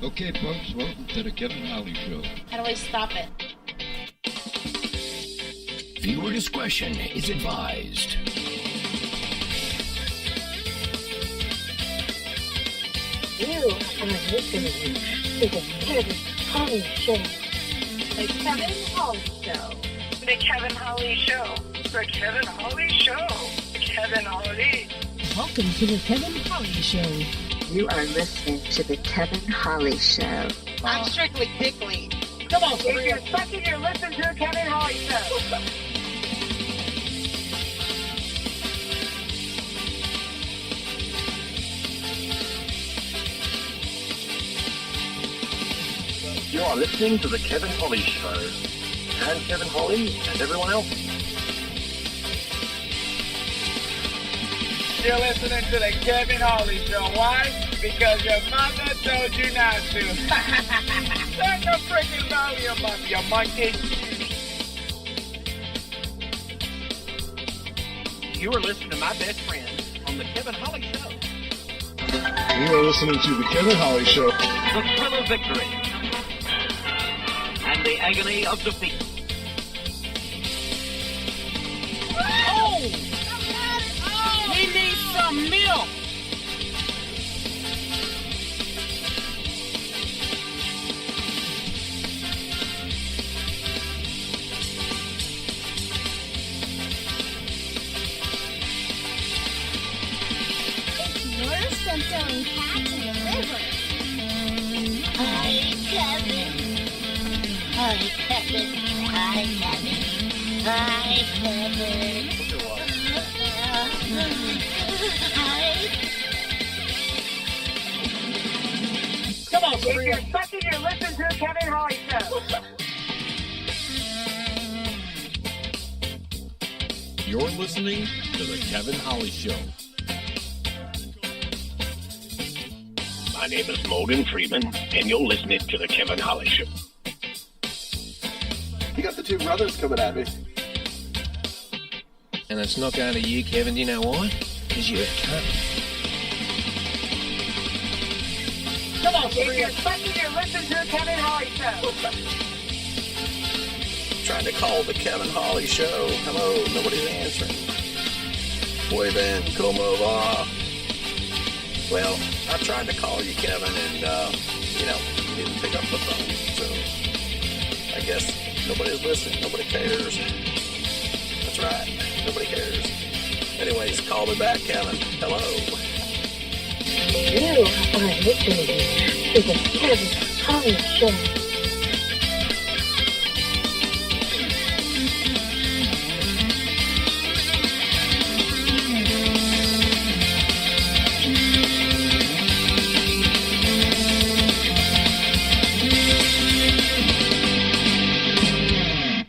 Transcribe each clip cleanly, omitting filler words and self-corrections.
Okay, folks, welcome to the Kevin Holly Show. How do I stop it? Viewer discretion is advised. You are listening to the Kevin Holly Show. The Kevin Holly Show. The Kevin Holly Show. The Kevin Holly Show. The Kevin Holly. Welcome to the Kevin Holly Show. You are listening to the Kevin Holly Show. I'm strictly dickly. Come on, if you're sucking, you're listening to the Kevin Holly Show. You are listening to the Kevin Holly Show. And Kevin Holly and everyone else. You're listening to the Kevin Holly Show. Why? Because your mother told you not to. Turn the freaking volume up, you monkey. You are listening to my best friend on the Kevin Holly Show. You are listening to the Kevin Holly Show. The thrill of victory and the agony of defeat. Oh! We need some milk. It's worse than throwing cats in the river. Hi, Kevin. Hi, Kevin. Hi, Kevin. Hi, Kevin. Come on, if you're sucking, you're listening to the Kevin Holly Show. You're listening to the Kevin Holly Show. My name is Morgan Freeman, and you're listening to the Kevin Holly Show. You got the two brothers coming at me. And it's not going to you, Kevin. Do you know why? Because you're a cunt. Come on, if you're sucking, you're listening to the Kevin Holly Show. Trying to call the Kevin Holly Show. Hello, nobody's answering. Muy bien, como va? Well, I tried to call you, Kevin, and, you didn't pick up the phone. So, I guess nobody's listening. Nobody cares. That's right. Nobody cares. Anyways, call me back, Kevin. Hello. You are listening to the Kevin Holly Show.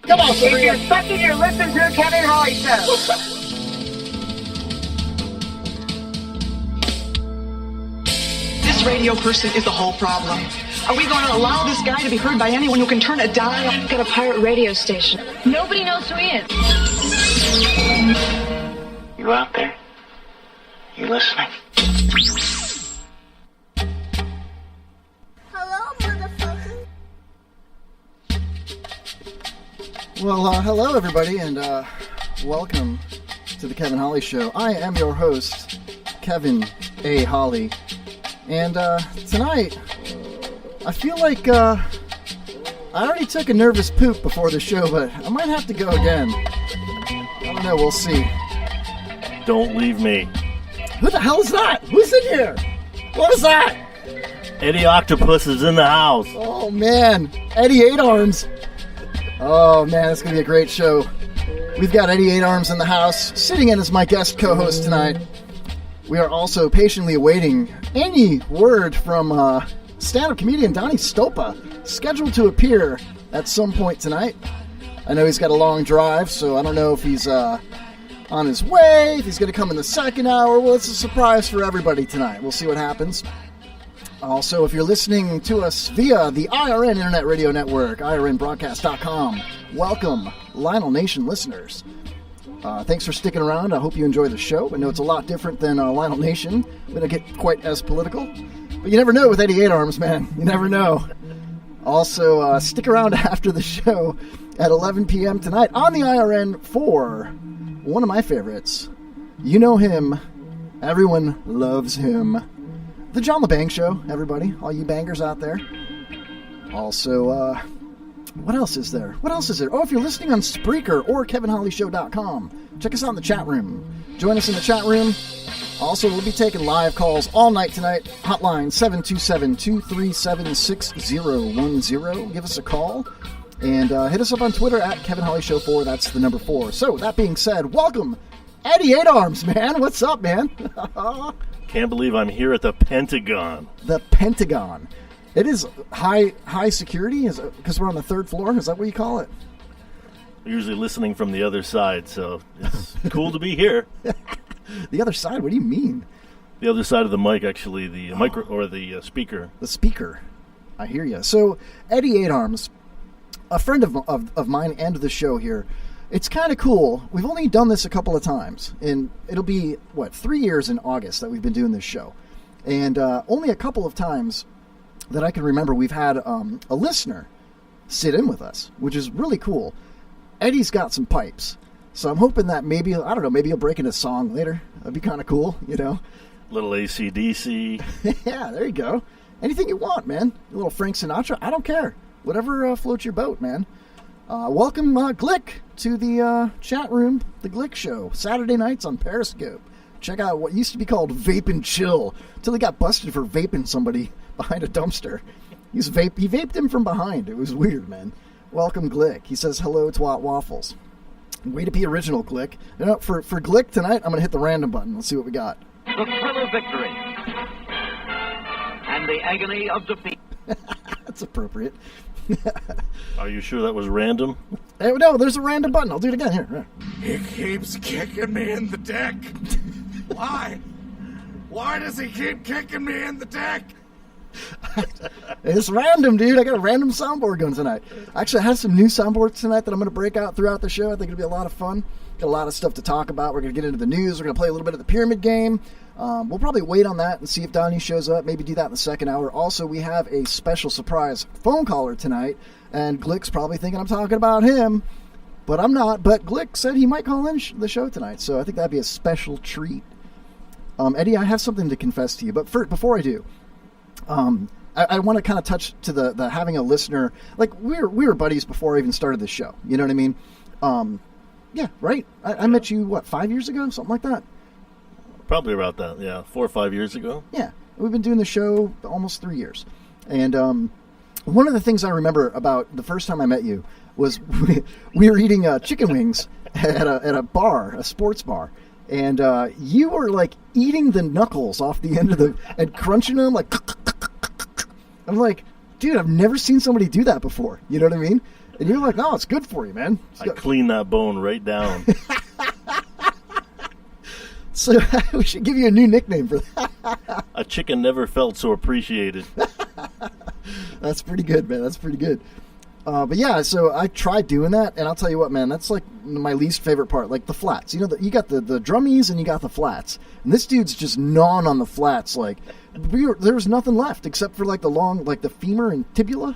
Come on, if you're sucking, you're listening to the Kevin Holly Show. This radio person is the whole problem. Are we going to allow this guy to be heard by anyone who can turn a dial? Got a pirate radio station. Nobody knows who he is. You out there? You listening? Hello, motherfucker. Well, hello everybody, and welcome to the Kevin Holly Show. I am your host, Kevin A. Holly, and tonight, I feel like I already took a nervous poop before the show, but I might have to go again. I don't know, we'll see. Don't leave me. Who the hell is that? Who's in here? What is that? Eddie Octopus is in the house. Oh man, Eddie Eight Arms. Oh man, it's going to be a great show. We've got Eddie Eight Arms in the house, sitting in as my guest co-host tonight. We are also patiently awaiting any word from stand-up comedian Donnie Stopa, scheduled to appear at some point tonight. I know he's got a long drive, so I don't know if he's on his way, if he's going to come in the second hour. Well, it's a surprise for everybody tonight. We'll see what happens. Also, if you're listening to us via the IRN Internet Radio Network, irnbroadcast.com, welcome, Lionel Nation listeners. Thanks for sticking around. I hope you enjoy the show. I know it's a lot different than Lionel Nation. We don't get quite as political. But you never know with 88 Arms, man. You never know. Also, stick around after the show at 11 p.m. tonight on the IRN for one of my favorites. You know him. Everyone loves him. The John LeBang Show, everybody. All you bangers out there. Also, what else is there? Oh, if you're listening on Spreaker or KevinHollyShow.com, check us out in the chat room. Join us in the chat room. Also, we'll be taking live calls all night tonight. Hotline 727-237-6010. Give us a call. And hit us up on Twitter at KevinHollyShow4. That's the number 4. So, that being said, welcome, 88 Arms, man. What's up, man? Can't believe I'm here at the Pentagon. The Pentagon. It is high security? Because we're on the 3rd floor? Is that what you call it? We're usually listening from the other side, so it's cool to be here. The other side? What do you mean? The other side of the mic, actually, the micro or the speaker. The speaker. I hear you. So, 88 Arms, a friend of mine and the show here. It's kind of cool. We've only done this a couple of times, and it'll be, 3 years in August that we've been doing this show. And only a couple of times that I can remember we've had a listener sit in with us, which is really cool. Eddie's got some pipes, so I'm hoping that maybe he'll break into song later. That'd be kind of cool, you know? Little AC/DC. Yeah, there you go. Anything you want, man. A little Frank Sinatra, I don't care. Whatever floats your boat, man. Welcome, Glick, to the chat room, The Glick Show, Saturday nights on Periscope. Check out what used to be called Vape and Chill, until he got busted for vaping somebody behind a dumpster. He vaped him from behind. It was weird, man. Welcome, Glick. He says, hello, Twat Waffles. Way to be original, Glick. You know, for Glick tonight, I'm going to hit the random button. Let's see what we got. The thrill of victory and the agony of defeat. That's appropriate. Are you sure that was random? Hey, no, there's a random button. I'll do it again. Here. He keeps kicking me in the dick. Why? Why does he keep kicking me in the dick? It's random, dude. I got a random soundboard going tonight. Actually, I have some new soundboards tonight that I'm going to break out throughout the show. I think it'll be a lot of fun. Got a lot of stuff to talk about. We're going to get into the news. We're going to play a little bit of the pyramid game. We'll probably wait on that and see if Donnie shows up. Maybe do that in the second hour. Also, we have a special surprise phone caller tonight, and Glick's probably thinking I'm talking about him, but I'm not. But Glick said he might call in the show tonight, so I think that'd be a special treat. Eddie, I have something to confess to you, but before I do, I want to kind of touch to the having a listener. Like, we were buddies before I even started the show. You know what I mean? Yeah, right? I met you, 5 years ago? Something like that? Probably about that, yeah. 4 or 5 years ago. Yeah. We've been doing the show almost 3 years. And one of the things I remember about the first time I met you was we were eating chicken wings at a bar, a sports bar. And you were, like, eating the knuckles off the end of and crunching them, like... I'm like, dude, I've never seen somebody do that before. You know what I mean? And you're like, no, it's good for you, man. I clean that bone right down. So we should give you a new nickname for that. A chicken never felt so appreciated. That's pretty good, man. That's pretty good. But yeah, so I tried doing that, and I'll tell you what, man, that's like my least favorite part, like the flats. You know, you got the drummies and you got the flats. And this dude's just gnawing on the flats, like, there was nothing left except for like the long, like the femur and tibula.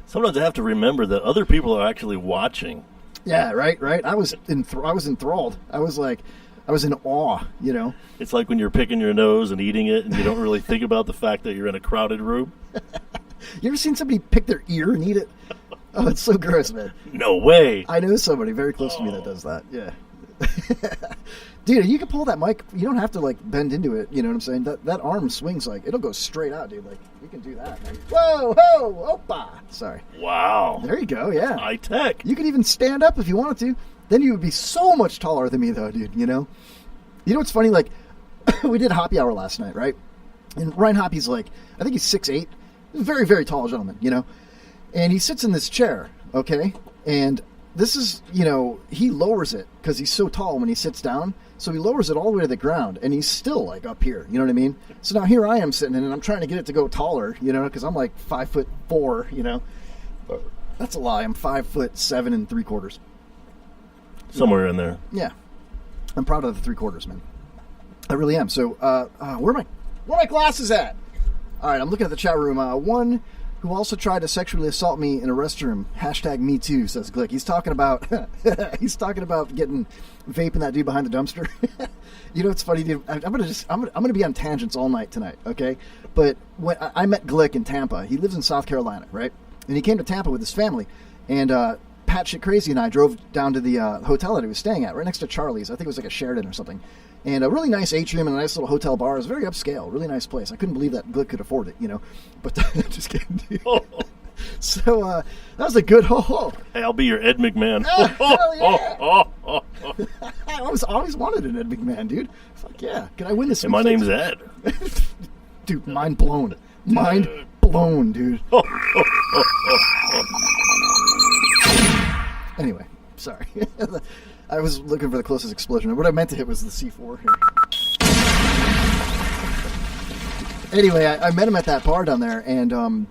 Sometimes I have to remember that other people are actually watching. Yeah, right. I was enthralled. I was in awe, you know. It's like when you're picking your nose and eating it, and you don't really think about the fact that you're in a crowded room. You ever seen somebody pick their ear and eat it? Oh, it's so gross, man. No way. I know somebody very close to me that does that. Yeah. Dude, you can pull that mic. You don't have to, like, bend into it. You know what I'm saying? That arm swings, like, it'll go straight out, dude. Like, you can do that, man. Whoa, ho, opa. Sorry. Wow. There you go, yeah. High tech. You could even stand up if you wanted to. Then you would be so much taller than me, though, dude, you know? You know what's funny? Like, we did happy hour last night, right? And Ryan Hoppy's like, I think he's 6'8". He's a very, very tall gentleman, you know? And he sits in this chair, okay? And this is, you know, he lowers it because he's so tall when he sits down. So he lowers it all the way to the ground, and he's still, like, up here. You know what I mean? So now here I am sitting in, and I'm trying to get it to go taller, you know, because I'm, like, 5'4", you know? That's a lie. I'm 5'7 3/4. Somewhere in there. Yeah. I'm proud of the 3/4, man. I really am. So, where am I? Where are my glasses at? All right, I'm looking at the chat room. One who also tried to sexually assault me in a restroom. #MeToo, says Glick. He's talking about getting vaping that dude behind the dumpster. You know what's funny, dude? I'm gonna be on tangents all night tonight, okay? But when I met Glick in Tampa, he lives in South Carolina, right? And he came to Tampa with his family, and Pat Shit Crazy and I drove down to the hotel that he was staying at, right next to Charlie's. I think it was like a Sheraton or something. And a really nice atrium and a nice little hotel bar. It was very upscale, really nice place. I couldn't believe that Glick could afford it, you know. But just kidding, dude. So that was a good ho-ho. Hey, I'll be your Ed McMahon. Hell yeah. I always wanted an Ed McMahon, dude. Fuck yeah. Can I win this? And my name's Ed. Dude, mind blown. Mind blown, dude. Anyway, sorry. I was looking for the closest explosion. What I meant to hit was the C4 here. Anyway, I met him at that bar down there, and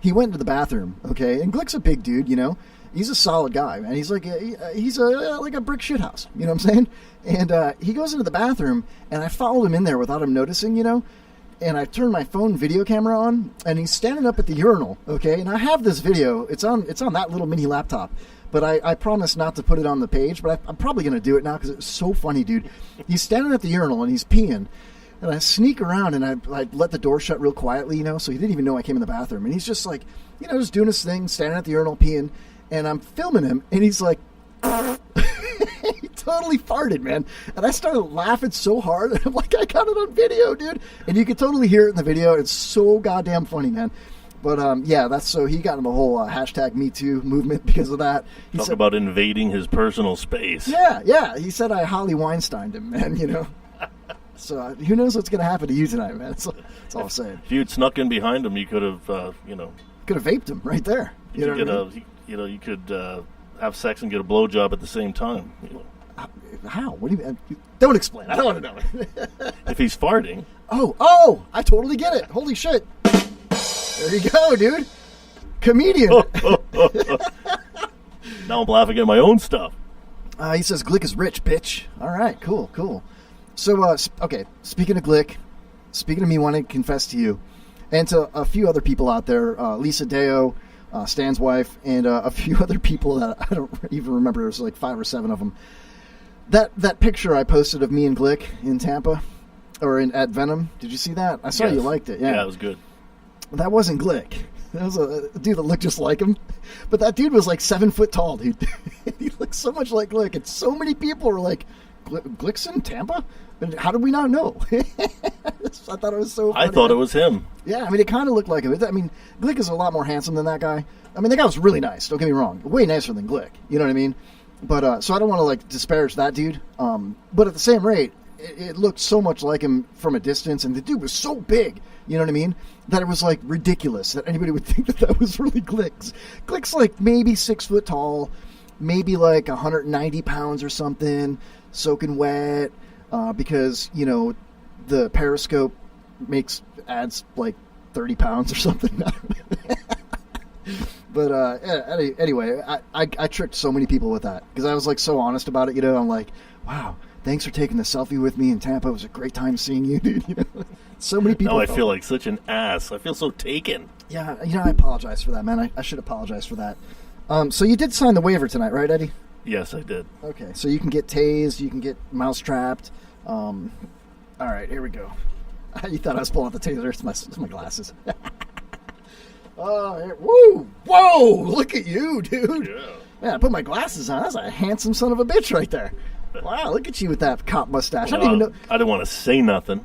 he went into the bathroom, okay? And Glick's a big dude, you know? He's a solid guy, man. He's like a brick shithouse, you know what I'm saying? And he goes into the bathroom, and I followed him in there without him noticing, you know? And I turned my phone video camera on, and he's standing up at the urinal, okay? And I have this video. It's on that little mini laptop. But I promised not to put it on the page, but I'm probably going to do it now because it's so funny, dude. He's standing at the urinal, and he's peeing. And I sneak around, and I let the door shut real quietly, you know, so he didn't even know I came in the bathroom. And he's just like, you know, just doing his thing, standing at the urinal, peeing. And I'm filming him, and he's like... He totally farted, man. And I started laughing so hard. And I'm like, I got it on video, dude. And you can totally hear it in the video. It's so goddamn funny, man. But, yeah, that's so he got in the whole #MeToo movement because of that. Talk about invading his personal space. Yeah. He said I Holly Weinsteined him, man, you know. So who knows what's going to happen to you tonight, man. That's all I'm saying. If you'd snuck in behind him, you could have, you know. Could have vaped him right there. You could have sex and get a blowjob at the same time. You know. How? What do you mean? Don't explain. I don't want to know. If he's farting. Oh! I totally get it. Holy shit! There you go, dude. Comedian. Now I'm laughing at my own stuff. He says Glick is rich, bitch. All right, cool. So, okay. Speaking of Glick, speaking of me wanting to confess to you, and to a few other people out there, Lisa Deo, Stan's wife, and a few other people that I don't even remember. There's like 5 or 7 of them. That picture I posted of me and Glick in Tampa, or at Venom. Did you see that? I saw you liked it. Yeah, it was good. That wasn't Glick. That was a dude that looked just like him. But that dude was like 7 foot tall, dude. He looked so much like Glick. And so many people were like, Glick's in Tampa? And how did we not know? I thought it was so funny. I thought it was him. Yeah, I mean, it kind of looked like him. I mean, Glick is a lot more handsome than that guy. I mean, the guy was really nice. Don't get me wrong. Way nicer than Glick. You know what I mean? But, so I don't want to, like, disparage that dude. But at the same rate, it looked so much like him from a distance. And the dude was so big. You know what I mean? That it was, like, ridiculous that anybody would think that was really Glick. Glick's, like, maybe 6 foot tall, maybe, like, 190 pounds or something, soaking wet, because, you know, the Periscope adds, like, 30 pounds or something. But, anyway, I tricked so many people with that, because I was, like, so honest about it, you know? I'm like, wow, thanks for taking the selfie with me in Tampa. It was a great time seeing you, dude, you know? So many people. Now I feel like such an ass. I feel so taken. Yeah, you know, I apologize for that, man. I should apologize for that. So you did sign the waiver tonight, right, Eddie? Yes, I did. Okay, so you can get tased, you can get mouse-trapped. All right, here we go. You thought I was pulling out the taser. It's my glasses. Woo! Whoa! Look at you, dude. Yeah. Man, I put my glasses on. That's a handsome son of a bitch right there. Wow, look at you with that cop mustache. Well, I didn't even know. I didn't want to say nothing.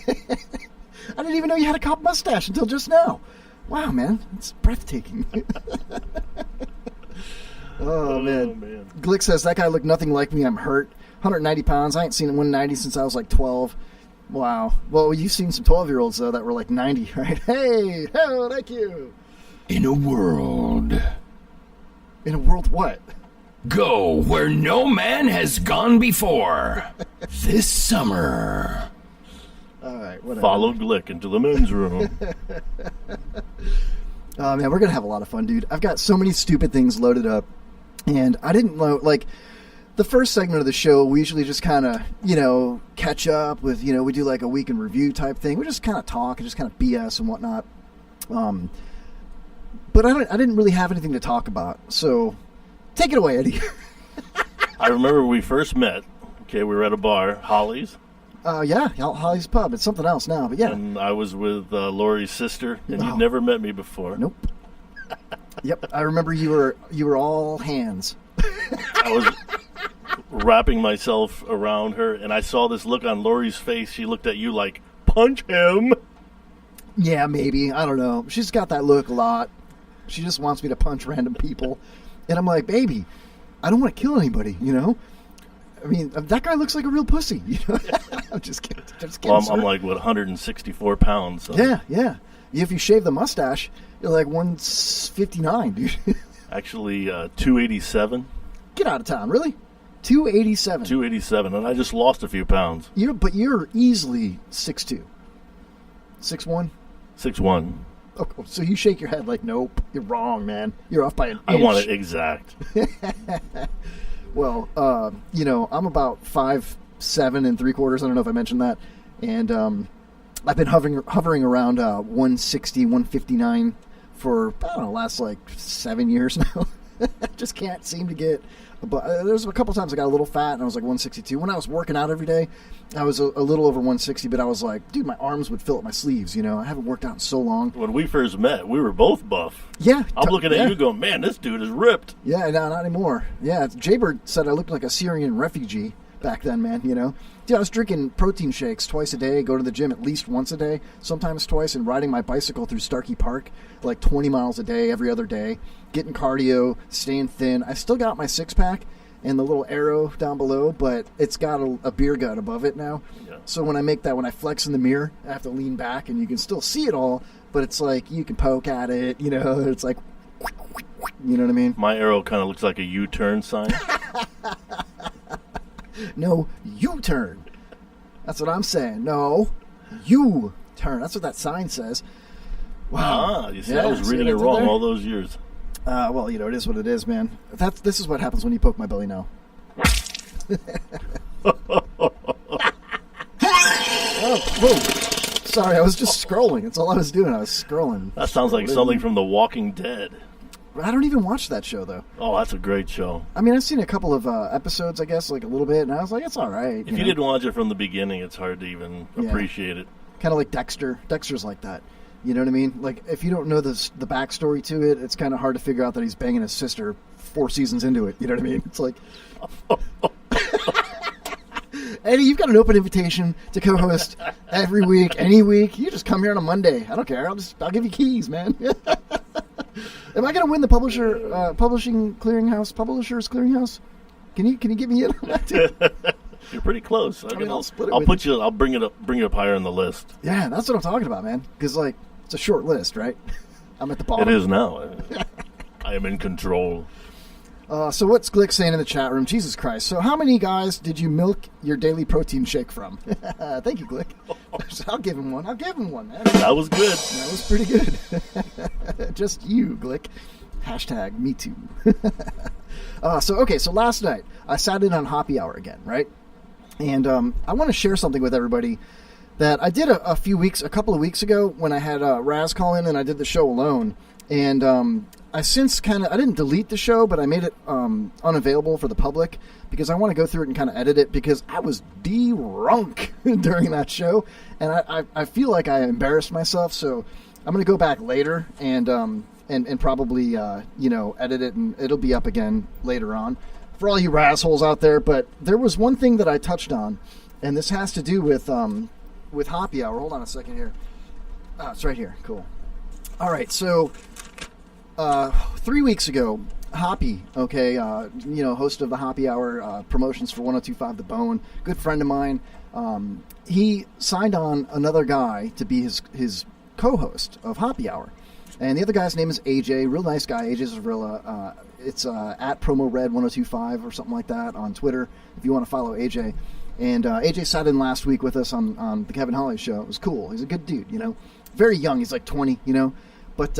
I didn't even know you had a cop mustache until just now. Wow, man. It's breathtaking. Oh, man. Glick says, that guy looked nothing like me. I'm hurt. 190 pounds. I ain't seen 190 since I was like 12. Wow. Well, you've seen some 12-year-olds, though, that were like 90, right? Hey, thank you. In a world. In a world what? Go where no man has gone before. This summer. All right, whatever. Follow Glick into the men's room. Oh, man, we're going to have a lot of fun, dude. I've got so many stupid things loaded up. And I didn't know, like, the first segment of the show, we usually just kind of, catch up with, we do like a week in review type thing. We just kind of talk and just kind of BS and whatnot. But I didn't really have anything to talk about. So take it away, Eddie. I remember we first met. Okay, we were at a bar, Holly's. Yeah, Holly's Pub. It's something else now, but yeah. And I was with Lori's sister, and Oh. you'd never met me before. Nope. Yep, I remember you were all hands. I was wrapping myself around her, and I saw this look on Lori's face. She looked at you like, punch him. Yeah, maybe. I don't know. She's got that look a lot. She just wants me to punch random people. And I'm like, baby, I don't want to kill anybody, I mean, that guy looks like a real pussy. I'm just kidding. Well, I'm like, 164 pounds. So. Yeah. If you shave the mustache, you're like 159, dude. Actually, 287. Get out of town, really? 287. 287, and I just lost a few pounds. But you're easily 6'2". 6'1"? 6'1". Oh, so you shake your head like, nope, you're wrong, man. You're off by an inch. I want it exact. Well, I'm about 5'7" and 3/4. I don't know if I mentioned that. And I've been hovering around 160, 159 for, I don't know, last like 7 years now. Just can't seem to get. But there's a couple times I got a little fat and I was like 162. When I was working out every day, I was a little over 160, but I was like, dude, my arms would fill up my sleeves, I haven't worked out in so long. When we first met, we were both buff. Yeah. I'm looking at you going, man, this dude is ripped. Yeah, no, not anymore. Yeah, Jaybird said I looked like a Syrian refugee back then, man, Dude, I was drinking protein shakes twice a day, go to the gym at least once a day, sometimes twice, and riding my bicycle through Starkey Park like 20 miles a day, every other day, getting cardio, staying thin. I still got my six-pack and the little arrow down below, but it's got a beer gut above it now. Yeah. So when I flex in the mirror, I have to lean back, and you can still see it all, but it's like you can poke at it, it's like, you know what I mean? My arrow kind of looks like a U-turn sign. No, U-turn. That's what I'm saying. No, U-turn. That's what that sign says. Wow. You see, I was reading it wrong all those years. Well, it is what it is, man. This is what happens when you poke my belly now. Oh, whoa. Sorry, I was just scrolling. That's all I was doing. I was scrolling. That sounds like something from The Walking Dead. I don't even watch that show, though. Oh, that's a great show. I mean, I've seen a couple of episodes, I guess, like a little bit, and I was like, it's all right. If you didn't watch it from the beginning, it's hard to even appreciate it. Kind of like Dexter. Dexter's like that. You know what I mean? Like, if you don't know the backstory to it, it's kind of hard to figure out that he's banging his sister 4 seasons into it. You know what I mean? It's like... Eddie, you've got an open invitation to co-host every week, any week. You just come here on a Monday. I don't care. I'll give you keys, man. Am I going to win the publishing clearinghouse? Publishers clearinghouse? Can you get me in on that too? You're pretty close. I'll split it. I'll bring it up higher on the list. Yeah, that's what I'm talking about, man. Because it's a short list, right? I'm at the bottom. It is now. I am in control. So what's Glick saying in the chat room? Jesus Christ. So how many guys did you milk your daily protein shake from? Thank you, Glick. I'll give him one, man. That was good. That was pretty good. Just you, Glick. Hashtag me too. So last night, I sat in on Happy Hour again, right? And I want to share something with everybody that I did a couple of weeks ago when I had Raz call in and I did the show alone. And I since I didn't delete the show, but I made it unavailable for the public because I want to go through it and kind of edit it because I was drunk during that show. And I feel like I embarrassed myself. So I'm going to go back later and probably, edit it, and it'll be up again later on for all you rassholes out there. But there was one thing that I touched on, and this has to do with Happy Hour. Hold on a second here. Oh, it's right here. Cool. All right, so 3 weeks ago, Hoppy, host of the Happy Hour promotions for 102.5 The Bone, good friend of mine, he signed on another guy to be his co-host of Happy Hour. And the other guy's name is AJ, real nice guy, AJ Zavrilla. It's at PromoRed1025 or something like that on Twitter if you want to follow AJ. And AJ sat in last week with us on the Kevin Holly show. It was cool. He's a good dude, Very young. He's like 20, But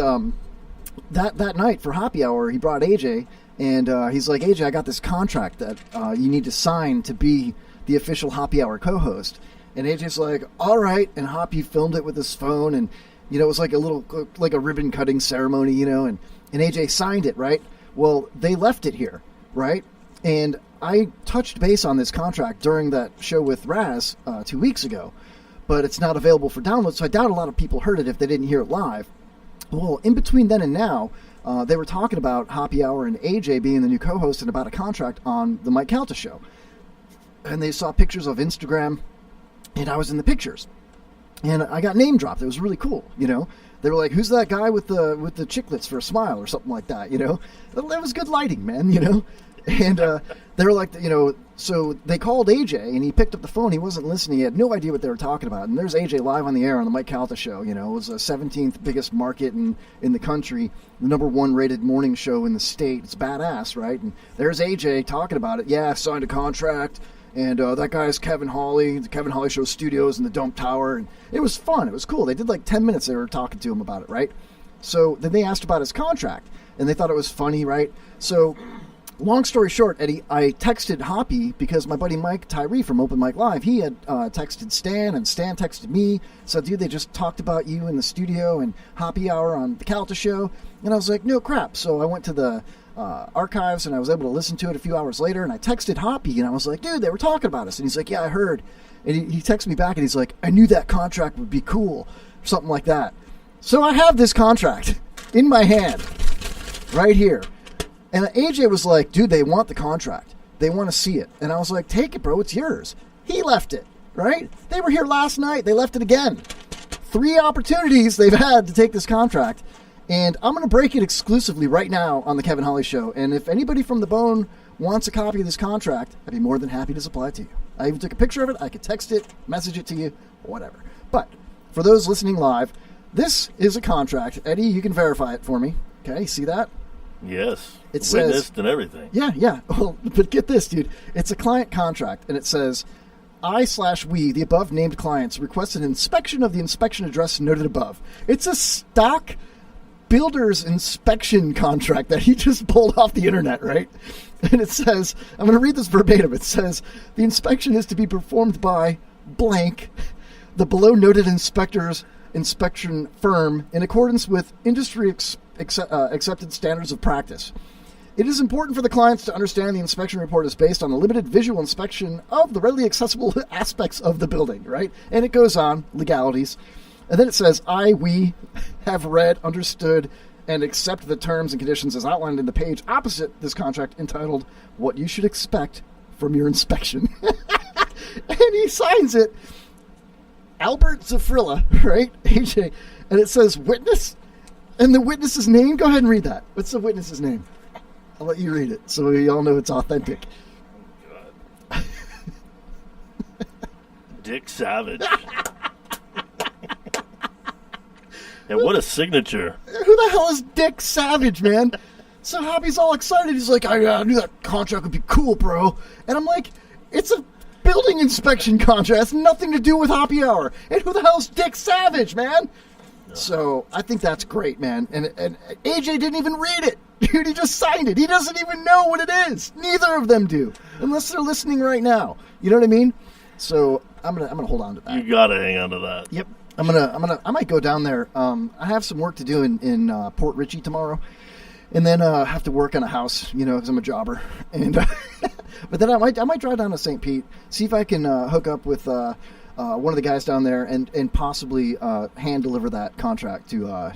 that night for happy hour, he brought AJ, and he's like, AJ, I got this contract that you need to sign to be the official happy hour co-host. And AJ's like, all right. And Hoppy filmed it with his phone, and it was like a ribbon cutting ceremony, and AJ signed it, right? Well, they left it here, right? And I touched base on this contract during that show with Raz 2 weeks ago, but it's not available for download, so I doubt a lot of people heard it if they didn't hear it live. Well, in between then and now, they were talking about Happy Hour and AJ being the new co-host and about a contract on the Mike Calta show. And they saw pictures of Instagram, and I was in the pictures. And I got name dropped. It was really cool, They were like, who's that guy with the chiclets for a smile or something like that, It was good lighting, man, And they were like, so they called AJ, and he picked up the phone. He wasn't listening. He had no idea what they were talking about. And there's AJ live on the air on the Mike Calta show. It was the 17th biggest market in the country, the #1 rated morning show in the state. It's badass, right? And there's AJ talking about it. Yeah, I signed a contract. And that guy's Kevin Hawley, the Kevin Hawley Show studios in the Dump Tower. And it was fun. It was cool. They did like 10 minutes. They were talking to him about it, right? So then they asked about his contract, and they thought it was funny, right? So long story short, Eddie, I texted Hoppy because my buddy Mike Tyree from Open Mic Live, he had texted Stan, and Stan texted me. Said, dude, they just talked about you in the studio and Happy Hour on the Calta show. And I was like, no crap. So I went to the archives, and I was able to listen to it a few hours later, and I texted Hoppy, and I was like, dude, they were talking about us. And he's like, yeah, I heard. And he texted me back, and he's like, I knew that contract would be cool, something like that. So I have this contract in my hand right here. And AJ was like, dude, they want the contract. They want to see it. And I was like, take it, bro. It's yours. He left it, right? They were here last night. They left it again. 3 opportunities they've had to take this contract. And I'm going to break it exclusively right now on the Kevin Hawley Show. And if anybody from the Bone wants a copy of this contract, I'd be more than happy to supply it to you. I even took a picture of it. I could text it, message it to you, whatever. But for those listening live, this is a contract. Eddie, you can verify it for me. Okay, see that? Yes. It witnessed says, and everything. Yeah. Well, but get this, dude. It's a client contract, and it says, I/we, the above named clients, request an inspection of the inspection address noted above. It's a stock builder's inspection contract that he just pulled off the internet, right? And it says, I'm going to read this verbatim. It says, the inspection is to be performed by blank, the below noted inspector's inspection firm in accordance with industry accepted standards of practice. It is important for the clients to understand the inspection report is based on a limited visual inspection of the readily accessible aspects of the building, right? And it goes on, legalities. And then it says, we have read, understood, and accept the terms and conditions as outlined in the page opposite this contract entitled, What You Should Expect from Your Inspection. And he signs it, Albert Zafrilla, right, AJ, and it says witness, and the witness's name, go ahead and read that. What's the witness's name? I'll let you read it so we all know it's authentic. God. Dick Savage. And what a signature. Who the hell is Dick Savage, man? So Hobby's all excited. He's like, I knew that contract would be cool, bro. And I'm like, it's a building inspection contract. It has nothing to do with Happy Hour. And who the hell's Dick Savage, man? No. So I think that's great, man. And AJ didn't even read it. Dude, he just signed it. He doesn't even know what it is. Neither of them do. Unless they're listening right now. You know what I mean? So I'm gonna hold on to that. You gotta hang on to that. Yep. I might go down there. I have some work to do in Port Richey tomorrow, and then have to work on a house, because I'm a jobber. And but then I might drive down to St. Pete, see if I can hook up with one of the guys down there, and possibly hand deliver that contract to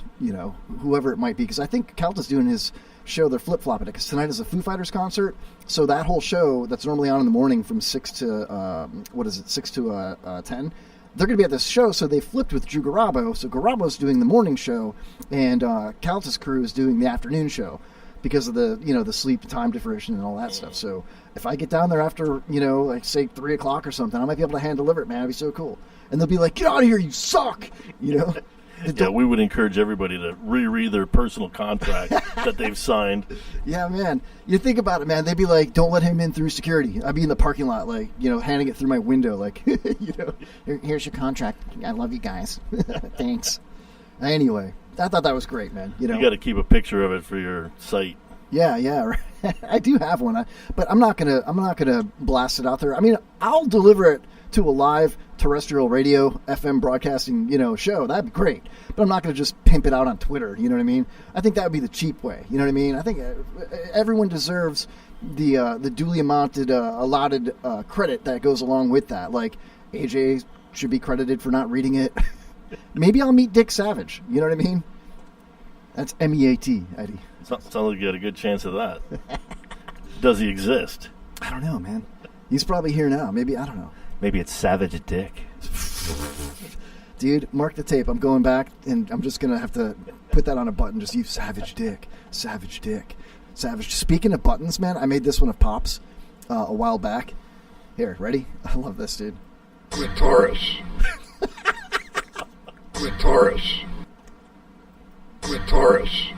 whoever it might be, because I think Calta's doing his show. They're flip flopping it because tonight is a Foo Fighters concert, so that whole show that's normally on in the morning from 6 to 10. They're going to be at this show, so they flipped with Drew Garabo. So Garabo's doing the morning show, and Calta's crew is doing the afternoon show because of the the sleep time differentiation and all that stuff. So if I get down there after like say 3 o'clock or something, I might be able to hand deliver it, man. It'd be so cool. And they'll be like, "Get out of here, you suck!" Yeah, we would encourage everybody to reread their personal contract that they've signed. Yeah, man. You think about it, man. They'd be like, don't let him in through security. I'd be in the parking lot, like, handing it through my window, like, here's your contract. I love you guys. Thanks. Anyway, I thought that was great, man. You know, you got to keep a picture of it for your site. Yeah. Right. I do have one, but I'm not gonna blast it out there. I mean, I'll deliver it to a live terrestrial radio FM broadcasting, show. That'd be great. But I'm not gonna just pimp it out on Twitter. You know what I mean? I think that would be the cheap way. You know what I mean? I think everyone deserves the duly allotted credit that goes along with that. Like AJ should be credited for not reading it. Maybe I'll meet Dick Savage. You know what I mean? That's MEAT, Eddie. Sounds like you got a good chance of that. Does he exist? I don't know, man. He's probably here now. Maybe, I don't know. Maybe it's Savage Dick. Dude, mark the tape. I'm going back, and I'm just going to have to put that on a button. Just use Savage Dick. Savage Dick. Savage. Speaking of buttons, man, I made this one of Pop's a while back. Here, ready? I love this, dude. Clitoris. Clitoris. Clitoris.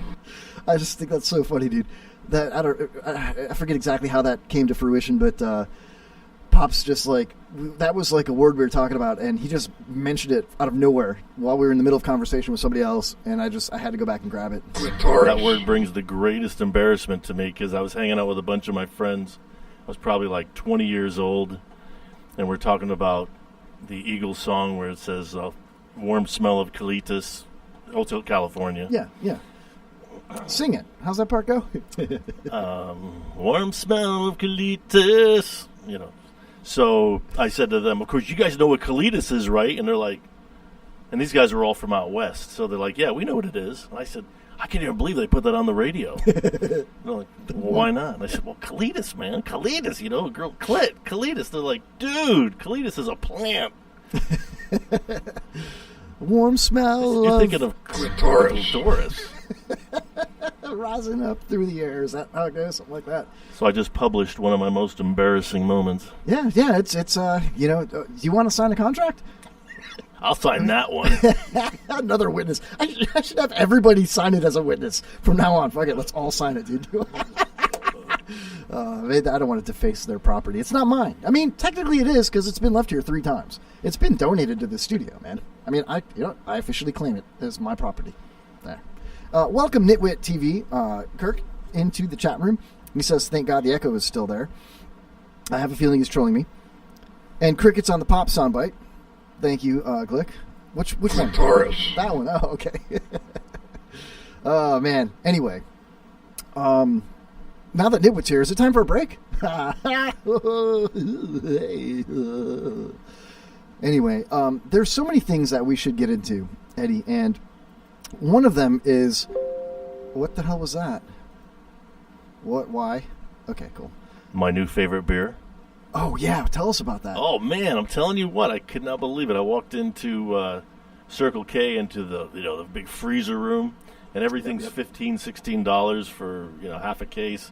I just think that's so funny, dude. That I forget exactly how that came to fruition, but Pop's just like, that was like a word we were talking about, and he just mentioned it out of nowhere while we were in the middle of conversation with somebody else, and I had to go back and grab it. That word brings the greatest embarrassment to me because I was hanging out with a bunch of my friends. I was probably like 20 years old, and we're talking about the Eagles song where it says, warm smell of colitis, Hotel California. Yeah. Sing it. How's that part go? Warm smell of colitis. So I said to them, of course, you guys know what colitis is, right? And they're like, and these guys are all from out west. So they're like, yeah, we know what it is. And I said, I can't even believe they put that on the radio. And they're like, well, why not? And I said, well, colitis, man. Colitis, girl, colitis. They're like, dude, colitis is a plant. Warm smell. You're thinking of clitoris. Rising up through the air. Is that how it goes? Something like that. So I just published one of my most embarrassing moments. Yeah. It's do you want to sign a contract? I'll sign that one. Another witness. I should have everybody sign it as a witness from now on. Fuck it, let's all sign it, dude. I don't want to deface their property. It's not mine. I mean, technically it is because it's been left here 3 times. It's been donated to the studio, man. I mean, I officially claim it as my property. There. Welcome, Nitwit TV, Kirk, into the chat room. He says, thank God the echo is still there. I have a feeling he's trolling me. And Cricket's on the Pop soundbite. Thank you, Glick. Which one? Taurus. That one. Oh, okay. Oh, man. Anyway. Now that Nitwit's here, is it time for a break? Anyway, there's so many things that we should get into, Eddie, and one of them is, what the hell was that? What? Why? Okay, cool. My new favorite beer. Oh, yeah. Tell us about that. Oh, man. I'm telling you what. I could not believe it. I walked into Circle K, into the big freezer room, and everything's $15, $16 for half a case.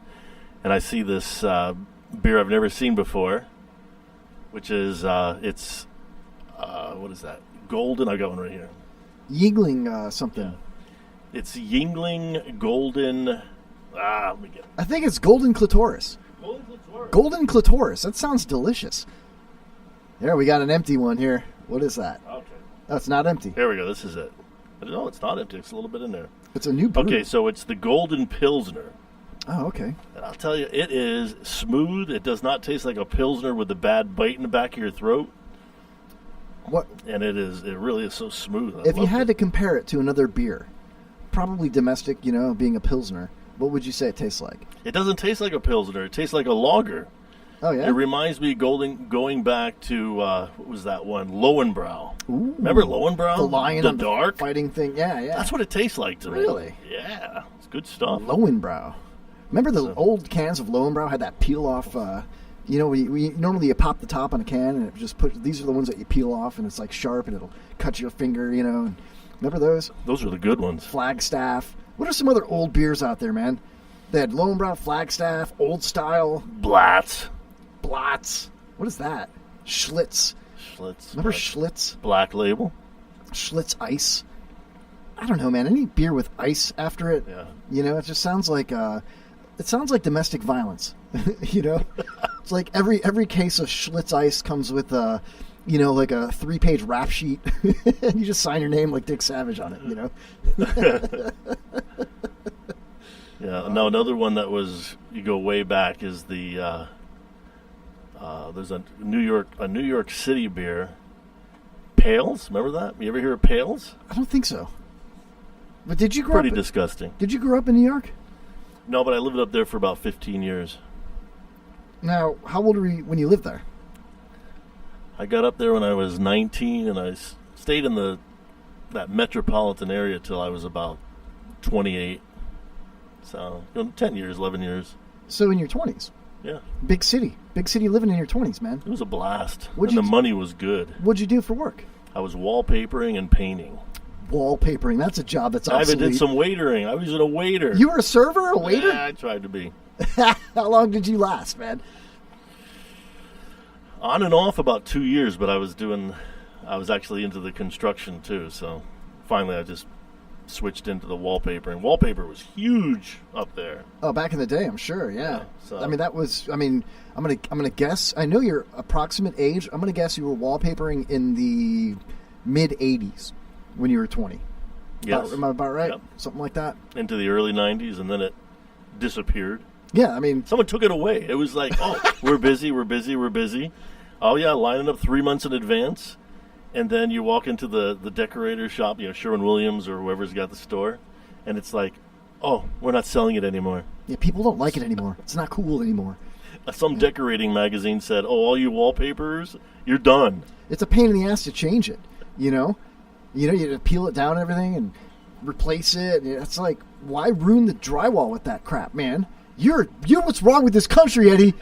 And I see this beer I've never seen before, which is, what is that? Golden. I got one right here. Yingling something. Yeah. It's Yingling Golden. Let me get it. I think it's Golden Clitoris. Golden Clitoris. That sounds delicious. There, we got an empty one here. What is that? Okay. Oh, it's not empty. Here we go. This is it. No, it's not empty. It's a little bit in there. It's a new brew. Okay, so it's the Golden Pilsner. Oh, okay. And I'll tell you, it is smooth. It does not taste like a Pilsner with a bad bite in the back of your throat. What? And it really is so smooth. If you had to compare it to another beer, probably domestic, being a Pilsner, what would you say it tastes like? It doesn't taste like a Pilsner. It tastes like a lager. Oh, yeah? It reminds me going back to, what was that one? Lowenbrow. Ooh. Remember Lowenbrow? The lion the dark fighting thing. Yeah. That's what it tastes like to me. Really? Yeah. It's good stuff. Lowenbrow. Remember the old cans of Lowenbrow had that peel-off, we normally you pop the top on a can and it just these are the ones that you peel off and it's like sharp and it'll cut your finger, and remember those? Those are the good ones. Flagstaff. What are some other old beers out there, man? They had Lowenbrow, Flagstaff, Old Style. Blatz. What is that? Schlitz. Remember Schlitz? Black Label. Schlitz Ice. I don't know, man. Any beer with ice after it, it just sounds like domestic violence. It's like every case of Schlitz Ice comes with you know, like a 3-page rap sheet, and you just sign your name like Dick Savage on it, you know? Yeah, no, another one that was, you go way back, is the, there's a New York City beer, Pails, remember that? You ever hear of Pails? I don't think so. But did you grow Pretty up? disgusting. Did you grow up in New York? No, but I lived up there for about 15 years. Now, how old were you when you lived there? I got up there when I was 19, and I stayed in that metropolitan area till I was about 28. So, 10 years, 11 years. So in your 20s? Yeah. Big city living in your 20s, man. It was a blast. And the money was good. What'd you do for work? I was wallpapering and painting. Wallpapering, that's a job that's obsolete. I even did some waitering. I was a waiter. You were a server, a waiter? Yeah, I tried to be. How long did you last, man? On and off about 2 years, but I was actually into the construction too, so finally I just switched into the wallpapering. Wallpaper was huge up there. Oh, back in the day, I'm sure, yeah. So. I'm gonna guess, I know your approximate age, I'm gonna guess you were wallpapering in the mid-80s when you were 20. Yes. Am I about right? Yep. Something like that? Into the early 90s, and then it disappeared. Yeah, I mean... Someone took it away. It was like, oh, we're busy. Oh, yeah, lining up 3 months in advance. And then you walk into the decorator shop, Sherwin-Williams or whoever's got the store, and it's like, oh, we're not selling it anymore. Yeah, people don't like it anymore. It's not cool anymore. Some decorating magazine said, oh, all you wallpapers, you're done. It's a pain in the ass to change it, you know? You have to peel it down and everything and replace it. It's like, why ruin the drywall with that crap, man? You're what's wrong with this country, Eddie.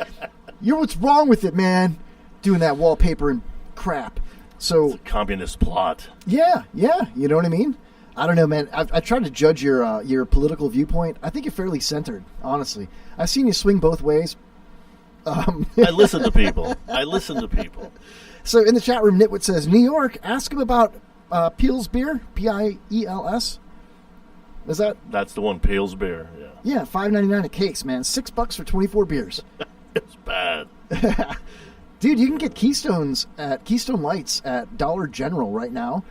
You're what's wrong with it, man. Doing that wallpaper and crap. So it's a communist plot. Yeah. You know what I mean? I don't know, man. I tried to judge your political viewpoint. I think you're fairly centered, honestly. I've seen you swing both ways. I listen to people. So in the chat room, Nitwit says, New York, ask him about Peel's beer, Piels. Is that? That's the one, Peel's beer, yeah. Yeah, $5.99 a case, man. $6 for 24 beers. It's bad. Dude, you can get Keystone Lights at Dollar General right now.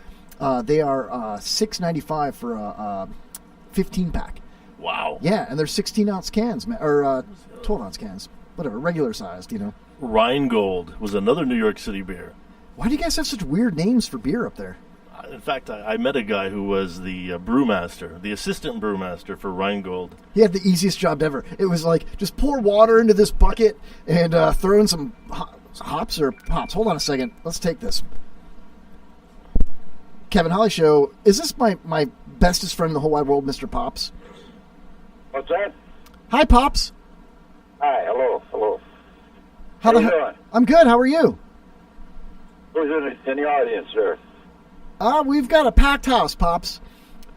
They are $6.95 for a 15-pack. Wow. Yeah, and they're 16-ounce cans, man, or 12-ounce cans. Whatever, regular sized, you know. Rheingold was another New York City beer. Why do you guys have such weird names for beer up there? In fact, I met a guy who was the brewmaster, the assistant brewmaster for Rheingold. He had the easiest job ever. It was like, just pour water into this bucket and throw in some hops or pops. Hold on a second. Let's take this. Kevin Holly Show. Is this my bestest friend in the whole wide world, Mr. Pops? What's that? Hi, Pops. Hi, hello. How you doing? I'm good. How are you? Who's in the audience, sir? We've got a packed house, Pops.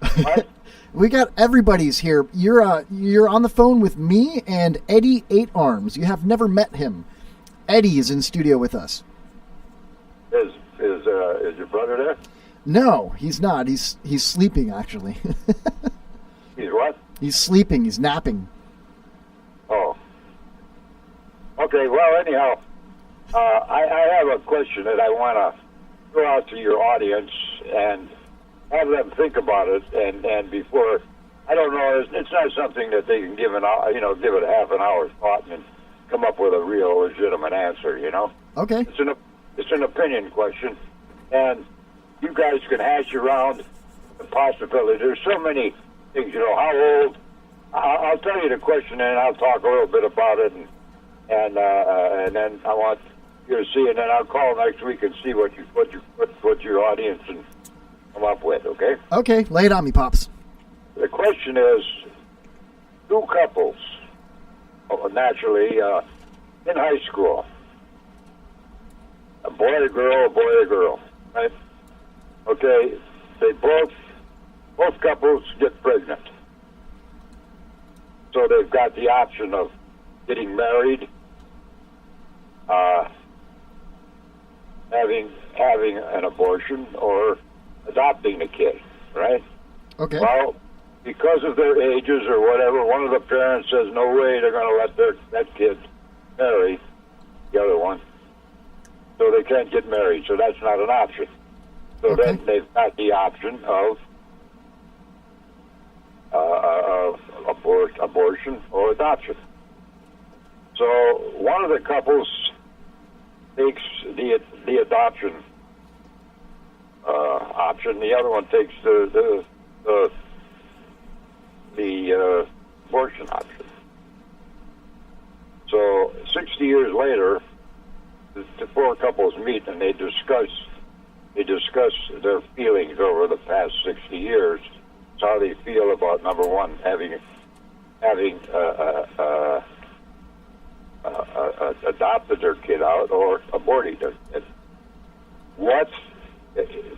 What? We got everybody's here. You're on the phone with me and Eddie 8 Arms. You have never met him. Eddie is in studio with us. Is your brother there? No, he's not. He's sleeping, actually. He's what? He's sleeping. He's napping. Oh. Okay, well, anyhow, I have a question that I want to throw out to your audience and have them think about it. And before, I don't know, it's not something that they can give it a half an hour's thought and come up with a real legitimate answer, you know? Okay. It's an opinion question, and you guys can hash around the possibility. There's so many things, you know, how old. I'll tell you the question, and I'll talk a little bit about it, and then I want you to see, and then I'll call next week and see what your audience can come up with. Okay? Okay, lay it on me, Pops. The question is, two couples, naturally, in high school, a boy and a girl, right? Okay, they both couples get pregnant. So they've got the option of getting married, having an abortion, or adopting a kid, right? Okay. Well, because of their ages or whatever, one of the parents says no way they're going to let that kid marry the other one. so they can't get married. So that's not an option. So then they've got the option of abortion or adoption. So one of the couples takes the adoption option. The other one takes the abortion option. So 60 years later, the four couples meet and they discuss their feelings over the past 60 years. It's how they feel about, number one, having adopted their kid out or aborting their kid.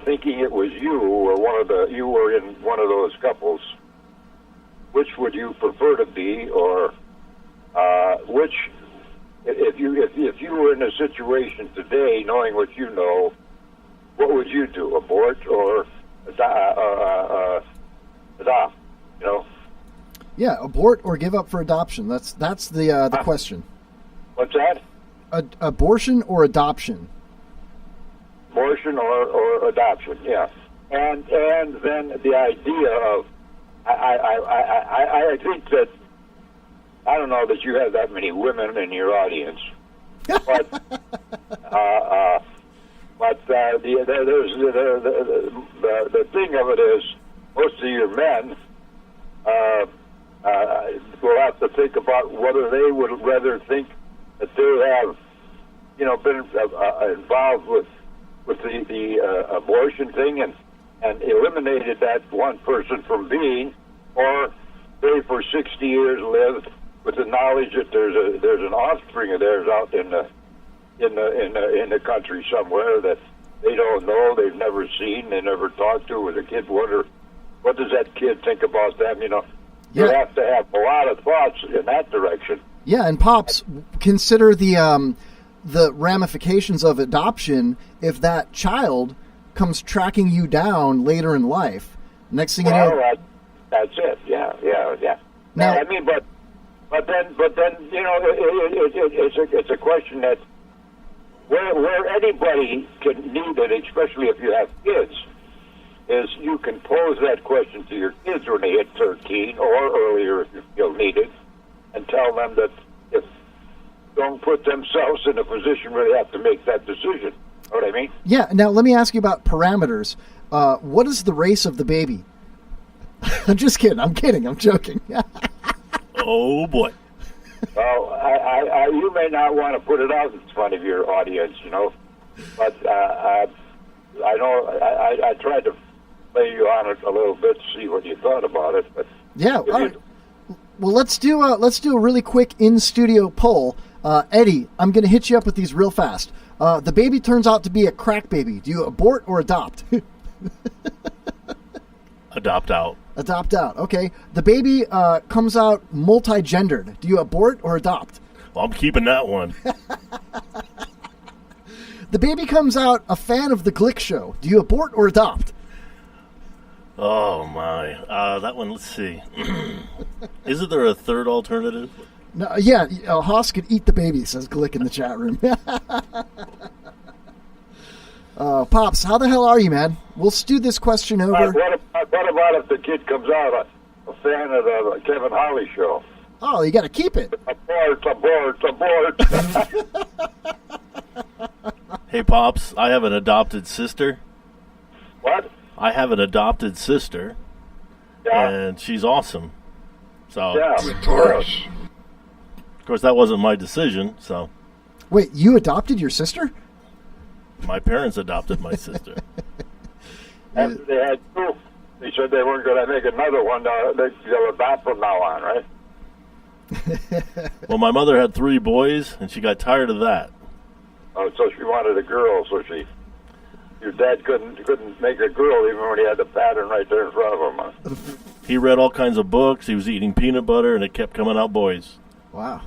Thinking it was you or you were in one of those couples, which would you prefer to be, or which, if you were in a situation today, knowing what you know, what would you do? Abort or adopt? You know? Yeah, abort or give up for adoption. That's the question. What's that? Abortion or adoption? Abortion or adoption, yeah. And then the idea of I think that I don't know that you have that many women in your audience, but the thing of it is most of your men will have to think about whether they would rather think that they have, been involved with the abortion thing and eliminated that one person from being, or they for 60 years lived with the knowledge that there's an offspring of theirs out in the country somewhere that they don't know, they've never seen, they never talked to, with a kid wonder what does that kid think about them, You have to have a lot of thoughts in that direction. Yeah, and Pops, consider the ramifications of adoption if that child comes tracking you down later in life. Next thing you know, that's it. Yeah. Now, I mean, but then it's a question that where anybody can need it, especially if you have kids, is you can pose that question to your kids when they hit 13 or earlier if you feel needed, and tell them that if don't put themselves in a position where they have to make that decision. Know what I mean? Yeah. Now let me ask you about parameters. What is the race of the baby? I'm just kidding. I'm joking. Oh boy. Well, you may not want to put it out in front of your audience, but I know I tried to lay you on it a little bit to see what you thought about it. But yeah. All right. Well, let's do a really quick in-studio poll. Eddie, I'm going to hit you up with these real fast. The baby turns out to be a crack baby. Do you abort or adopt? Adopt out. Adopt out. Okay. The baby comes out multi-gendered. Do you abort or adopt? Well, I'm keeping that one. The baby comes out a fan of the Glick Show. Do you abort or adopt? Oh, my. That one, let's see. Isn't there a third alternative? No, yeah, Haas could eat the baby, says Glick in the chat room. Pops, how the hell are you, man? We'll stew this question over. What about if the kid comes out a fan of the Kevin Holly show? Oh, you got to keep it. Abort. Hey, Pops, I have an adopted sister. What? I have an adopted sister. Yeah. And she's awesome. So, yeah. Of course, that wasn't my decision, so. Wait, you adopted your sister? My parents adopted my sister. After they had two, they said they weren't going to make another one. They'll adopt from now on, right? Well, my mother had 3 boys, and she got tired of that. Oh, so she wanted a girl, so your dad couldn't make a girl even when he had the pattern right there in front of him. Huh? He read all kinds of books. He was eating peanut butter, and it kept coming out boys. Wow.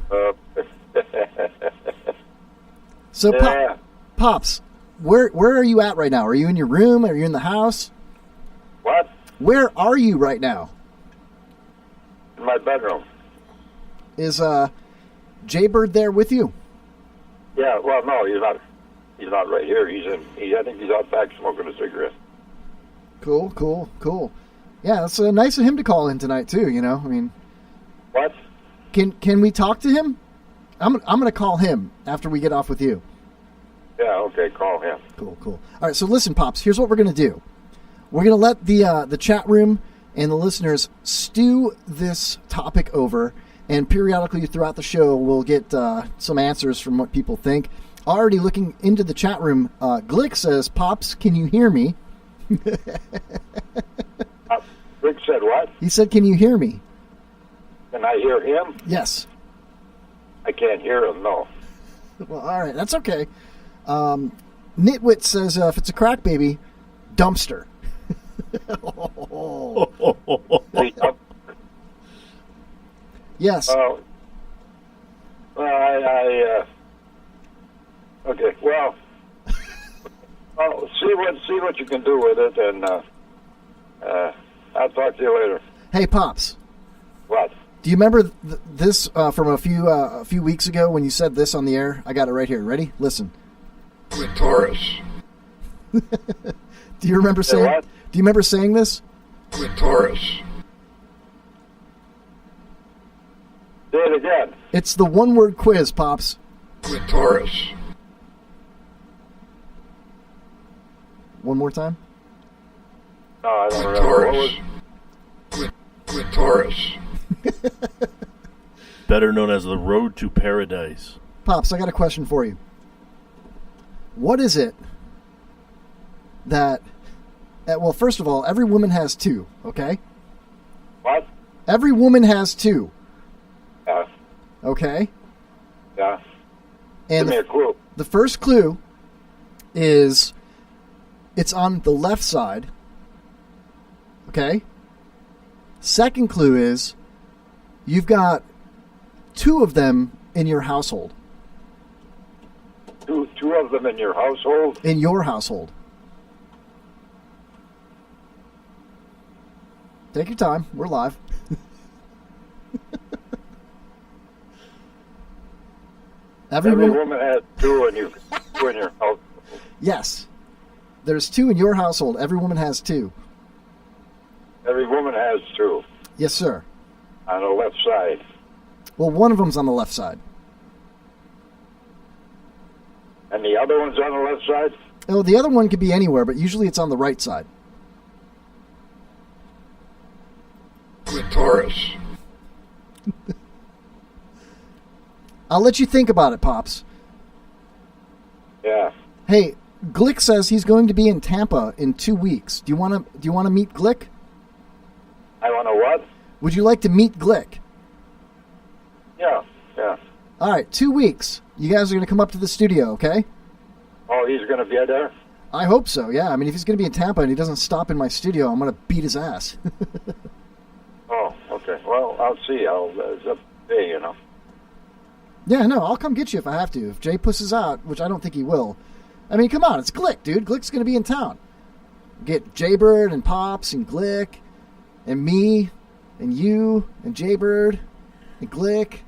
So, yeah. Pops, where are you at right now? Are you in your room? Are you in the house? What? Where are you right now? In my bedroom. Is Jaybird there with you? Yeah, well, no, he's not. He's not right here. I think he's out back smoking a cigarette. Cool. Yeah, it's nice of him to call in tonight too. You know, I mean, what? Can we talk to him? I'm going to call him after we get off with you. Yeah, okay, call him. Cool. All right, so listen, Pops, here's what we're going to do. We're going to let the chat room and the listeners stew this topic over, and periodically throughout the show, we'll get some answers from what people think. Already looking into the chat room, Glick says, Pops, can you hear me? Glick said what? He said, can you hear me? Can I hear him? Yes. I can't hear him, no. Well, all right, that's okay. Nitwit says, if it's a crack baby, dumpster. Yes. Okay. Well, see what you can do with it, and I'll talk to you later. Hey, Pops. What? Do you remember this from a few weeks ago when you said this on the air? I got it right here. Ready? Listen. Clitoris. Do you remember saying? What? Do you remember saying this? Clitoris. Say it again. It's the one-word quiz, Pops. Clitoris. One more time. No, I don't remember. Clitoris. Better known as the road to paradise. Pops, I got a question for you. What is it that... well, first of all, every woman has two, okay? What? Every woman has two. Yeah. Okay? Yeah. And give me a clue. The first clue is it's on the left side. Okay? Second clue is you've got two of them in your household. Two of them in your household? In your household. Take your time. We're live. Every woman has two in your household. Yes. There's two in your household. Every woman has two. Every woman has two. Yes, sir. On the left side. Well, one of them's on the left side. And the other one's on the left side? Oh, the other one could be anywhere, but usually it's on the right side. Clitoris. I'll let you think about it, Pops. Yeah. Hey, Glick says he's going to be in Tampa in 2 weeks. Do you want to meet Glick? I want to what? Would you like to meet Glick? Yeah. All right, 2 weeks. You guys are going to come up to the studio, okay? Oh, he's going to be there? I hope so, yeah. I mean, if he's going to be in Tampa and he doesn't stop in my studio, I'm going to beat his ass. Oh, okay. Well, I'll see. It's up to me, you know. Yeah, no, I'll come get you if I have to. If Jay pusses out, which I don't think he will. I mean, come on, it's Glick, dude. Glick's going to be in town. Get Jaybird and Pops and Glick and me and you and Jaybird and Glick.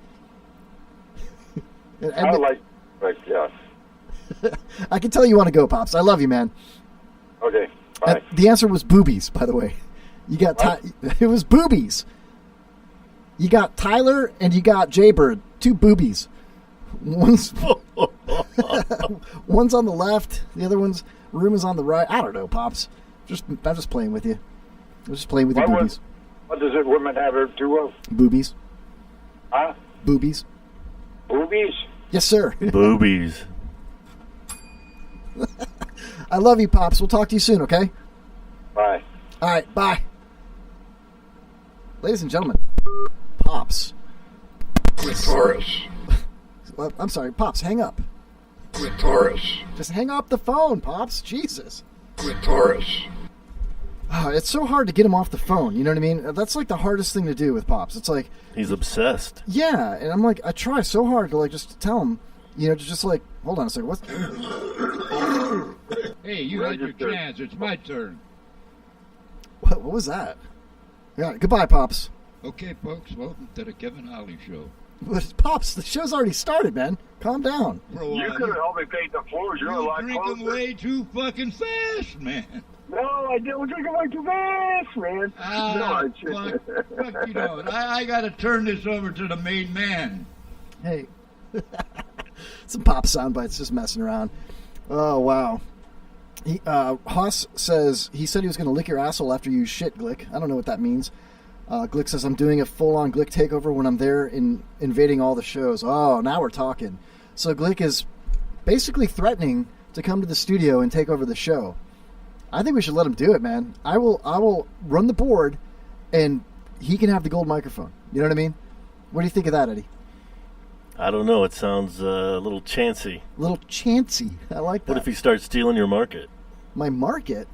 I like, yeah. I can tell you want to go, Pops. I love you, man. Okay, bye. The answer was boobies, by the way. You got it was boobies. You got Tyler and you got Jaybird. 2 boobies. One's one's on the left. The other one's room is on the right. I don't know, Pops. I'm just playing with you. I'm just playing with your boobies. What does it women have her two of? Boobies. Huh? Boobies. Boobies? Yes, sir. Boobies. I love you, Pops. We'll talk to you soon, okay? Bye. All right, bye. Ladies and gentlemen, Pops. Clitoris. I'm sorry, Pops, hang up. Clitoris. Just hang up the phone, Pops. Jesus. Clitoris. It's so hard to get him off the phone. You know what I mean? That's like the hardest thing to do with Pops. It's like... He's obsessed. Yeah, and I'm like, I try so hard to like just tell him, you know, just like, hold on a second, what's... Hey, you had your chance. It's my turn. What was that? Yeah, goodbye, Pops. Okay, folks, welcome to the Kevin Holly Show. But Pops, the show's already started, man. Calm down. You could have helped me paint the floors. You're a lot drinking closer. way too fucking fast, man. No, I didn't drink way too fast, man. Fuck you know. I got to turn this over to the main man. Hey. Some Pop sound bites, just messing around. Oh, wow. Haas says, he said he was going to lick your asshole after you shit, Glick. I don't know what that means. Glick says, I'm doing a full-on Glick takeover when I'm there invading all the shows. Oh, now we're talking. So Glick is basically threatening to come to the studio and take over the show. I think we should let him do it, man. I will run the board, and he can have the gold microphone. You know what I mean? What do you think of that, Eddie? I don't know. It sounds a little chancy. A little chancy. I like that. What if he starts stealing your market? My market?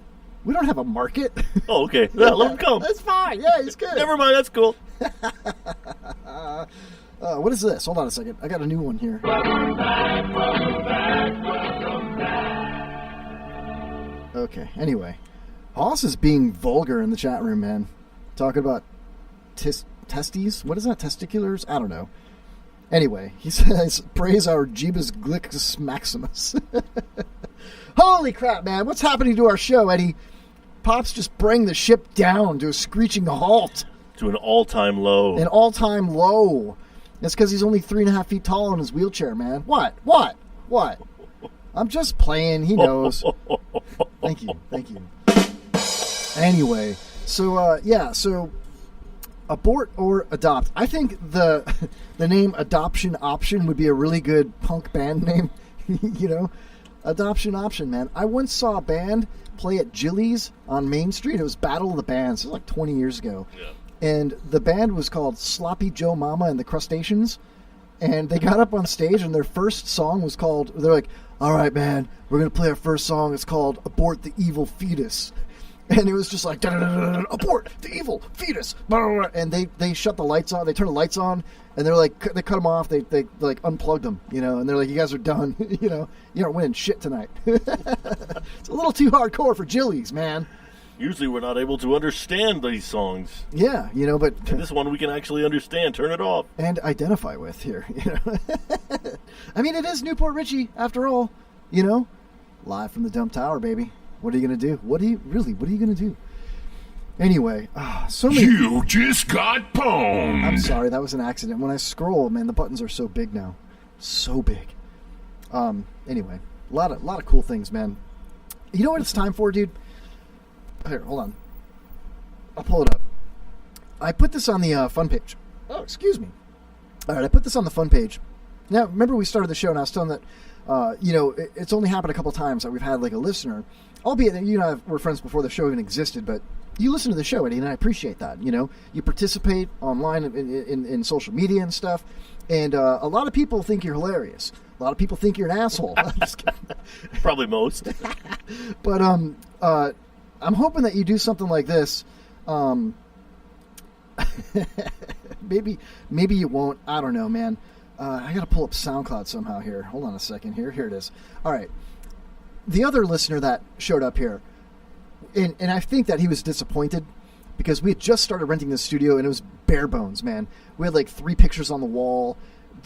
We don't have a market. Oh, okay. Yeah, let him come. That's fine. Yeah, he's good. Never mind. That's cool. What is this? Hold on a second. I got a new one here. Okay, anyway. Haas is being vulgar in the chat room, man. Talking about testes? What is that? Testiculars? I don't know. Anyway, he says, praise our Jeebus Glickus Maximus. Holy crap, man. What's happening to our show, Eddie? Pops just bring the ship down to a screeching halt. To an all-time low. An all-time low. That's because he's only 3.5 feet tall in his wheelchair, man. What? I'm just playing. He knows. Thank you. Anyway, so abort or adopt. I think the name Adoption Option would be a really good punk band name. You know, Adoption Option, man. I once saw a band play at Jilly's on Main Street. It was Battle of the Bands. It was like 20 years ago. Yeah. And the band was called Sloppy Joe Mama and the Crustaceans. And they got up on stage, and their first song was called, they're like, all right, man, we're going to play our first song. It's called Abort the Evil Fetus. And it was just like, abort the evil fetus. And they shut the lights on. They turned the lights on, and they're like, they cut them off. They like unplugged them, you know, and they're like, you guys are done. You know, you aren't winning shit tonight. It's a little too hardcore for Jilly's, man. Usually we're not able to understand these songs. Yeah, you know, but and this one we can actually understand. Turn it off. And identify with here, you know. I mean, it is Newport Richie, after all, you know. Live from the Dump Tower, baby. What are you going to do? What are you going to do? Anyway, so many... You just got pwned. I'm sorry, that was an accident. When I scroll, man, the buttons are so big now. So big. Anyway, a lot of cool things, man. You know what it's time for, dude? Here, hold on. I'll pull it up. I put this on the fun page. Oh, excuse me. All right, I put this on the fun page. Now, remember we started the show, and I was telling that, you know, it's only happened a couple times that we've had, like, a listener, albeit that you and I were friends before the show even existed, but you listen to the show, Eddie, and I appreciate that, you know. You participate online in social media and stuff, and a lot of people think you're hilarious. A lot of people think you're an asshole. I'm just kidding. Probably most. But, I'm hoping that you do something like this. Maybe you won't. I don't know, man. I got to pull up SoundCloud somehow here. Hold on a second here. Here it is. All right. The other listener that showed up here, and I think that he was disappointed because we had just started renting this studio, and it was bare bones, man. We had like 3 pictures on the wall.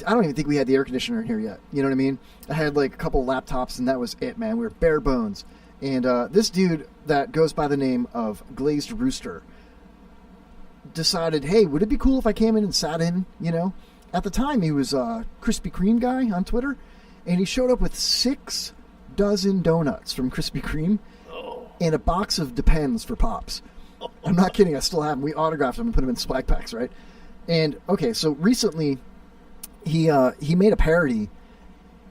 I don't even think we had the air conditioner in here yet. You know what I mean? I had like a couple laptops, and that was it, man. We were bare bones. And this dude that goes by the name of Glazed Rooster decided, hey, would it be cool if I came in and sat in, you know? At the time, he was a Krispy Kreme guy on Twitter, and he showed up with 6 dozen donuts from Krispy Kreme and a box of Depends for Pops. I'm not kidding. I still have them. We autographed them and put them in swag packs, right? And, okay, so recently he made a parody,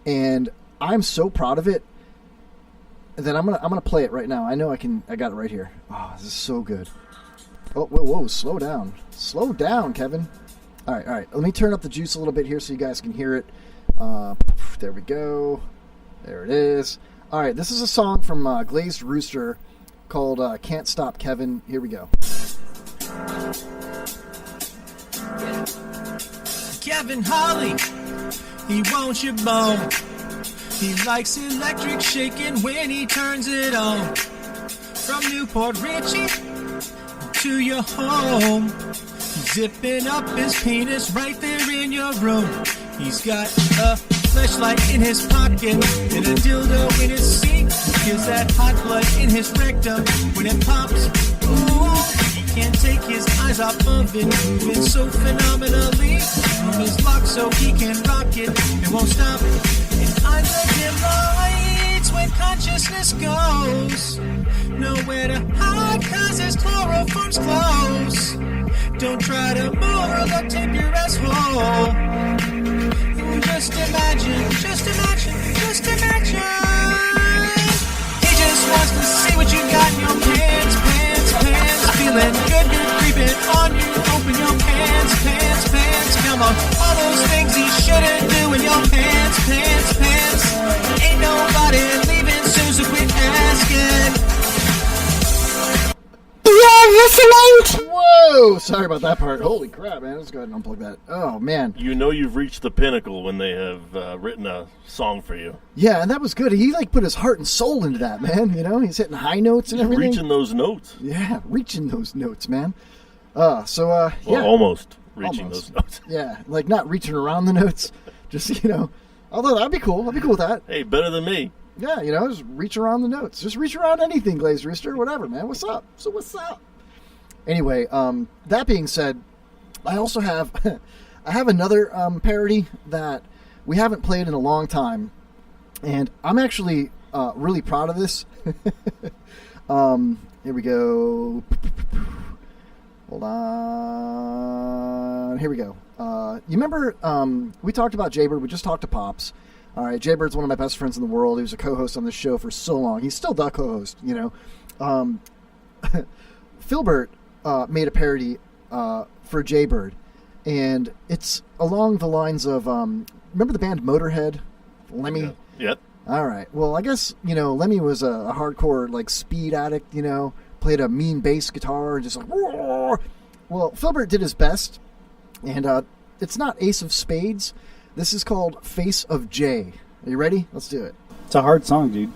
and I'm so proud of it that I'm gonna play it right now. I know I got it right here. Oh, this is so good. Oh, whoa, slow down, Kevin. All right. Let me turn up the juice a little bit here so you guys can hear it. There we go. There it is. All right, this is a song from Glazed Rooster called "Can't Stop Kevin." Here we go. Kevin Holly, he wants your bone. He likes electric shaking when he turns it on. From Newport Richie to your home, Zipping up his penis right there in your room. He's got a fleshlight in his pocket and a dildo in his seat. Feels that hot blood in his rectum when it pops. Ooh, he can't take his eyes off of it, moving so phenomenally. Room is locked so he can rock it. It won't stop. And under dim lights when consciousness goes. Nowhere to hide cause his chloroform's close. Don't try to move or they'll tape your asshole. Just imagine, just imagine, just imagine. He just wants to see what you got in your pants, pants, pants. Feeling good, you're creeping on you. Open your pants, pants, pants. Come on, all those things he shouldn't do in your pants, pants, pants. Ain't nobody leaving soon, so quit asking. You're listening. Whoa! Sorry about that part. Holy crap, man! Let's go ahead and unplug that. Oh man! You know you've reached the pinnacle when they have written a song for you. Yeah, and that was good. He like put his heart and soul into that, man. You know, he's hitting high notes and everything. Reaching those notes. Yeah, reaching those notes, man. Well, yeah, almost reaching those notes. Yeah, like not reaching around the notes. Just although that'd be cool. I'd be cool with that. Hey, better than me. Yeah, just reach around the notes. Just reach around anything, Glazed Rooster, whatever, man. What's up? So what's up? Anyway, that being said, I also have I have another parody that we haven't played in a long time, and I'm actually really proud of this. Here we go. Hold on. Here we go. You remember we talked about Jaybird? We just talked to Pops. All right, Jaybird's one of my best friends in the world. He was a co-host on this show for so long. He's still the co-host, Philbert made a parody for Jaybird, and it's along the lines of remember the band Motorhead? Lemmy? Yeah. Yep. All right. Well, I guess, Lemmy was a hardcore, like, speed addict, played a mean bass guitar, and just like, roar. Well, Philbert did his best, and it's not Ace of Spades. This is called Face of J. Are you ready? Let's do it. It's a hard song, dude.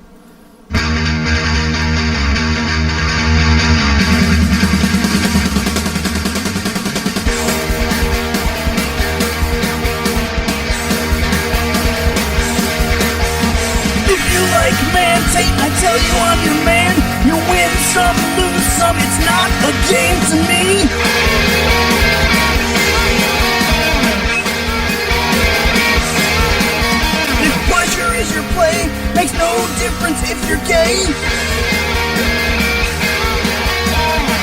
Like man tape, I tell you I'm your man. You win some, lose some, it's not a game to me. If pleasure is your play, makes no difference if you're gay.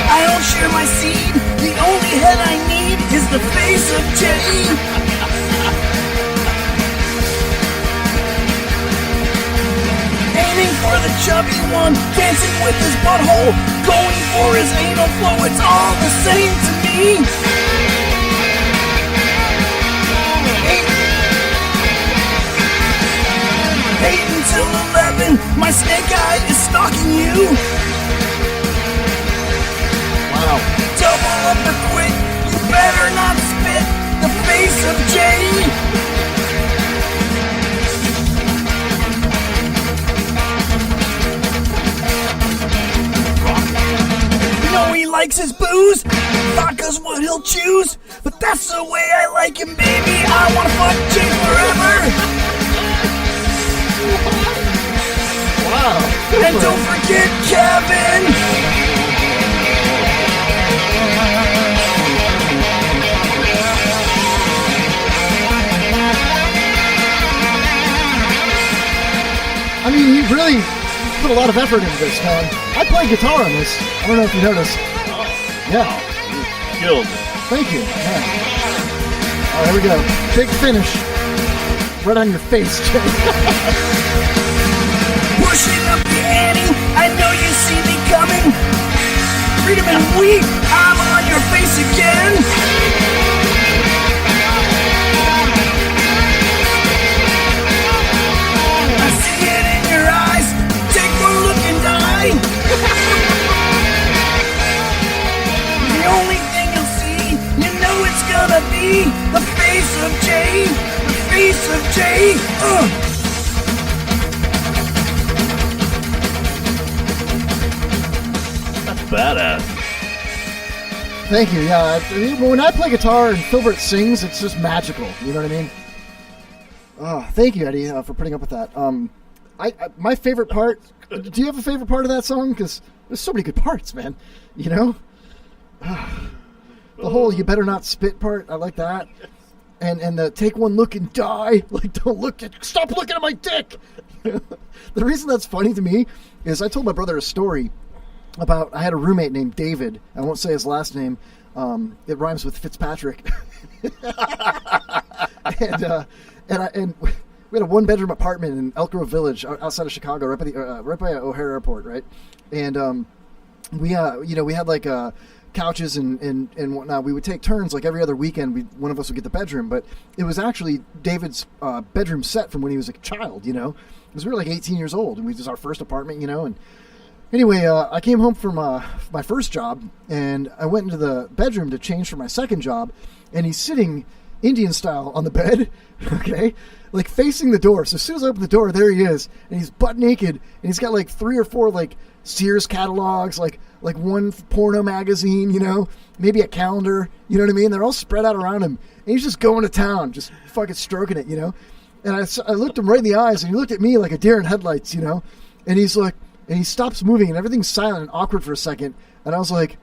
I don't share my seed, the only head I need is the face of Jay. Aiming for the chubby one, dancing with his butthole, going for his anal flow, it's all the same to me. 8 until 11, my snake eye is stalking you. Wow. Double up or quit, you better not spit the face of Jay. He likes his booze, vodka's what he'll choose, but that's the way I like him, baby. I wanna fuck Jay forever. Wow. And don't forget Kevin. I mean, you really put a lot of effort into this, man. I play guitar on this. I don't know if you noticed. Yeah. Killed. Thank you. Yeah. Oh, there we go. Big finish. Right on your face, Jay. Pushing up the ante, I know you see me coming. Freedom and weak, I'm on your face again. I see it in your eyes. Take one look and die. The only thing you'll see, you know it's gonna be the face of Jay. The face of Jay. That's badass. Thank you. Yeah, when I play guitar and Filbert sings, it's just magical. You know what I mean? Thank you, Eddie, for putting up with that. My favorite part. Do you have a favorite part of that song? Because there's so many good parts, man. You know, the whole "you better not spit" part. I like that. And the "take one look and die." Like, stop looking at my dick. The reason that's funny to me is I told my brother a story about I had a roommate named David. I won't say his last name. It rhymes with Fitzpatrick. and we had a one-bedroom apartment in Elk Grove Village outside of Chicago, right by O'Hare Airport, right? And we had like couches and whatnot. We would take turns like every other weekend. One of us would get the bedroom, but it was actually David's bedroom set from when he was a child. You know, because we were like 18 years old, and it was our first apartment. You know, and anyway, I came home from my first job, and I went into the bedroom to change for my second job, and he's sitting Indian style on the bed, okay, like facing the door. So as soon as I open the door, there he is, and he's butt naked, and he's got like 3 or 4 like Sears catalogs, like one porno magazine, you know, maybe a calendar, you know what I mean? They're all spread out around him, and he's just going to town, just fucking stroking it, you know. And I looked him right in the eyes, and he looked at me like a deer in headlights, you know. And he's like, and he stops moving, and everything's silent and awkward for a second. And I was like,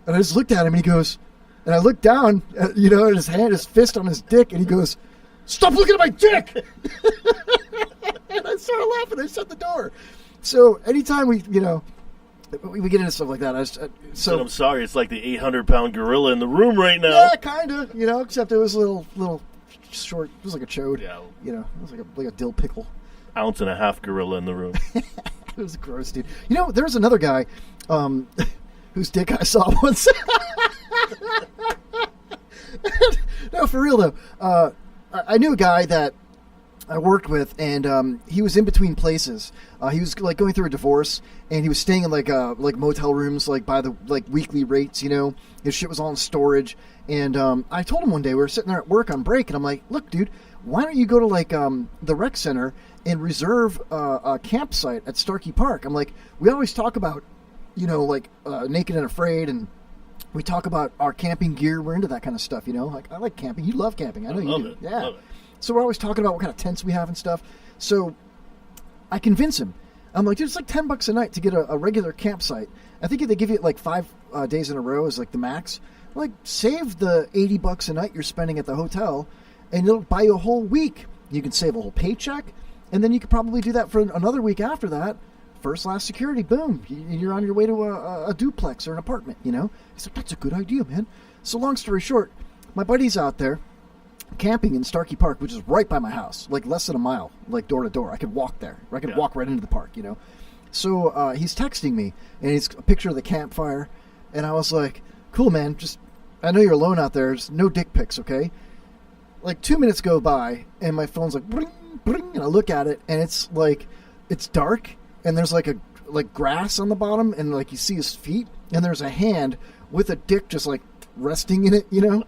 and I just looked at him, and he goes, and I looked down, you know, at his fist on his dick, and he goes, "Stop looking at my dick!" And I started laughing. I shut the door. So anytime we get into stuff like that, I'm sorry, it's like the 800-pound gorilla in the room right now. Yeah, kind of, you know, except it was a little short. It was like a chode. Yeah. You know, it was like a dill pickle. Ounce and a half gorilla in the room. It was gross, dude. You know, there was another guy whose dick I saw once. No, for real though. I knew a guy that I worked with, and he was in between places. He was like going through a divorce, and he was staying in like motel rooms, like by the like weekly rates. You know, his shit was all in storage. And I told him one day, we were sitting there at work on break, and I'm like, "Look, dude, why don't you go to like the rec center and reserve a campsite at Starkey Park?" I'm like, we always talk about, you know, like Naked and Afraid, and we talk about our camping gear. We're into that kind of stuff, you know. Like, I like camping. You love camping. I know you do. Yeah. Love it. So we're always talking about what kind of tents we have and stuff. So I convince him. I'm like, dude, it's like $10 a night to get a regular campsite. I think if they give you like 5 days in a row is like the max. Like, save the $80 a night you're spending at the hotel, and it'll buy you a whole week. You can save a whole paycheck, and then you could probably do that for another week after that. First, last security, boom. You're on your way to a duplex or an apartment, you know? He's like, that's a good idea, man. So long story short, my buddy's out there camping in Starkey Park, which is right by my house, like less than a mile, like door to door. I could walk there. I could walk right into the park, you know? So he's texting me, and he's a picture of the campfire, and I was like, cool, man. Just, I know you're alone out there. There's no dick pics, okay? Like 2 minutes go by, and my phone's like, bring, bring, and I look at it, and it's like, it's dark, and there's like grass on the bottom, and like you see his feet, and there's a hand with a dick just like resting in it, you know?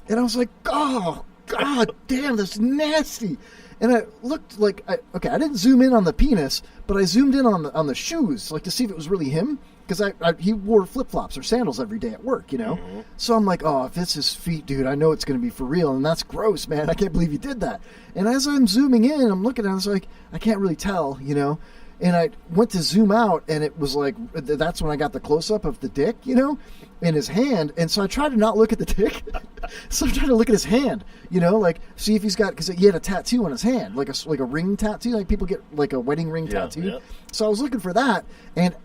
And I was like, oh, God damn, that's nasty. And I looked like, I didn't zoom in on the penis, but I zoomed in on the shoes, like to see if it was really him. Because he wore flip-flops or sandals every day at work, you know? Mm-hmm. So I'm like, oh, if it's his feet, dude, I know it's going to be for real. And that's gross, man. I can't believe you did that. And as I'm zooming in, I'm looking at it, I was like, I can't really tell, you know? And I went to zoom out, and it was like, that's when I got the close-up of the dick, you know, in his hand. And so I tried to not look at the dick. So I'm trying to look at his hand, you know, like, see if he's got, because he had a tattoo on his hand, like a ring tattoo, like people get like a wedding ring tattoo. Yeah. So I was looking for that, and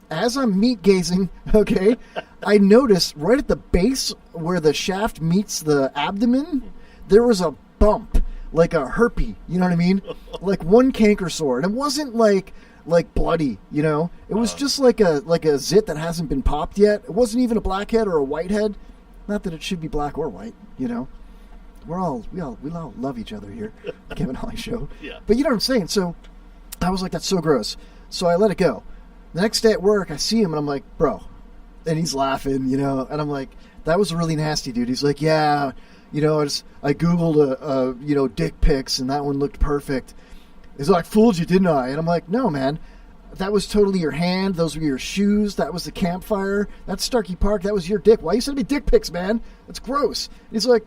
as I'm meat gazing, okay, I noticed right at the base where the shaft meets the abdomen, there was a bump, like a herpy, you know what I mean? Like one canker sore. And it wasn't like bloody, you know? It was just like a zit that hasn't been popped yet. It wasn't even a blackhead or a whitehead. Not that it should be black or white, you know? We all love each other here, the Kevin Holly Show. Yeah. But you know what I'm saying? So I was like, that's so gross. So I let it go. The next day at work, I see him, and I'm like, bro. And he's laughing, you know. And I'm like, that was really nasty, dude. He's like, yeah, you know, I Googled, dick pics, and that one looked perfect. He's like, fooled you, didn't I? And I'm like, no, man. That was totally your hand. Those were your shoes. That was the campfire. That's Starkey Park. That was your dick. Why you send me dick pics, man? That's gross. And he's like,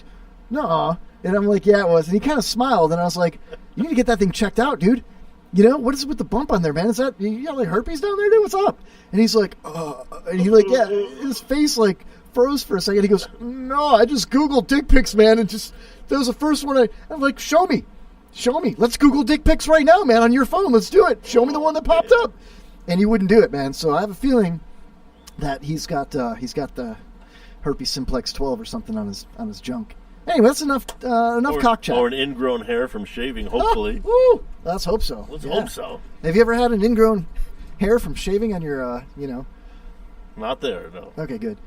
no. And I'm like, yeah, it was. And he kind of smiled. And I was like, you need to get that thing checked out, dude. You know, what is it with the bump on there, man? Is that, you got like herpes down there, dude? What's up? And he's like, and he like, yeah, his face like froze for a second. He goes, no, I just Googled dick pics, man. And just, that was the first one I'm like, show me. Let's Google dick pics right now, man, on your phone. Let's do it. Show me the one that popped up. And he wouldn't do it, man. So I have a feeling that he's got the herpes simplex 12 or something on his junk. Anyway, that's enough cock chat. Or an ingrown hair from shaving, hopefully. Woo! Let's hope so. Let's hope so. Have you ever had an ingrown hair from shaving on your, Not there, no. Okay, good.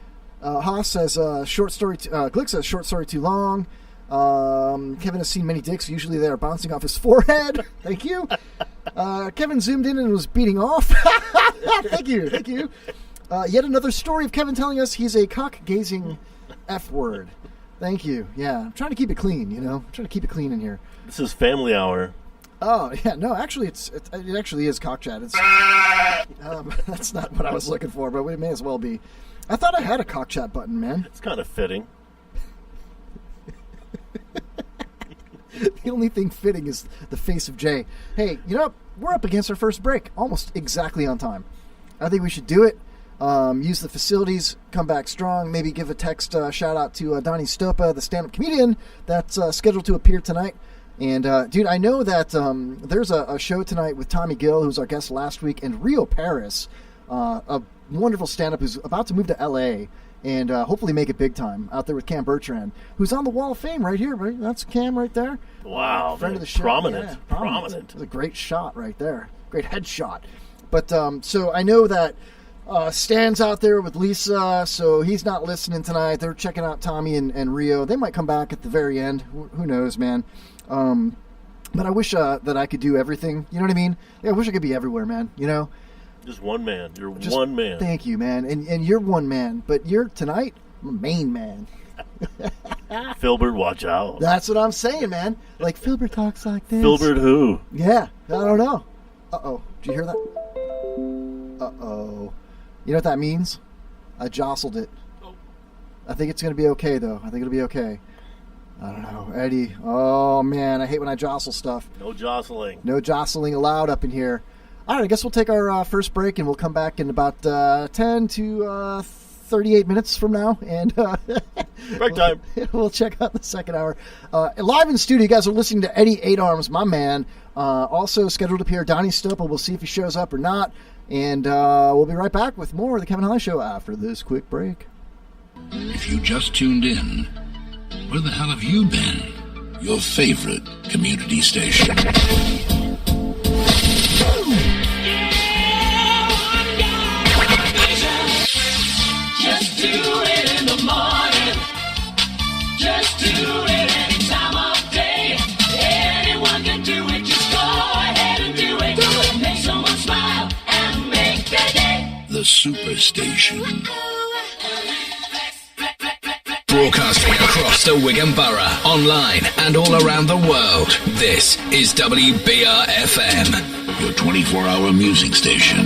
Haas says, short story, Glick says, short story too long. Kevin has seen many dicks. Usually they are bouncing off his forehead. Thank you. Kevin zoomed in and was beating off. Thank you. Yet another story of Kevin telling us he's a cock-gazing F-word. Thank you. Yeah, I'm trying to keep it clean, I'm trying to keep it clean in here. This is family hour. Oh, yeah, no, actually, it actually is cock chat. It's, that's not what I was looking for, but it may as well be. I thought I had a cock chat button, man. It's kind of fitting. The only thing fitting is the face of Jay. Hey, we're up against our first break, almost exactly on time. I think we should do it. Use the facilities, come back strong, maybe give a text shout out to Donnie Stopa, the stand-up comedian that's scheduled to appear tonight. And, dude, I know that there's a show tonight with Tommy Gill, who was our guest last week, and Rio Paris, a wonderful stand-up who's about to move to L.A., and hopefully make it big time out there with Cam Bertrand, who's on the Wall of Fame right here, right? That's Cam right there. Wow, friend of the show. Prominent. Yeah, prominent. It was a great shot right there. Great headshot. But so I know that Stan's out there with Lisa, so he's not listening tonight. They're checking out Tommy and Rio. They might come back at the very end. Who knows, man? But I wish that I could do everything. You know what I mean? Yeah, I wish I could be everywhere, man. Just one man. You're one man. Thank you, man. And you're one man. But you're, tonight, I'm a main man. Filbert, watch out. That's what I'm saying, man. Like, Filbert talks like this. Filbert who? Yeah, I don't know. Uh-oh. Did you hear that? Uh-oh. You know what that means? I jostled it. I think it's going to be okay, though. I think it'll be okay. I don't know. Eddie. Oh, man. I hate when I jostle stuff. No jostling. No jostling allowed up in here. All right, I guess we'll take our first break, and we'll come back in about 10 to 38 minutes from now. And break time. We'll check out the second hour. Live in studio, you guys are listening to Eddie Eight Arms, my man. Also scheduled to appear, Donnie Stopa. We'll see if he shows up or not. And we'll be right back with more of the Kevin Holly Show after this quick break. If you just tuned in, where the hell have you been? Your favorite community station. Just do it in the morning. Just do it any time of day. Anyone can do it. Just go ahead and do it. Make someone smile and make their day. The Superstation. Broadcasting across the Wigan Borough, online and all around the world. This is WBR-FM, your 24-hour music station.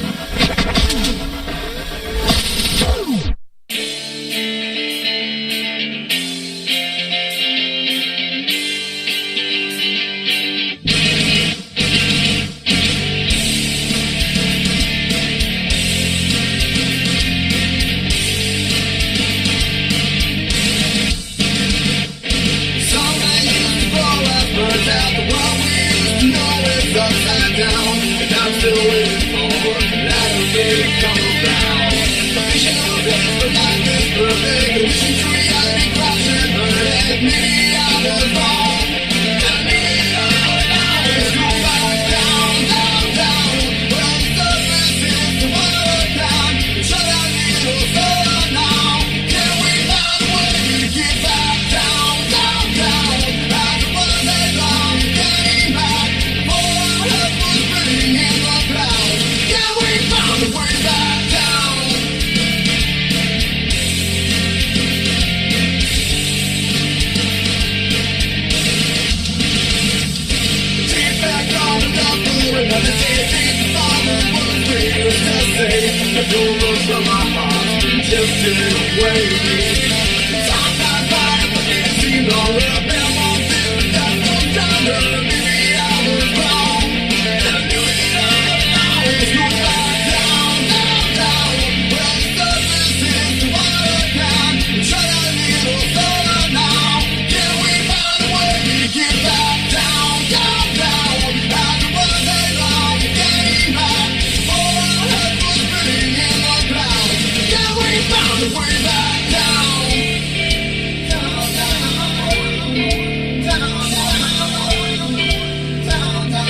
Upside down, and I'm still waiting for that day. the doors of my heart been tilted away. Time by time, but it seemed all up and on this. That one time, maybe I was wrong. And I knew it all along. It's no back down, down, down. Well, the surface is the water down. Shut a little solar now. Can we find a way to get back down, down, down? And it wasn't long to getting back. All our heads was spinning in the ground. Can we find a way back down? Down, down, down, down, down, down.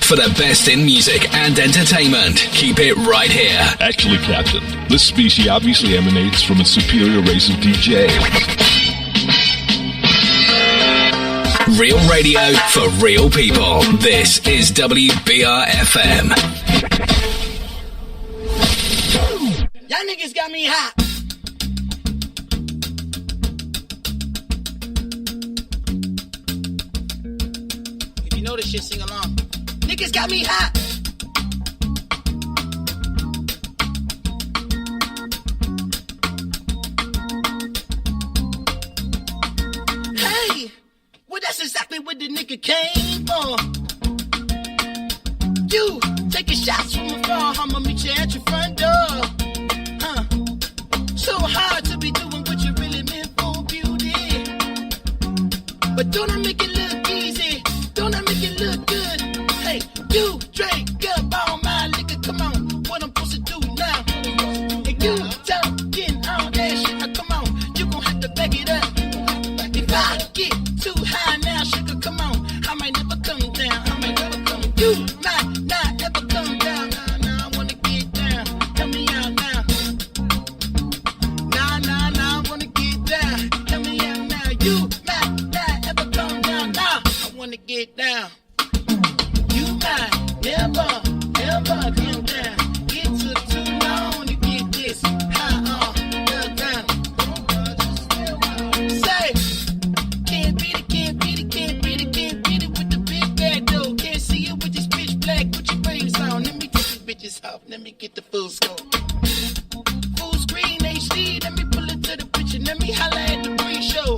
For the best in music and entertainment, keep it right here. Actually, Captain, this species obviously emanates from a superior race of DJs. Real radio for real people. This is WBR-FM. Y'all niggas got me hot. If you know this shit, sing along. Niggas got me hot. Hey, well that's exactly what the nigga came for. You taking shots from afar, I'ma meet you at your front door. So hard to be doing what you really meant for, beauty. But don't I make it look easy? Don't I make it look good? Hey, you drink up all my liquor, come on, what I'm supposed to do now? And you talking all that shit, now come on, you gon' have to back it up. If I get too high now, sugar, come on, I might never come down, You might not ever come down, nah, I wanna get down, help me out now. Nah, I wanna get down, help me out now. You might not ever come down, nah, I wanna get down. Never come down. It took too long to get this high on the ground. Say, can't beat it with the big bad dough. Can't see it with this pitch black, put your frames on. Let me take these bitches off, let me get the full scope. Full screen HD, let me pull it to the picture, let me holla at the pre-show.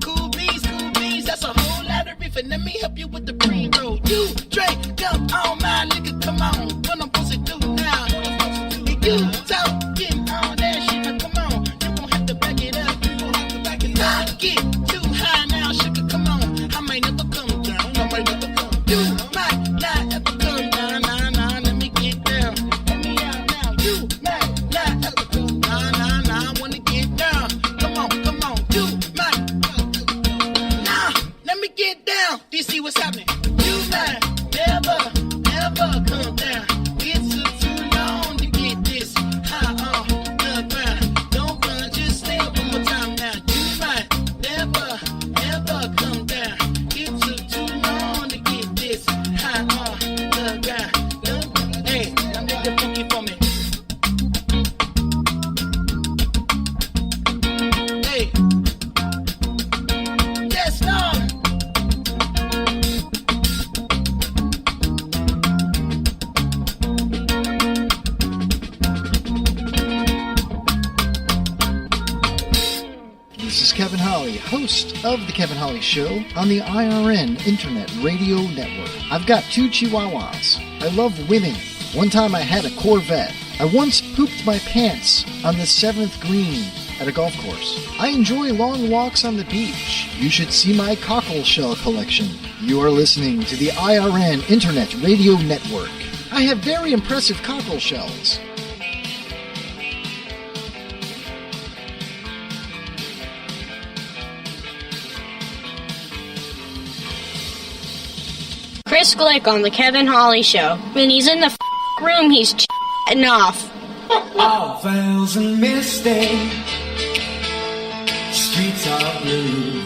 Cool beans, that's a whole lot of riffing. Let me help you with the pre-roll. You drink up all my liquor, come on, what I'm supposed to do now? And you talking all that shit, now come on, you gon' have to back it up. If I get too high now, sugar, come on, I might never come down, You might not ever come down, nah, let me get down. Let me out now, you might not ever come down, nah, I wanna get down. Come on, you might, nah, let me get down. Do you see what's happening? You might never host of The Kevin Holly Show on the IRN Internet Radio Network. I've got 2 Chihuahuas. I love women. One time I had a Corvette. I once pooped my pants on the 7th green at a golf course. I enjoy long walks on the beach. You should see my cockle shell collection. You are listening to the IRN Internet Radio Network. I have very impressive cockle shells. Chris Glick on the Kevin Holly Show. When he's in the room, he's chatting off. All veils and misty, streets are blue.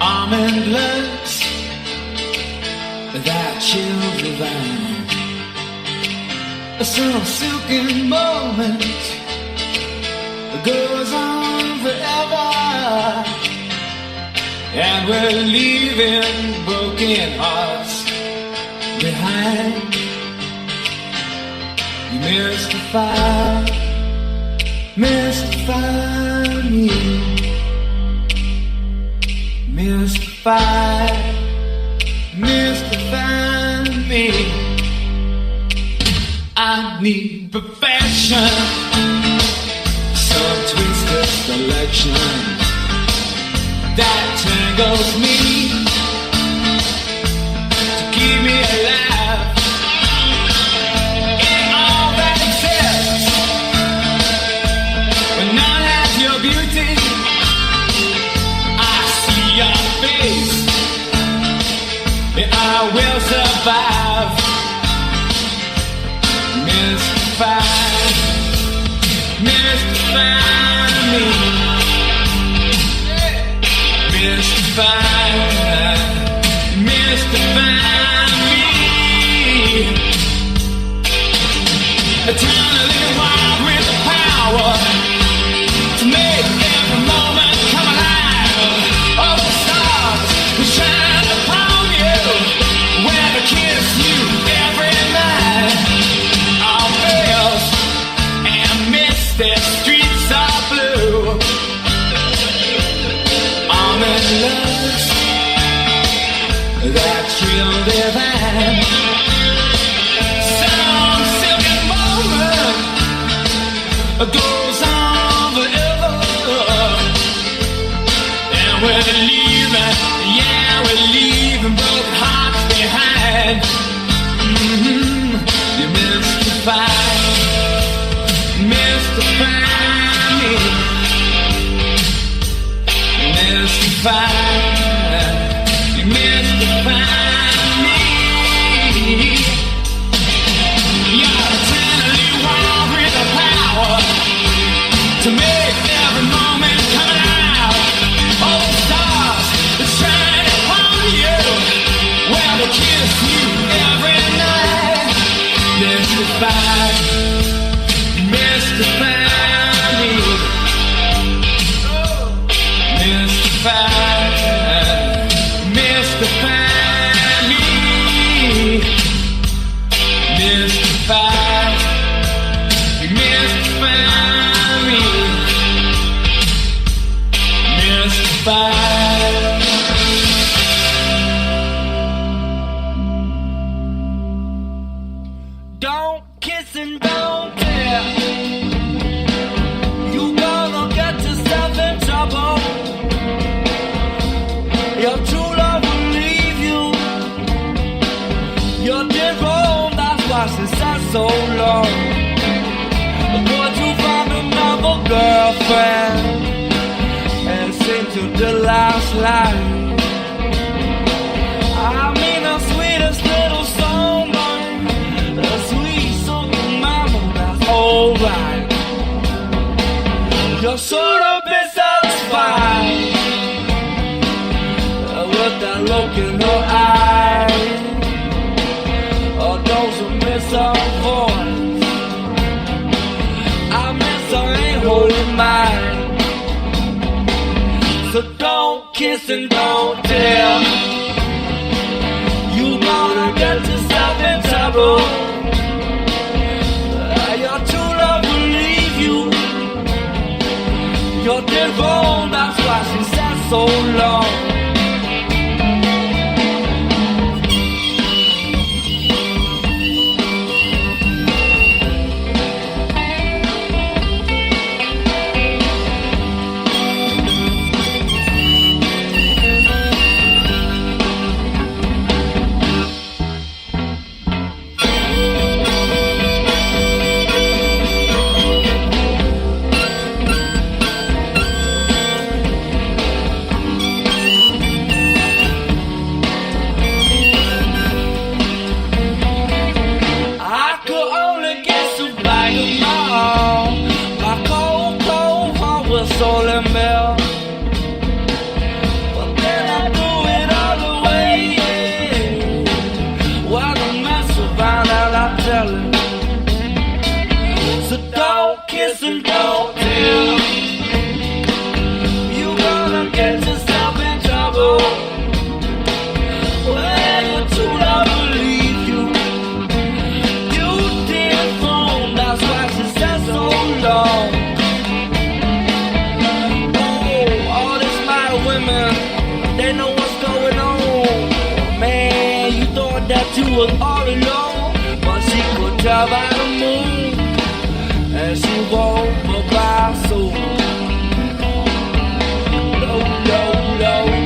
Almond looks that chill divine. Some silken moment goes on forever, and we're leaving broken hearts behind. You mystify me, mystify me. I need perfection, some twisted selection that tangles me to keep me alive. In all that exists, when none has your beauty, I see your face, and I will survive. Mystify me, mystify me. Eternally wild with the power to make every moment come alive. All the stars will shine upon you when I kiss you every night. All veils and misty streets are blue. Almond loves that chill divine. Some silken moment goes on forever, and we're leaving broken hearts behind. You mystify me, mystify me. You're eternally wild with the power to make every moment come alive. All the stars that shine upon you, well, they kiss you every night. Mystify me, mystify me. Don't kiss and don't tell. You gonna get yourself in trouble. Your true love will leave you. You did wrong, that's why she sat so long. But you found another girlfriend and sing to the last line. I mean the sweetest little song, a sweet song, mama, that's alright. You're sort of been satisfied with that look in her eye. Oh, those who miss her voice, I miss her ain't holding mine. So don't kiss and don't tell. You gonna get yourself in trouble. Your true love will leave you. You're dead wrong. so long. Was all alone, but she could tell by the moon, and she won't by soul. No, no, no, no.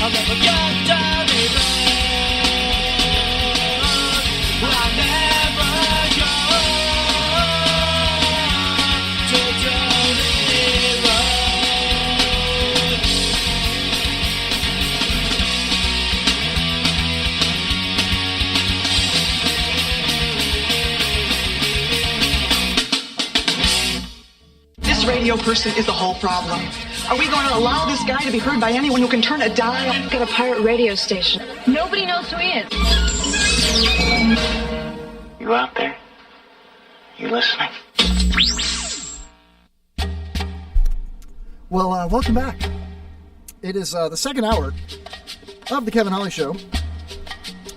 I'll never radio person is the whole problem. Are we going to allow this guy to be heard by anyone who can turn a dial? He's got a pirate radio station. Nobody knows who he is. You out there? You listening? Well, welcome back. It is the second hour of the Kevin Holly Show,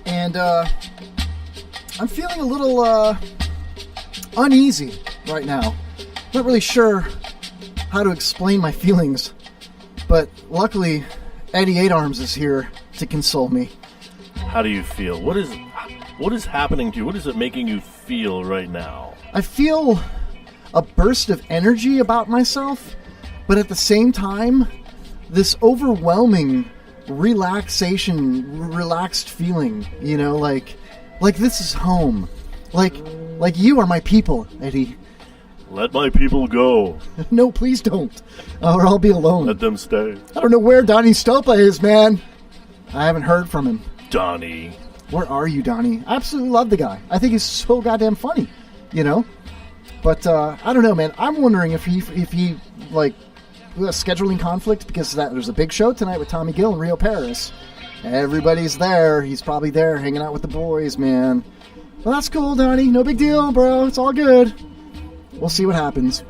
and I'm feeling a little uneasy right now. Not really sure how to explain my feelings, but luckily Eddie Eight Arms is here to console me. How do you feel? What is happening to you? What is it making you feel right now? I feel a burst of energy about myself, but at the same time, this overwhelming relaxed feeling, you know, like this is home. Like you are my people, Eddie. Let my people go. No, please don't. Or I'll be alone. Let them stay. I don't know where Donnie Stopa is, man. I haven't heard from him. Donnie. Where are you, Donnie? I absolutely love the guy. I think he's so goddamn funny, you know? But, I don't know, man. I'm wondering if he a scheduling conflict, because there's a big show tonight with Tommy Gill in Rio Paris. Everybody's there. He's probably there hanging out with the boys, man. Well, that's cool, Donnie. No big deal, bro. It's all good. We'll see what happens.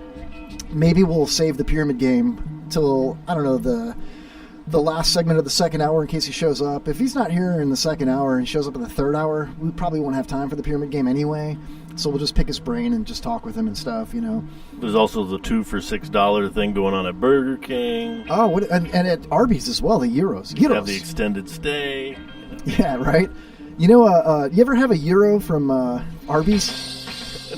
Maybe we'll save the Pyramid Game till, I don't know, the last segment of the second hour in case he shows up. If he's not here in the second hour and he shows up in the third hour, we probably won't have time for the Pyramid Game anyway. So we'll just pick his brain and just talk with him and stuff, you know. There's also the 2 for $6 thing going on at Burger King. Oh, and at Arby's as well, the Euros. You have the extended stay. Yeah, right? You know, you ever have a Euro from Arby's?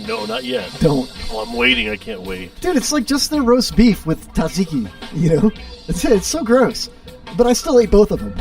No, not yet. Don't. Oh, I'm waiting. I can't wait. Dude, it's like just their roast beef with tzatziki, you know? It's so gross. But I still ate both of them.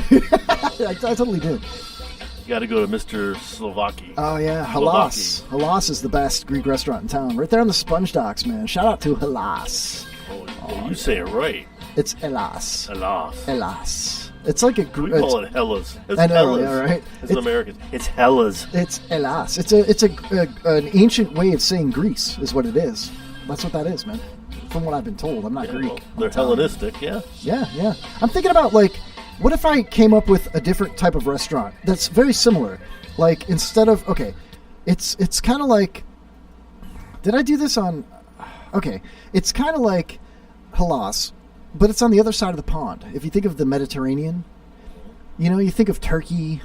I totally did. You got to go to Mr. Slovaki. Oh, yeah. Halas. Halas is the best Greek restaurant in town. Right there on the Sponge Docks, man. Shout out to Halas. Oh, you say it right. It's Elas. Elas. Elas. It's like a... We call it Hellas. It's I know, Hellas. yeah, right? It's American. It's Hellas. It's Elas. It's an ancient way of saying Greece, is what it is. That's what that is, man. From what I've been told. I'm not Greek. Well, they're Hellenistic, yeah. Yeah. I'm thinking about, like, what if I came up with a different type of restaurant that's very similar? Like, instead of... Okay, it's kind of like... Did I do this on... Okay, it's kind of like Halas, but it's on the other side of the pond. If you think of the Mediterranean, you know, you think of Turkey,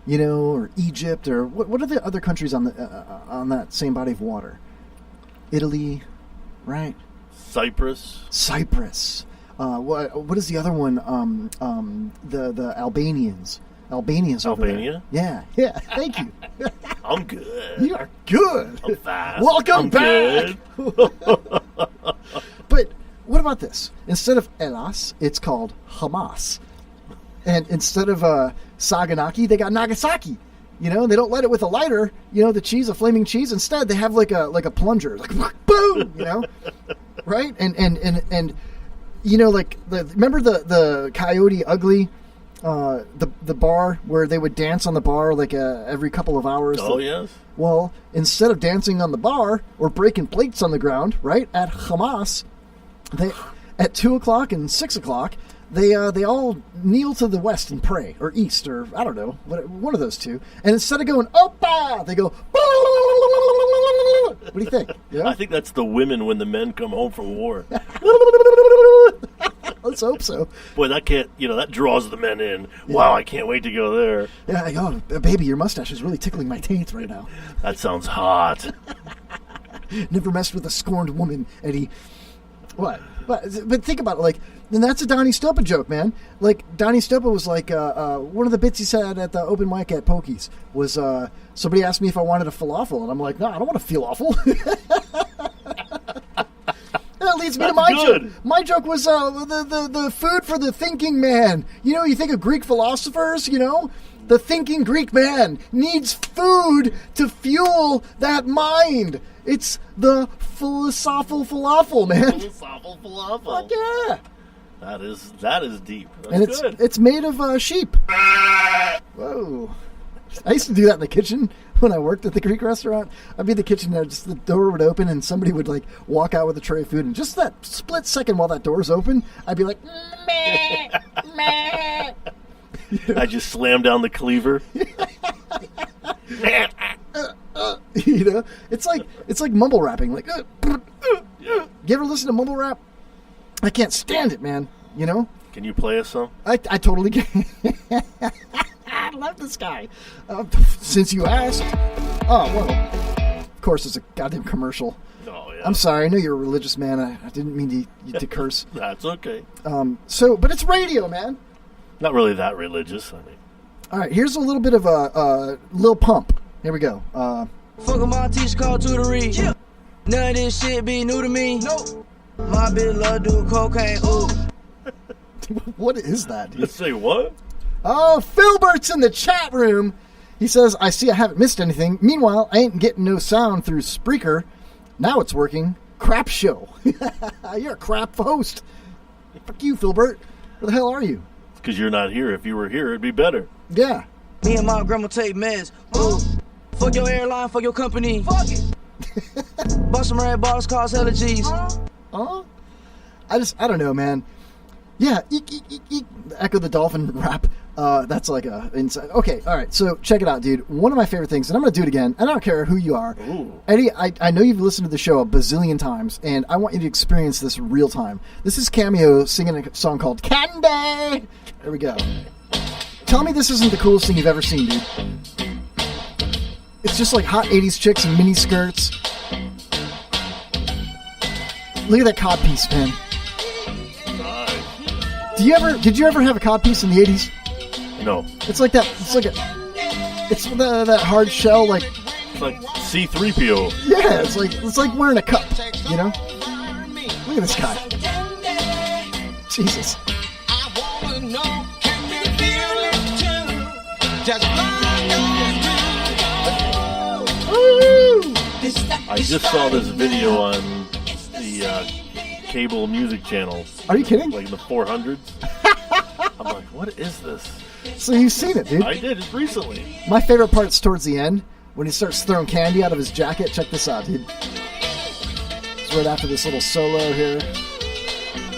you know, or Egypt, or what are the other countries on that same body of water? Italy, right? Cyprus. What is the other one? The Albanians. Albanians over Albania? there. Yeah. Thank you. I'm good. You are good. I'm fast. Welcome back. But what about this? Instead of Elas, it's called Hamas. And instead of Saganaki, they got Nagasaki. You know, and they don't let it with a lighter, you know, the cheese, a flaming cheese. Instead, they have like a plunger, like boom, you know, right? And you know, like remember the Coyote Ugly, the bar where they would dance on the bar like every couple of hours. Oh yes. Well, instead of dancing on the bar or breaking plates on the ground, right at Hamas, they at 2:00 and 6:00. They all kneel to the west and pray, or east, or I don't know, one of those two. And instead of going "Opa," they go. What do you think? Yeah? I think that's the women when the men come home from war. Let's hope so. Boy, that draws the men in. Yeah. Wow, I can't wait to go there. Yeah, oh, baby, your mustache is really tickling my taint right now. That sounds hot. Never messed with a scorned woman, Eddie. What? But think about it, like, and that's a Donnie Stopa joke, man. Like, Donnie Stopa was like, one of the bits he said at the open mic at Pokey's was, somebody asked me if I wanted a falafel, and I'm like, no, I don't want a falafel. That leads me to my joke. My joke was the food for the thinking man. You know, you think of Greek philosophers, you know? The thinking Greek man needs food to fuel that mind. It's the philosophical falafel, man. Philosophical falafel. Fuck yeah. That is deep. That's and good. It's made of sheep. Whoa. I used to do that in the kitchen when I worked at the Greek restaurant. I'd be in the kitchen there, just the door would open and somebody would like walk out with a tray of food, and just that split second while that door's open, I'd be like, meh, meh. I just slammed down the cleaver. You know, it's like mumble rapping. Like, you ever listen to mumble rap? I can't stand it, man. You know? Can you play us some? I totally can. I love this guy. Since you asked. Oh, well. Of course, it's a goddamn commercial. Oh, yeah. I'm sorry. I know you're a religious man. I didn't mean to curse. That's okay. But it's radio, man. Not really that religious. I mean. All right, here's a little bit of a Lil Pump. Here we go. Fuck my teacher called tutoring. Yeah. None of this shit be new to me. Nope. My bitch love do cocaine. Ooh. What is that, dude? Let's say what? Oh, Filbert's in the chat room. He says, I see I haven't missed anything. Meanwhile, I ain't getting no sound through Spreaker. Now it's working. Crap show. You're a crap host. Fuck you, Filbert. Where the hell are you? It's because you're not here. If you were here, it'd be better. Yeah. Me and my grandma take meds. Ooh. Fuck your airline, fuck your company. Fuck it. Bust some red bottles, cause hella G's. I don't know, man. Yeah, eek, eek, eek, eek. Echo the Dolphin rap. That's like a inside. Okay, all right. So check it out, dude. One of my favorite things, and I'm going to do it again. And I don't care who you are. Ooh. Eddie, I know you've listened to the show a bazillion times, and I want you to experience this real time. This is Cameo singing a song called Candy. There we go. Tell me this isn't the coolest thing you've ever seen, dude. It's just like hot 80s chicks in mini skirts. Look at that codpiece, man. Did you ever have a codpiece in the 80s? No. It's like that. It's that hard shell, like. It's like C-3PO. Yeah, it's like wearing a cup, you know. Look at this guy. Jesus. I just saw this video on the cable music channel. Are you kidding? Like in the 400s. I'm like, what is this? So you've seen it, dude. I did it recently. My favorite part's towards the end when he starts throwing candy out of his jacket. Check this out, dude. It's right after this little solo here.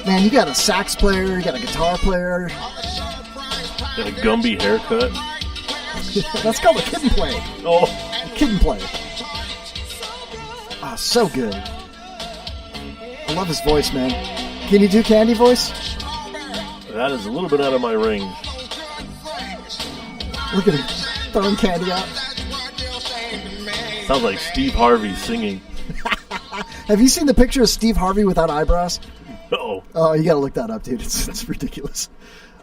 Man, you got a sax player, you got a guitar player. Got a Gumby haircut. That's called a kid and play. Oh. Kid and play. Oh, so good. I love his voice, man. Can you do Candy voice? That is a little bit out of my range. Look at him throwing candy out. Sounds like Steve Harvey singing. Have you seen the picture of Steve Harvey without eyebrows? No. Oh, you gotta look that up, dude. It's ridiculous.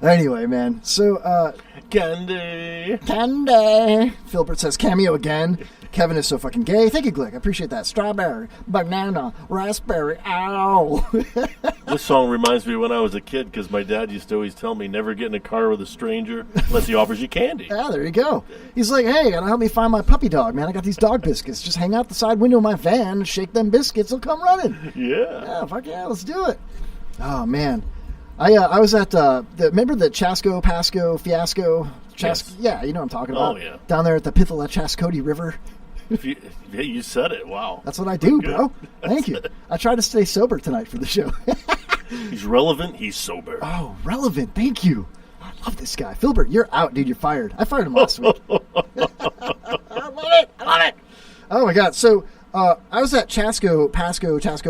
Anyway, man. So, Candy. Filbert says Cameo again. Kevin is so fucking gay. Thank you, Glick. I appreciate that. Strawberry, banana, raspberry. Ow. This song reminds me of when I was a kid because my dad used to always tell me never get in a car with a stranger unless he offers you candy. Yeah, there you go. He's like, hey, gotta help me find my puppy dog, man. I got these dog biscuits. Just hang out the side window of my van, shake them biscuits, they'll come running. Yeah. Yeah, fuck yeah, let's do it. Oh, man. I was at, remember the Chasco, Pasco, Fiasco? Yes. Yeah, you know what I'm talking about. Oh, yeah. Down there at the Pithala-Chascody River. You said it. Wow. That's what I do, bro. Thank you. I try to stay sober tonight for the show. He's relevant. He's sober. Oh, relevant. Thank you. I love this guy. Filbert, you're out, dude. You're fired. I fired him last week. I love it. Oh, my God. So, I was at Chasco,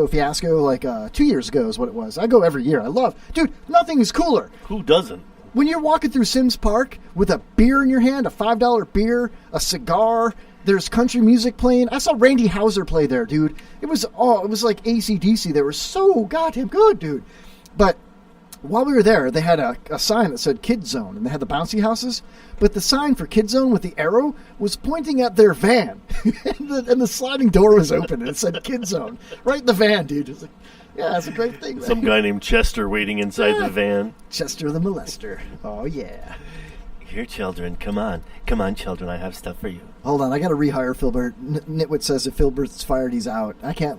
Fiasco, like 2 years ago is what it was. I go every year. Dude, nothing is cooler. Who doesn't? When you're walking through Sims Park with a beer in your hand, a $5 beer, a cigar, there's country music playing. I saw Randy Houser play there, dude. It was like AC/DC. They were so goddamn good, dude. But while we were there, they had a sign that said Kid Zone, and they had the bouncy houses. But the sign for Kid Zone with the arrow was pointing at their van. and the sliding door was open, and it said Kid Zone. Right in the van, dude. It's like, yeah, that's a great thing, man. Some guy named Chester waiting inside the van. Chester the molester. Oh, yeah. Here, children, come on. Come on, children, I have stuff for you. Hold on, I gotta rehire Filbert. Nitwit says if Filbert's fired, he's out. I can't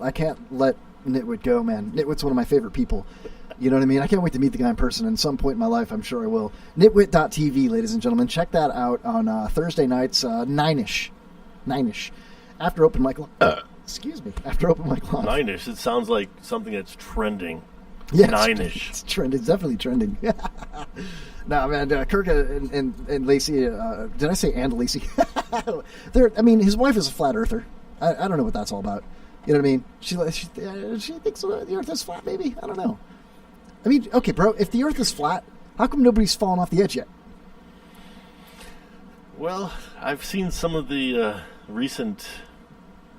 let Nitwit go, man. Nitwit's one of my favorite people. You know what I mean? I can't wait to meet the guy in person. And some point in my life, I'm sure I will. Nitwit.tv, ladies and gentlemen. Check that out on Thursday nights, 9-ish. 9-ish. After open mic. Excuse me. After open mic live. 9-ish. It sounds like something that's trending. Yeah, 9-ish. It's trending. It's definitely trending. No, man, Kirk and Lacey, did I say and Lacey? His wife is a flat earther. I don't know what that's all about. You know what I mean? She thinks the earth is flat, maybe? I don't know. I mean, okay, bro, if the earth is flat, how come nobody's fallen off the edge yet? Well, I've seen some of the recent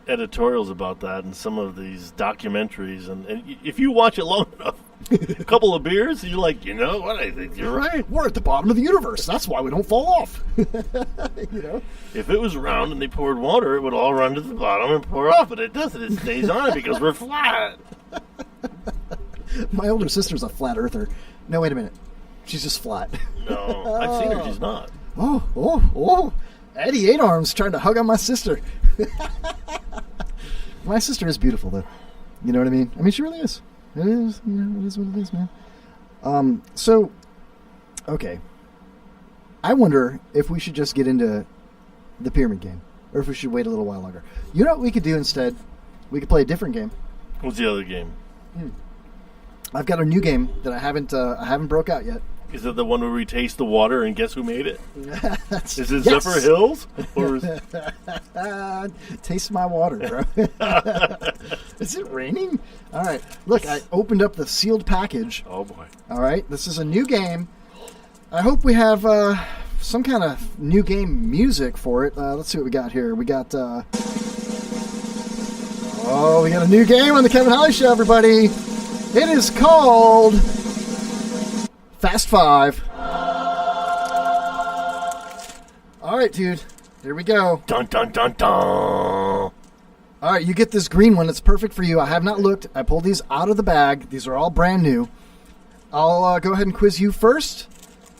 editorials about that and some of these documentaries, and if you watch it long enough, a couple of beers, you're like, you know what, I think you're right. We're at the bottom of the universe. That's why we don't fall off. You know? If it was round and they poured water, it would all run to the bottom and pour off, but it doesn't. It stays on it because we're flat. My older sister's a flat earther. No, wait a minute. She's just flat. No, I've seen her. She's not. Oh. Eddie 8 Arms trying to hug on my sister. My sister is beautiful, though. You know what I mean? I mean, she really is. It is. You know, it is what it is, man. So, okay. I wonder if we should just get into the pyramid game, or if we should wait a little while longer. You know what we could do instead? We could play a different game. What's the other game? I've got a new game that I haven't broke out yet. Is it the one where we taste the water and guess who made it? Is it Yes. Zephyr Hills? Or is... Taste my water, bro. Is it raining? All right. Look, I opened up the sealed package. Oh, boy. All right. This is a new game. I hope we have some kind of new game music for it. Let's see what we got here. We got... we got a new game on the Kevin Holly Show, everybody. It is called... Fast 5. All right, dude. Here we go. Dun, dun, dun, dun. All right, you get this green one. It's perfect for you. I have not looked. I pulled these out of the bag. These are all brand new. I'll go ahead and quiz you first.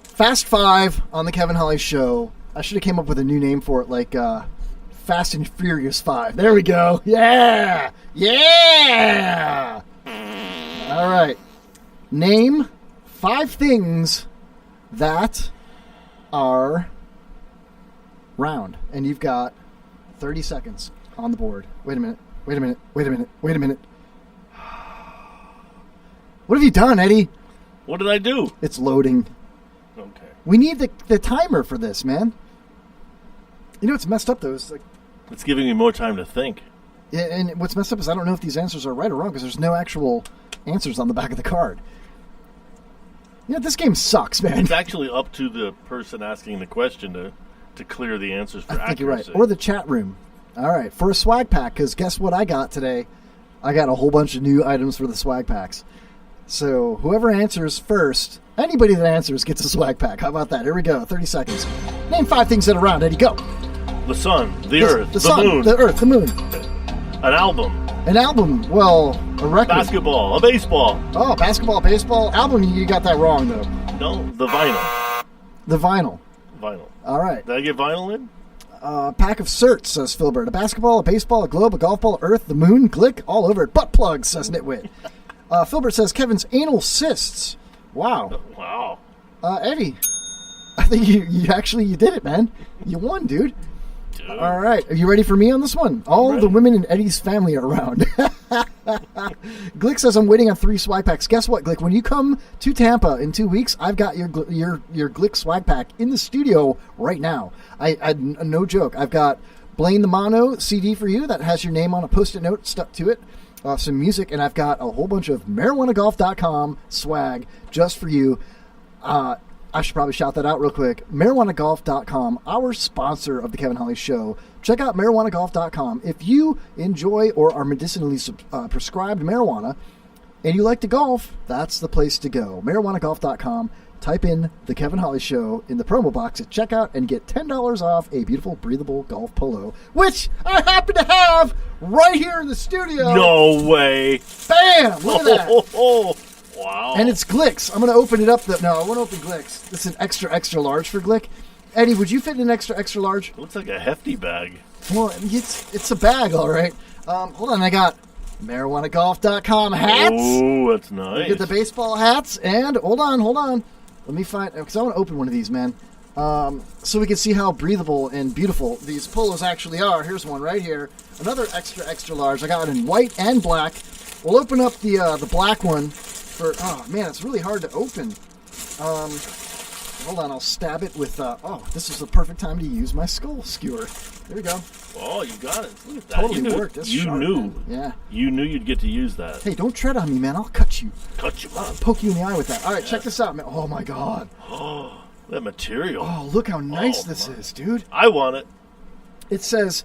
Fast 5 on the Kevin Holly Show. I should have came up with a new name for it, like Fast and Furious 5. There we go. Yeah! Yeah! All right. Name 5 things that are round. And you've got 30 seconds on the board. Wait a minute. What have you done, Eddie? What did I do? It's loading. Okay. We need the timer for this, man. You know what's messed up, though? It's giving me more time to think. Yeah, and what's messed up is I don't know if these answers are right or wrong because there's no actual answers on the back of the card. You know, this game sucks, man. It's actually up to the person asking the question to clear the answers for accuracy. I think you're right. Or the chat room. All right, for a swag pack, because guess what I got today? I got a whole bunch of new items for the swag packs. So whoever answers first, anybody that answers gets a swag pack. How about that? Here we go. 30 seconds. Name 5 things that are round. Eddie, go. The sun, the earth, the sun, moon. The earth, the moon. An album. An album. Well, a record. Basketball. A baseball. Oh, basketball, baseball. Album, you got that wrong, though. No, the vinyl. The vinyl. Vinyl. All right. Did I get vinyl in? Pack of certs, says Philbert. A basketball, a baseball, a globe, a golf ball, earth, the moon, glick, all over it. Butt plugs, says Nitwit. Philbert says Kevin's anal cysts. Wow. Wow. Eddie, I think you did it, man. You won, dude. All right. Are you ready for me on this one? All the women in Eddie's family are around. Glick says, I'm waiting on 3 swag packs. Guess what, Glick? When you come to Tampa in 2 weeks, I've got your Glick swag pack in the studio right now. I no joke. I've got Blaine the Mono CD for you that has your name on a Post-it note stuck to it. Some music, and I've got a whole bunch of marijuanagolf.com swag just for you. I should probably shout that out real quick. marijuanagolf.com, our sponsor of the Kevin Holly Show. Check out marijuanagolf.com. If you enjoy or are medicinally prescribed marijuana and you like to golf, that's the place to go. marijuanagolf.com. Type in the Kevin Holly Show in the promo box at checkout and get $10 off a beautiful, breathable golf polo, which I happen to have right here in the studio. No way. Bam! Look at that. Wow. And it's Glick's. I'm going to open it up. No, I won't open Glick's. This is an extra, extra large for Glick. Eddie, would you fit in an extra, extra large? It looks like a hefty bag. Well, it's a bag, all right. Hold on. I got MarijuanaGolf.com hats. Oh, that's nice. You get the baseball hats. And hold on. Let me find, because I want to open one of these, man. So we can see how breathable and beautiful these polos actually are. Here's one right here. Another extra large. I got it in white and black. We'll open up the black one for, oh man, it's really hard to open. Hold on, I'll stab it with, this is the perfect time to use my skull skewer. There we go. Oh, you got it. Look at that. Totally worked. That's you sharp, knew. man. Yeah. You knew you'd get to use that. Hey, don't tread on me, man. I'll cut you. Cut you up. I'll poke you in the eye with that. All right, check this out, man. Oh, my God. Oh, that material. Oh, look how nice this is, dude. I want it. It says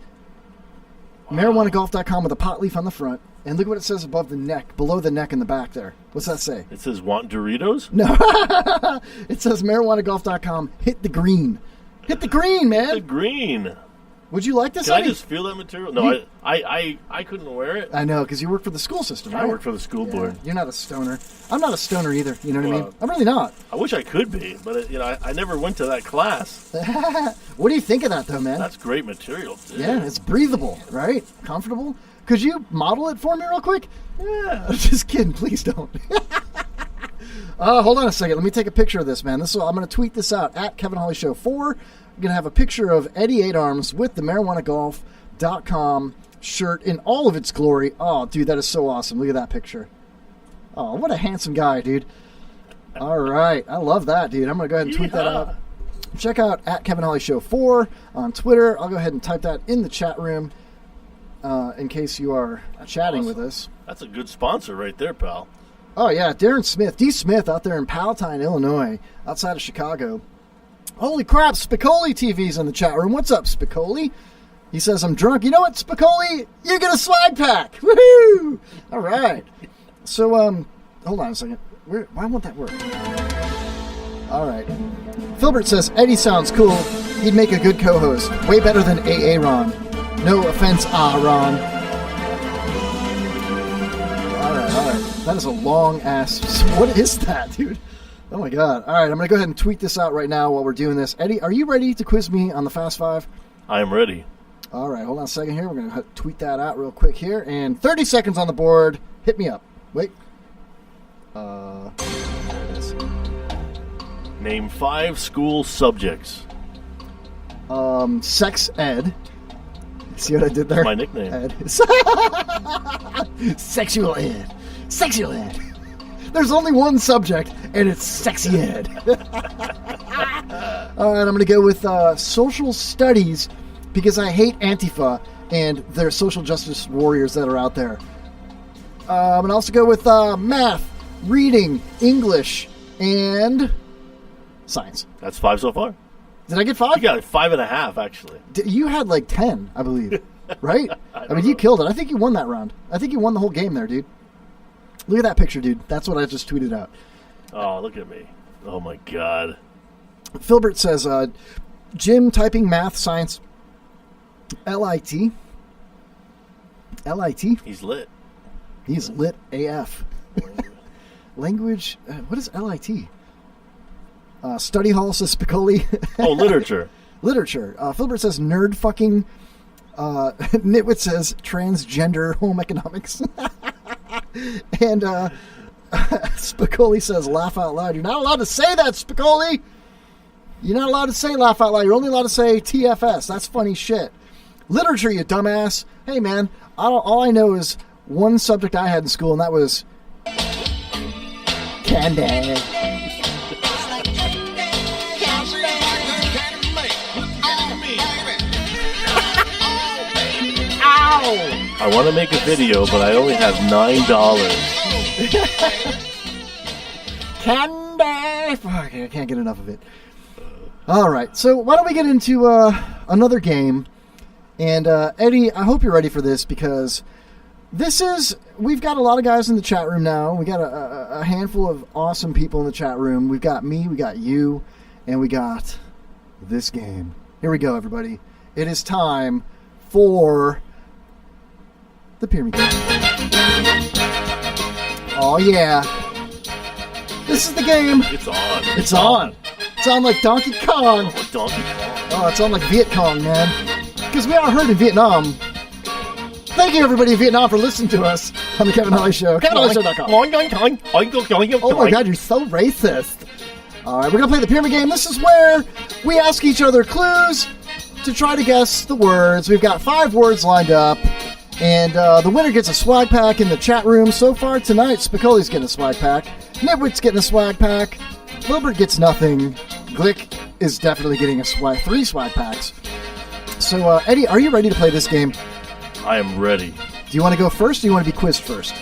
marijuanagolf.com with a pot leaf on the front. And look what it says above the neck, below the neck in the back there. What's that say? It says, want Doritos? No. It says marijuanagolf.com. Hit the green. Hit the green, man. Hit the green. Would you like this? Can I just feel that material? No, I couldn't wear it. I know, because you work for the school system, right? I work for the school board. You're not a stoner. I'm not a stoner either. You know what I mean? I'm really not. I wish I could be, but I never went to that class. What do you think of that, though, man? That's great material, dude. Yeah, it's breathable, right? Comfortable. Could you model it for me real quick? Yeah. Just kidding. Please don't. Hold on a second. Let me take a picture of this, man. I'm going to tweet this out at Kevin Holly Show 4. I'm going to have a picture of Eddie 8 Arms with the marijuanagolf.com shirt in all of its glory. Oh, dude, that is so awesome. Look at that picture. Oh, what a handsome guy, dude. All right. I love that, dude. I'm going to go ahead and tweet that out. Check out at Kevin Holly Show 4 on Twitter. I'll go ahead and type that in the chat room in case you are chatting with us. That's a good sponsor right there, pal. Oh, yeah. Darren Smith. D. Smith out there in Palatine, Illinois, outside of Chicago. Holy crap, Spicoli TV's in the chat room. What's up, Spicoli? He says, I'm drunk. You know what, Spicoli? You get a slide pack. Woohoo! All right. So, hold on a second. Why won't that work? All right. Filbert says, Eddie sounds cool. He'd make a good co-host. Way better than AA Ron. No offense, Ron. All right. That is a long-ass... What is that, dude? Oh, my God. All right, I'm going to go ahead and tweet this out right now while we're doing this. Eddie, are you ready to quiz me on the Fast Five? I am ready. All right, hold on a second here. We're going to tweet that out real quick here. And 30 seconds on the board. Hit me up. Wait. There it is. Name 5 school subjects. Sex ed. See what I did there? That's my nickname. Ed. Sexual ed. Sexual ed. There's only one subject, and it's sexy ed. All right, I'm going to go with social studies because I hate Antifa and their social justice warriors that are out there. I'm going to also go with math, reading, English, and science. That's 5 so far. Did I get 5? You got 5.5, actually. You had like 10, I believe. Right? I mean, you killed it. I think you won that round. I think you won the whole game there, dude. Look at that picture, dude. That's what I just tweeted out. Oh, look at me. Oh, my God. Filbert says, Jim, typing, math, science, LIT. LIT? He's lit. He's lit AF. Language, what is LIT? Study hall, says Spicoli. Oh, literature. Literature. Filbert says nerd fucking. Nitwit says transgender home economics. And Spicoli says laugh out loud. You're not allowed to say that, Spicoli. You're not allowed to say laugh out loud. You're only allowed to say TFS. That's funny shit. Literature, you dumbass. Hey, man, all I know is one subject I had in school, and that was candy. I want to make a video, but I only have $9. Candy! Fuck, I can't get enough of it. All right, so why don't we get into another game? And Eddie, I hope you're ready for this because we've got a lot of guys in the chat room now. We got a handful of awesome people in the chat room. We've got me, we got you, and we got this game. Here we go, everybody. It is time for the pyramid game. Oh, yeah. This is the game. It's on. It's on. It's on like Donkey Kong. Oh, Donkey Kong. Oh, it's on like Viet Cong, man. Because we are heard in Vietnam. Thank you, everybody in Vietnam, for listening to us. on the Kevin Holly Show. KevinHollyShow.com. Oh my God, you're so racist. All right, we're going to play the pyramid game. This is where we ask each other clues to try to guess the words. We've got 5 words lined up, and the winner gets a swag pack in the chat room. So far tonight, Spicoli's getting a swag pack. Nitwit's getting a swag pack. Wilbert gets nothing. Glick is definitely getting 3 swag packs. So, Eddie, are you ready to play this game? I am ready. Do you want to go first, or do you want to be quizzed first?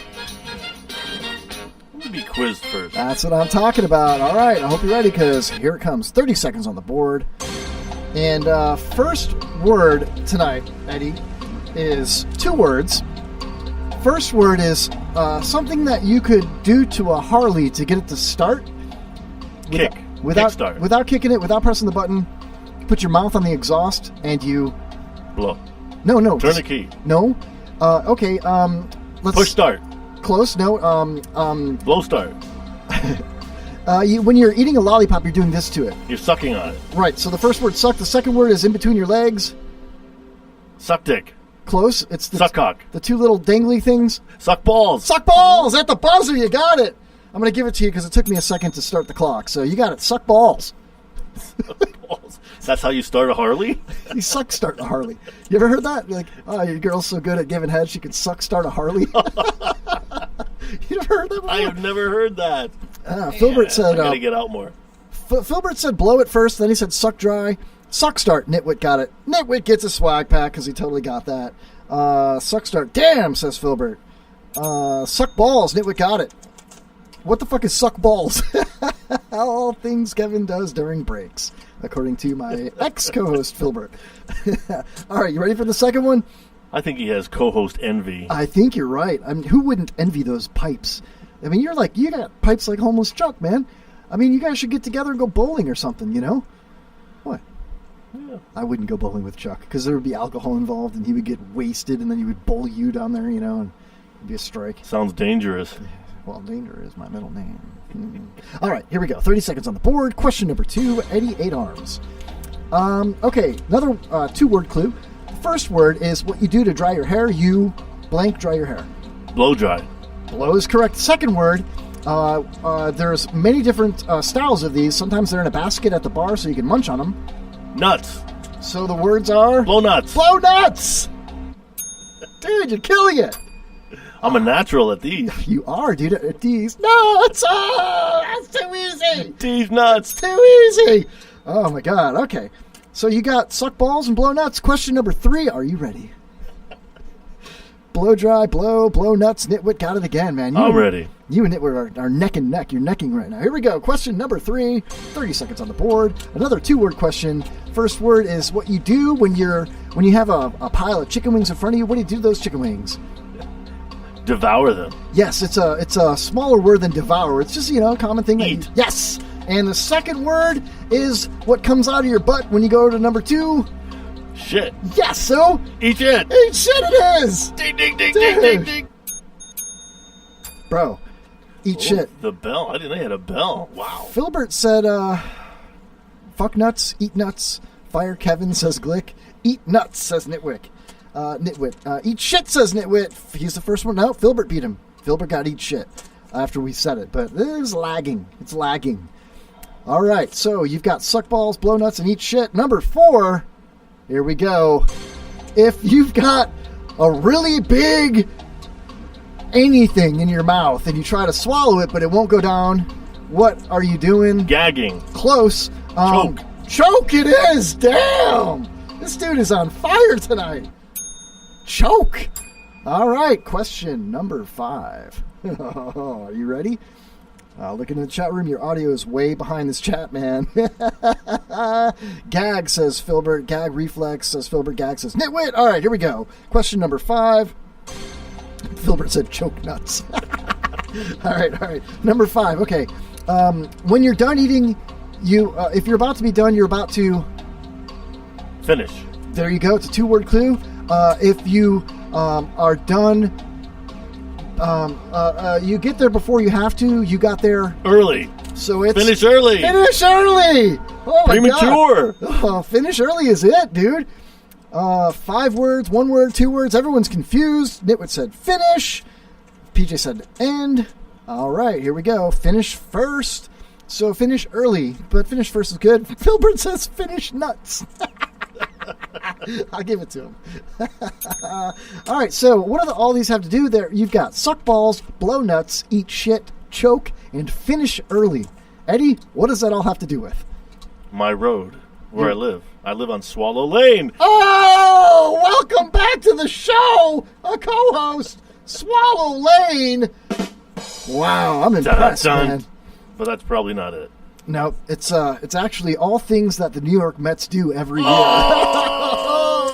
I'm going to be quizzed first. That's what I'm talking about. All right, I hope you're ready, because here it comes. 30 seconds on the board. And first word tonight, Eddie, is 2 words. First word is something that you could do to a Harley to get it to start. Without kicking it, without pressing the button. Put your mouth on the exhaust, and you... Blow. No. Turn the key. No. Okay, let's... Push start. Close, no. Blow start. When you're eating a lollipop, you're doing this to it. You're sucking on it. Right, so the first word, suck. The second word is in between your legs. Suck dick. Close. It's the suck cock. The 2 little dangly things. Suck balls. Suck balls! At the buzzer, you got it! I'm going to give it to you because it took me a second to start the clock. So you got it. Suck balls. Balls. That's how you start a Harley? You suck start a Harley. You ever heard that? Like, oh, your girl's so good at giving head, she could suck start a Harley. You never heard that before? I have never heard that. Filbert said... I gotta get out more. Filbert said blow it first, then he said suck dry. Suck start. Nitwit got it. Nitwit gets a swag pack because he totally got that. Suck start. Damn, says Filbert. Suck balls. Nitwit got it. What the fuck is suck balls? All things Kevin does during breaks, according to my ex-co-host, Filbert. All right, you ready for the second one? I think he has co-host envy. I think you're right. I mean, who wouldn't envy those pipes? I mean, you got pipes like homeless Chuck, man. I mean, you guys should get together and go bowling or something, you know? What? Yeah. I wouldn't go bowling with Chuck, because there would be alcohol involved, and he would get wasted, and then he would bully you down there, you know, and it'd be a strike. Sounds dangerous. Well, danger is my middle name. All right, here we go. 30 seconds on the board. Question number 2, Eddie 8 Arms. Okay, another 2-word clue. First word is what you do to dry your hair. You blank dry your hair. Blow dry. Blow is correct. Second word, there's many different styles of these. Sometimes they're in a basket at the bar so you can munch on them. Nuts. So the words are... Blow nuts. Blow nuts! Dude, you're killing it. I'm a natural at these. You are, dude, at these. Nuts! Oh, that's too easy! These nuts. Too easy! Oh, my God. Okay. So you got suck balls and blow nuts. Question number 3. Are you ready? Blow dry, blow nuts. Nitwit got it again, man. I'm ready. You and Nitwit are neck and neck. You're necking right now. Here we go. Question number 3. 30 seconds on the board. Another 2-word question. First word is what you do when you have a pile of chicken wings in front of you. What do you do to those chicken wings? Devour them. Yes, it's a smaller word than devour. It's just, a common thing. Eat. Yes. And the second word is what comes out of your butt when you go to number 2. Shit. Yes, so? Eat shit. Eat shit it is. Ding, ding, ding, ding, ding, ding. Bro, eat shit. The bell. I didn't know they had a bell. Wow. Filbert said, fuck nuts, eat nuts. Fire Kevin, says Glick. Eat nuts, says Nitwit. Eat shit, says Nitwit. He's the first one. No, Filbert beat him. Filbert got eat shit after we said it, but it is lagging. It's lagging. All right, so you've got suck balls, blow nuts, and eat shit. Number 4, here we go. If you've got a really big anything in your mouth and you try to swallow it, but it won't go down, what are you doing? Gagging. Close. Choke. Choke it is. Damn. This dude is on fire tonight. Choke. All right, question number 5. Are you ready? Looking in the chat room, your audio is way behind this chat, man. Gag, says Filbert. Gag reflex, says Filbert. Gag says Nitwit. All right, here we go. Question number 5. Filbert said choke nuts. All right. Number 5. Okay. When you're done eating, if you're about to be done, you're about to... Finish. There you go. It's a 2-word clue. If you are done... you get there before you have to. You got there early. So it's finish early. Finish early. Oh my Premature. God. Oh, finish early is it, dude. 5 words, 1 word, 2 words. Everyone's confused. Nitwit said finish. PJ said, end. All right, here we go. Finish first. So finish early, but finish first is good. Filbert says finish nuts. I'll give it to him. All right, so what do all these have to do there? You've got suck balls, blow nuts, eat shit, choke, and finish early. Eddie, what does that all have to do with? My road, where I live. I live on Swallow Lane. Oh, welcome back to the show, a co-host, Swallow Lane. Wow, I'm impressed, man. But that's probably not it. No, it's actually all things that the New York Mets do every year. Oh!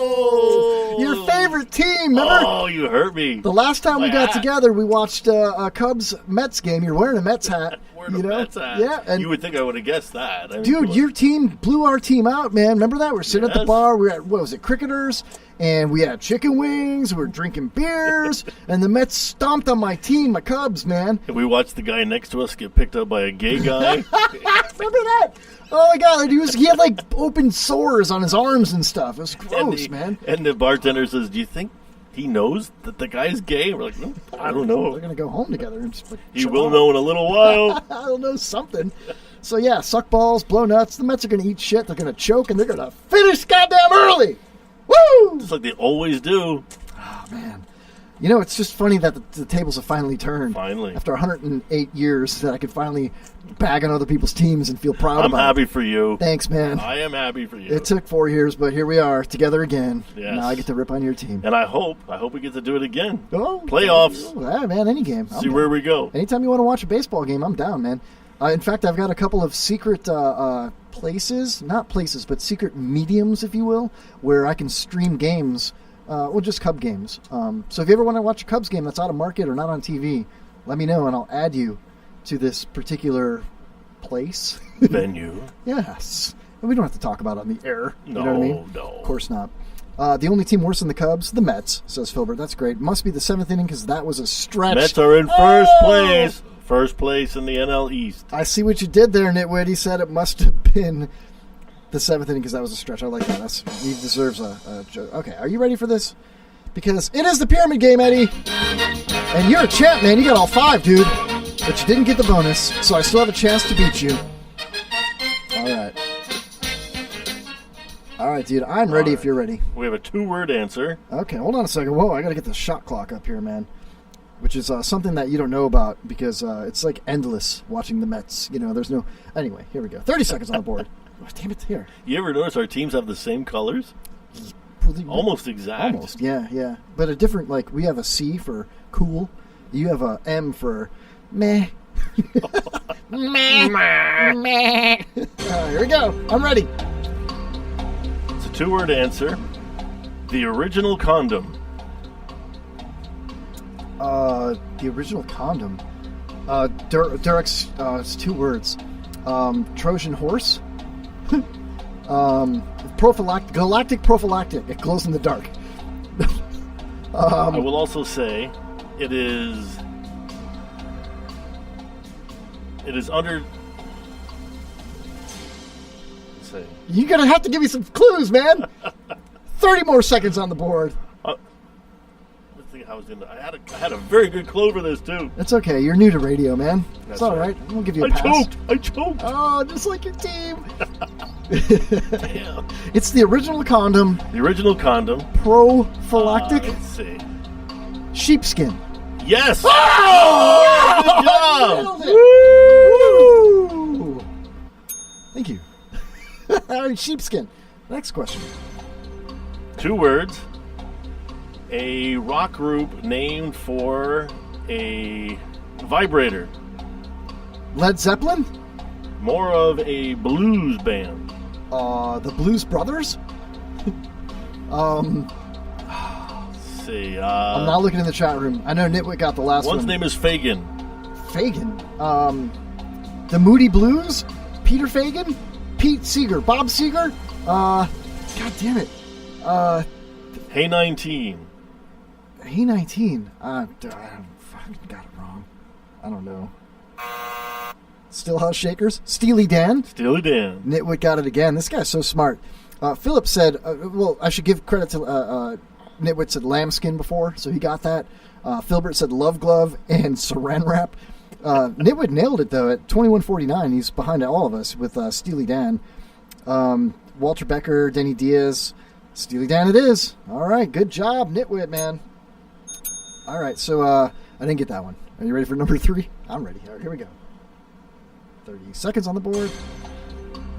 Your favorite team, remember? Oh, you hurt me. The last time we got together, we watched a Cubs-Mets game. You're wearing a Mets hat. Mets hat. Yeah, and you would think I would have guessed that. I mean, dude, your team blew our team out, man. Remember that? We were sitting at the bar. We were at, what was it, Cricketers? And we had chicken wings. We were drinking beers. And the Mets stomped on my team, my Cubs, man. And we watched the guy next to us get picked up by a gay guy. Remember that? Oh, my God. He had, like, open sores on his arms and stuff. It was gross, man. And the bartender says, do you think he knows that the guy's gay? We're like, no, I don't know. We're going to go home together. And just, like, he will know in a little while. I'll know something. So, yeah, suck balls, blow nuts. The Mets are going to eat shit. They're going to choke, and they're going to finish goddamn early. Woo! Just like they always do. Oh, man. You know, it's just funny that the tables have finally turned. Finally. After 108 years, that I could finally bag on other people's teams and feel proud I'm about happy it. for you. Thanks, man. I am happy for you. It took 4 years, but here we are, together again. Yes. Now I get to rip on your team. And I hope we get to do it again. Oh, playoffs. Oh, yeah, man, any game. See where we go. Anytime you want to watch a baseball game, I'm down, man. In fact, I've got a couple of secret places, not places, but secret mediums, if you will, where I can stream games, just Cub games. So if you ever want to watch a Cubs game that's out of market or not on TV, let me know and I'll add you to this particular place. Venue. Yes. And we don't have to talk about it on the air. No, you know what I mean? No. Of course not. The only team worse than the Cubs, the Mets, says Filbert. That's great. Must be the 7th inning because that was a stretch. Mets are in first place. First place in the NL East. I see what you did there, Nitwit. He said it must have been the 7th inning because that was a stretch. I like that. He deserves a joke. Okay, are you ready for this? Because it is the pyramid game, Eddie. And you're a champ, man. You got all 5, dude. But you didn't get the bonus, so I still have a chance to beat you. All right. All right, dude. I'm ready if you're ready. We have a 2-word answer. Okay, hold on a second. Whoa, I got to get the shot clock up here, man. Which is something that you don't know about because it's like endless watching the Mets. You know, there's no... Anyway, here we go. 30 seconds on the board. Oh, damn it, here. You ever notice our teams have the same colors? Almost exact. Almost, yeah. But a different, like, we have a C for cool. You have a M for meh. Meh. Here we go. I'm ready. It's a 2-word answer. The original condom. The original condom. Derek's, it's 2 words. Trojan horse. Galactic prophylactic. It glows in the dark. I will also say it is under. Let's see. You're gonna have to give me some clues, man. 30 more seconds on the board. I had a very good clue for this too. It's okay. You're new to radio, man. That's it's all right. We'll give you a pass. I choked. Oh, just like your team. It's the original condom. The original condom. Prophylactic. Let's see. Sheepskin. Yes. Oh! Good job. Woo! Thank you. All right, sheepskin. Next question. 2 words. A rock group named for a vibrator. Led Zeppelin? More of a blues band. The Blues Brothers? Let's see. I'm not looking in the chat room. I know Nitwit got the last one. One's name is Fagin. Fagin? The Moody Blues? Peter Fagin? Pete Seeger? Bob Seeger? God damn it. Hey 19. Hey 19. I fucking got it wrong. I don't know. Stillhouse Shakers? Steely Dan? Steely Dan. Nitwit got it again. This guy's so smart. Philip said, well, I should give credit to Nitwit said lambskin before, so he got that. Filbert said love glove and saran wrap. Nitwit nailed it, though, at 21:49. He's behind all of us with Steely Dan. Walter Becker, Denny Diaz, Steely Dan it is. All right, good job, Nitwit, man. All right, so I didn't get that one. Are you ready for number 3? I'm ready. All right, here we go. 30 seconds on the board.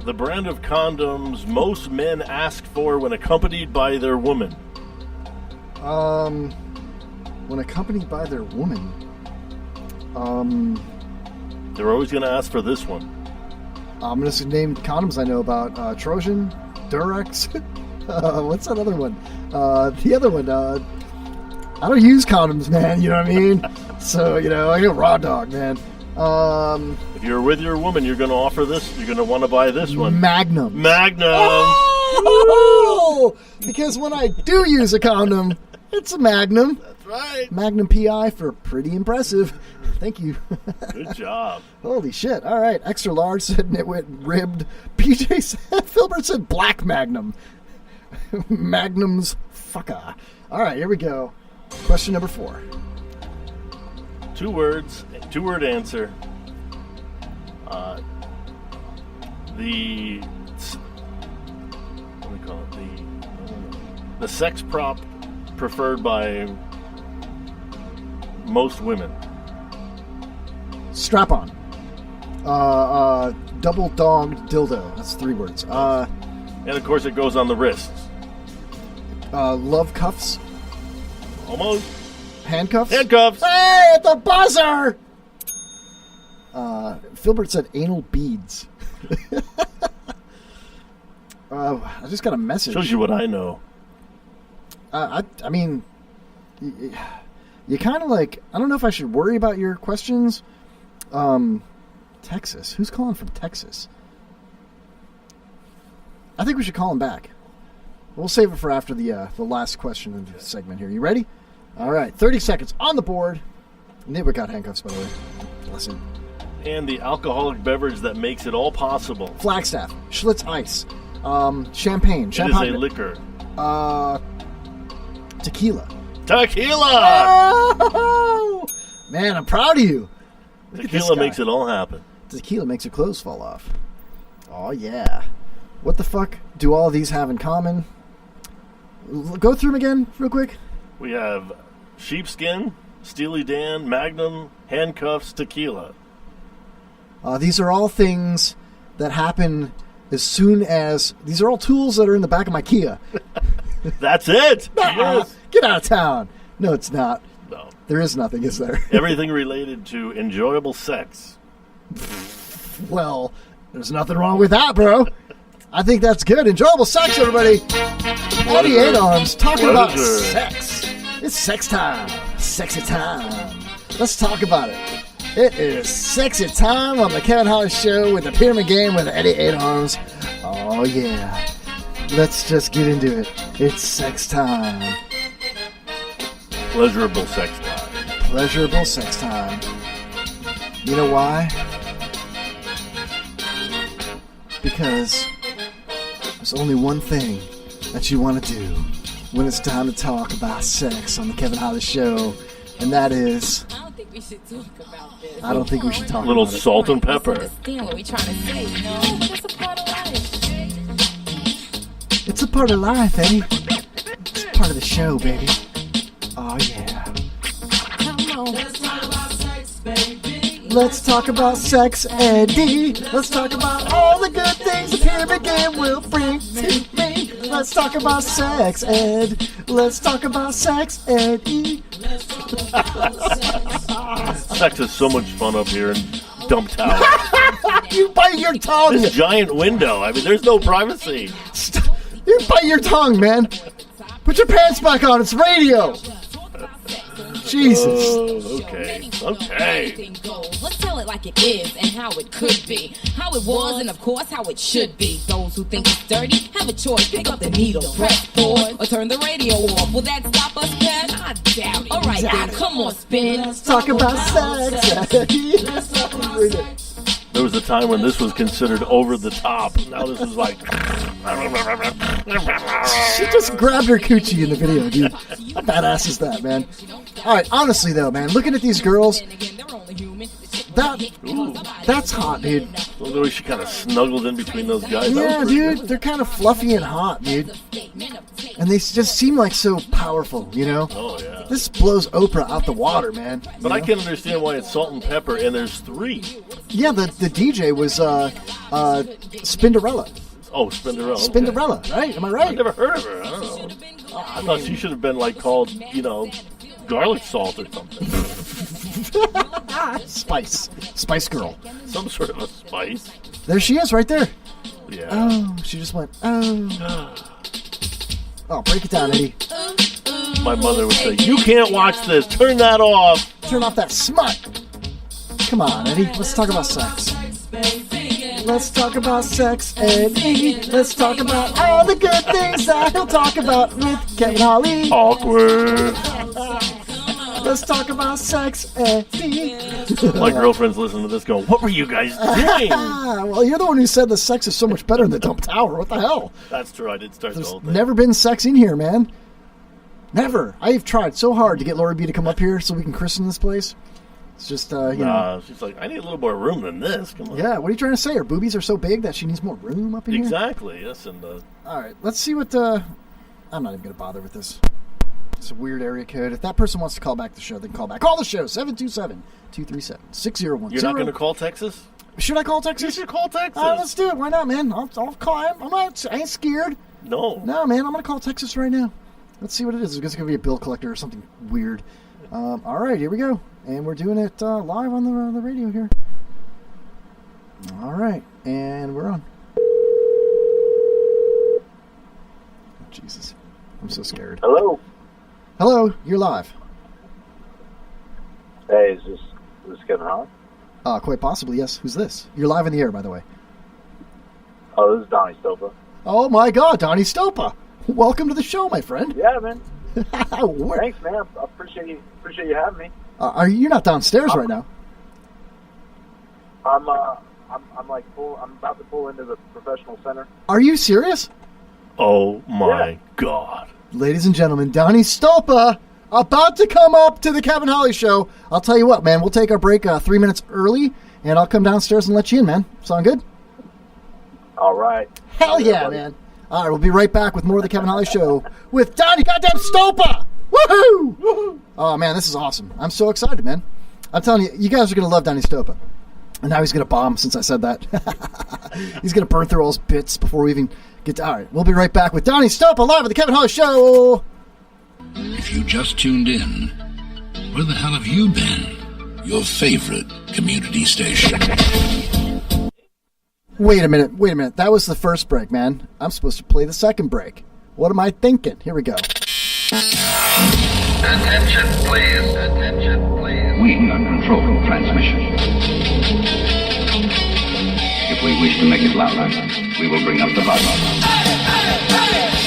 The brand of condoms most men ask for when accompanied by their woman. When accompanied by their woman. They're always going to ask for this one. I'm going to name condoms I know about. Trojan, Durex. What's that other one? The other one, I don't use condoms, man. You know what I mean? So, I go raw dog, man. If you're with your woman, you're going to offer this. You're going to want to buy this one. Magnum. Oh! Because when I do use a condom, it's a Magnum. That's right. Magnum PI for pretty impressive. Thank you. Good job. Holy shit. All right. Extra large said Nitwit ribbed. PJ said, Filbert said black Magnum. Magnum's fucker. All right, here we go. Question number 4. 2 words, 2-word answer. What do we call it? The sex prop preferred by most women. Strap-on. Double-donged dildo. That's 3 words. And, of course, it goes on the wrists. Love cuffs. Almost. Handcuffs? Handcuffs! Hey, at the buzzer! Filbert said anal beads. I just got a message. Shows you what I know. I mean, you kind of like, I don't know if I should worry about your questions. Texas. Who's calling from Texas? I think we should call him back. We'll save it for after the last question of the segment here. You ready? All right, 30 seconds on the board. Nitwit got handcuffs, by the way. Bless him. And the alcoholic beverage that makes it all possible. Flagstaff, Schlitz Ice, champagne. It is a liquor. Tequila. Tequila! Oh! Man, I'm proud of you. Look Tequila makes it all happen. Tequila makes your clothes fall off. Oh, yeah. What the fuck do all of these have in common? Go through them again real quick. We have sheepskin, Steely Dan, Magnum, handcuffs, tequila. These are all things that happen as soon as... These are all tools that are in the back of my Kia. That's it! Yes. Get out of town. No, it's not. No. There is nothing, is there? Everything related to enjoyable sex. Well, there's nothing wrong with that, bro. I think that's good. Enjoyable sex, everybody. 88 Arms talking about sex. It's sex time. Sexy time. Let's talk about it. It is sexy time on the Kevin Holly Show with the Pyramid Game with 88 Arms. Oh, yeah. Let's just get into it. It's sex time. Pleasurable sex time. Pleasurable sex time. You know why? Because there's only one thing that you want to do when it's time to talk about sex on the Kevin Holly Show, and that is... I don't think we should talk about this. I don't think we should talk about it. A little about salt and pepper. Understand what we're trying to say, you know? But it's a part of life. It's a part of life, Eddie. It's part of the show, baby. Oh, yeah. Come on. Let's talk about sex, baby. Let's talk about sex, Eddie. Let's talk about all the good things the Pyramid Game will bring to me. Let's talk about sex, Ed. Let's talk about sex, Eddie. Sex is so much fun up here in Dump Tower. You bite your tongue. This giant window. I mean, there's no privacy. You bite your tongue, man. Put your pants back on. It's radio. Jesus. Okay. Let's tell it like it is and how it could be. How it was and, of course, how it should be. Those who think it's dirty have a choice. Pick up the needle, press pause, or turn the radio off. Will that stop us, Pat? I doubt it. All right, then, come on, spin. Let's talk about sex. There there was a time when this was considered over the top. Now this is like... She just grabbed her coochie in the video, dude. How badass is that, man? All right, honestly, though, man, looking at these girls, that's hot, dude. Look at the way she kind of snuggled in between those guys. Yeah, dude, they're kind of fluffy and hot, dude. And they just seem like so powerful, you know? Oh, yeah. This blows Oprah out the water, man. But I can understand why it's Salt and Pepper, and there's 3. Yeah, the DJ was Spinderella. Oh, Spinderella. Okay. Spinderella, right? Am I right? I've never heard of her. I don't know. I thought she should have been like called, you know, garlic salt or something. Spice girl. Some sort of a spice. There she is, right there. Yeah. Oh, she just went, oh. Oh, break it down, Eddie. My mother would say, you can't watch this. Turn that off. Turn off that smut. Come on, Eddie. Let's talk about sex. Let's talk about sex, Eddie. Let's talk about all the good things that he'll talk about with Kevin Holly. Awkward. Let's talk about sex, Eddie. My girlfriend's listening to this going, what were you guys doing? Well, you're the one who said the sex is so much better in the dump tower. What the hell? That's true. I did start the whole thing. Never been sex in here, man. Never. I've tried so hard to get Lori B to come up here so we can christen this place. It's just, you know. She's like, I need a little more room than this. Come on. Yeah, what are you trying to say? Her boobies are so big that she needs more room up in here? Exactly, yes. And all right, let's see what I'm not even going to bother with this. It's a weird area code. If that person wants to call back the show, then call back. Call the show, 727-237-6010. You're not going to call Texas? Should I call Texas? You should call Texas. Let's do it. Why not, man? I'll call him. I ain't scared. No, man. I'm going to call Texas right now. Let's see what it is. It's going to be a bill collector or something weird. All right, here we go. And we're doing it live on the radio here. All right, and we're on. Oh, Jesus, I'm so scared. Hello. Hello, you're live. Hey, is this Kevin Holly? Quite possibly, yes. Who's this? You're live in the air, by the way. Oh, this is Donnie Stopa. Oh my God, Donnie Stopa. Welcome to the show, my friend. Yeah, man. Thanks, man. I appreciate you having me. You're not downstairs right now? I'm about to pull into the professional center. Are you serious? Oh my God. Ladies and gentlemen, Donnie Stopa about to come up to the Kevin Holly Show. I'll tell you what, man. We'll take our break 3 minutes early, and I'll come downstairs and let you in, man. Sound good? All right. Hell yeah, man. All right, we'll be right back with more of the Kevin Holly Show with Donnie goddamn Stopa. Woohoo! Oh, man, this is awesome. I'm so excited, man. I'm telling you, you guys are going to love Donnie Stopa. And now he's going to bomb since I said that. He's going to burn through all his bits before we even get to... All right, we'll be right back with Donnie Stopa live at the Kevin Holly Show. If you just tuned in, where the hell have you been? Your favorite community station. Wait a minute. That was the first break, man. I'm supposed to play the second break. What am I thinking? Here we go. Attention, please. We are controlling transmission. If we wish to make it louder, we will bring up the volume.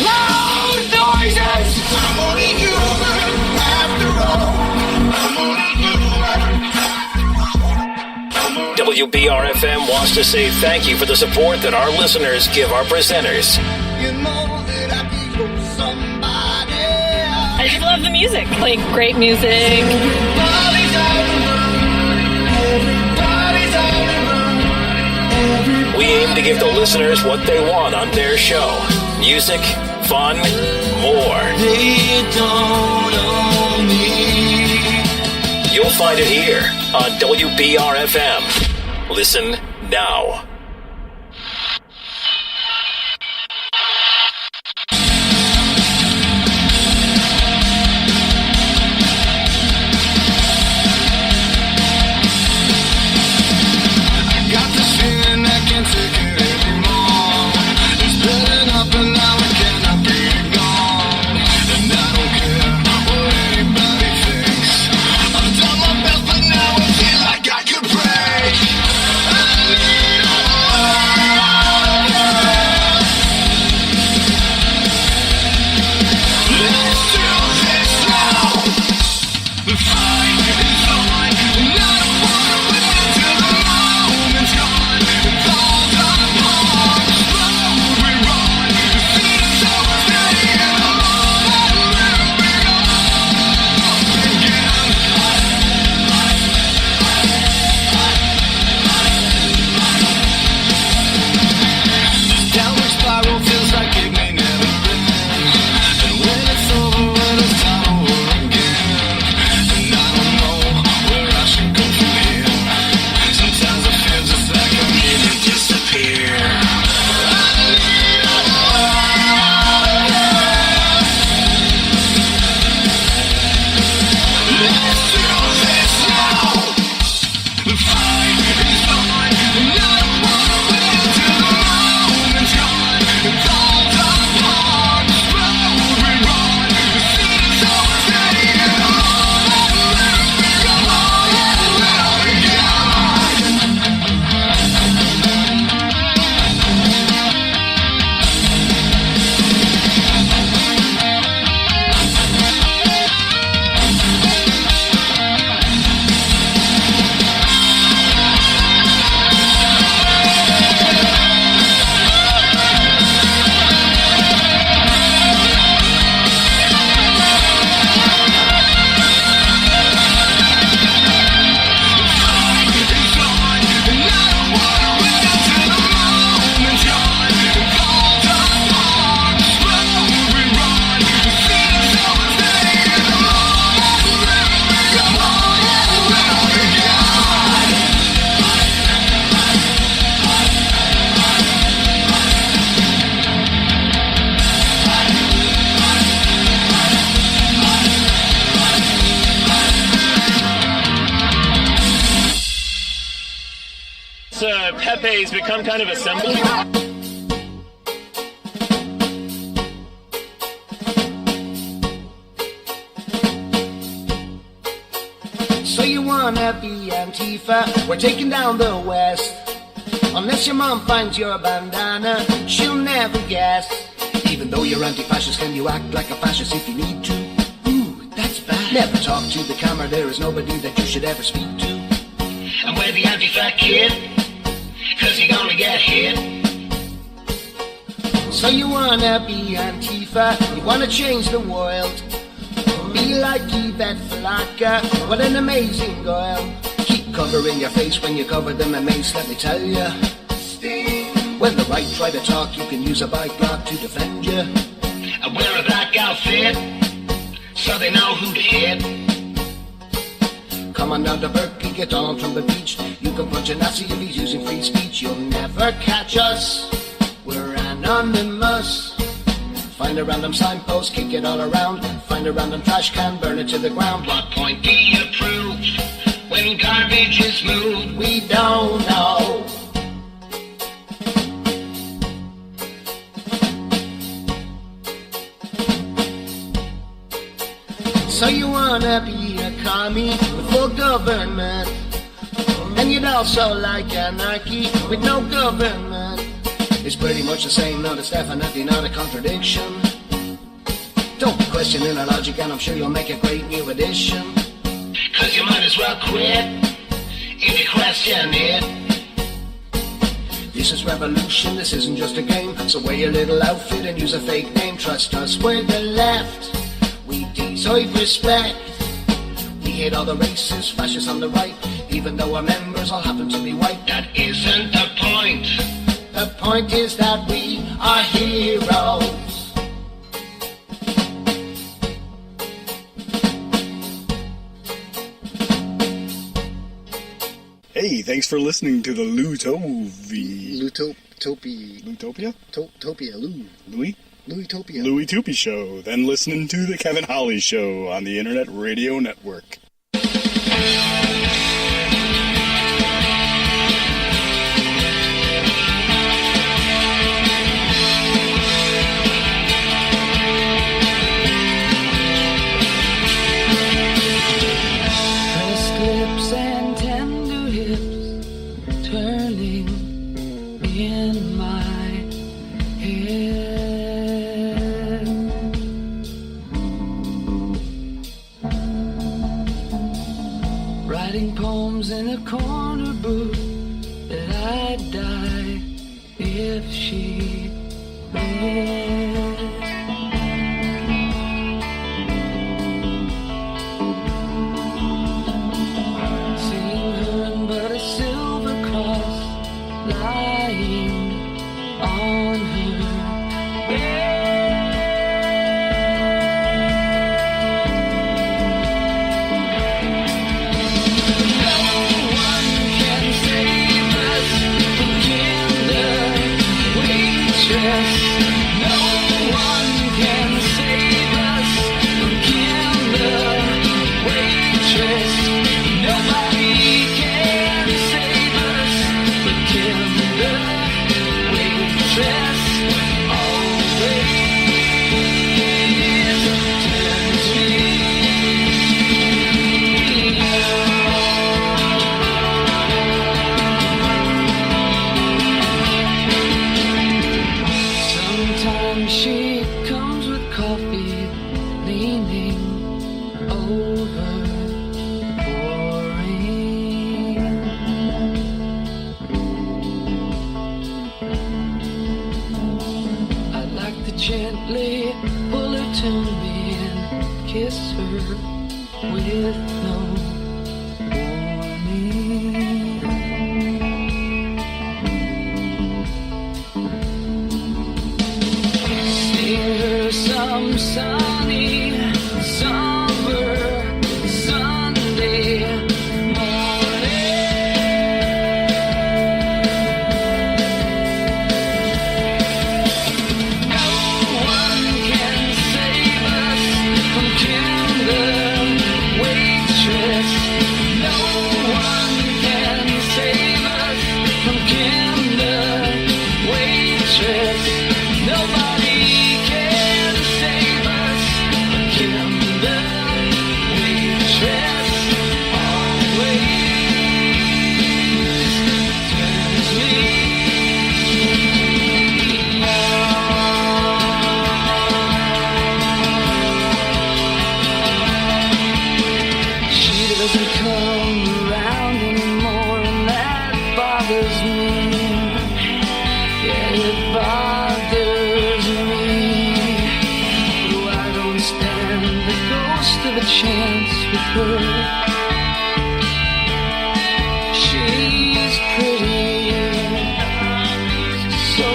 Loud noises! I'm only human after all. I'm only human. WBRFM wants to say thank you for the support that our listeners give our presenters. You know that I could use somebody. I just love the music. Like, great music. Everybody's on the run. Everybody's on the run. We aim to give the listeners what they want on their show. Music, fun, more. They don't own me. You'll find it here on WBRFM. Listen now. Got this feeling I can't take it anymore. It's building up and now it cannot be ignored. And I don't care what anybody thinks. I've done my best, but now I feel like I could break. I need a let's do this now. The fight is on, and I don't wanna wait until the moment's gone. Pepe's become kind of a symbol. So you wanna be Antifa? We're taking down the West. Unless your mom finds your bandana, she'll never guess. Even though you're anti-fascist, can you act like a fascist if you need to? Ooh, that's bad. Never talk to the camera, there is nobody that you should ever speak to. And we're the anti-fat kid, cause you're gonna get hit. So you wanna be Antifa, you wanna change the world. Be like Yvette Flocka, what an amazing girl. Keep covering your face when you cover them in mace, let me tell ya. When the right try to talk, you can use a bike block to defend you. And wear a black outfit, so they know who to hit. Come on down to Berkeley, get on from the beach. You can punch a Nazi if he's using free speech. You'll never catch us, we're anonymous. Find a random signpost, kick it all around. Find a random trash can, burn it to the ground. What point do you prove when garbage is moved? We don't know. So you wanna be a commie with full government, and you'd also like anarchy with no government. It's pretty much the same, no, it's definitely not a contradiction. Don't be questioning our logic, and I'm sure you'll make a great new addition. Cause you might as well quit if you question it. This is revolution, this isn't just a game. So wear your little outfit and use a fake name. Trust us, we're the left. We deserve respect. We hate all the racists, fascists on the right. Even though our members all happen to be white. That isn't the point. The point is that we are heroes. Hey, thanks for listening to the Lutopia? Louie Toopy Show. Then listening to the Kevin Holly Show on the Internet Radio Network. Pressed lips and tender hips turning in my head. Writing poems in a corner booth that I'd die if she read. Seeing her in but a silver cross lying on her No one can save us from Kinder Waitress. No one can save us from Kinder Waitress. Nobody can save us but Kinder Waitress. Always turns me Sometimes she comes with coffee, leaning over, pouring. I'd like to gently pull her to me and kiss her with no warning. Seeing her some sunny summer Sunday morning. No one can save us from Kinder Waitress. kiss with her. She's pretty, so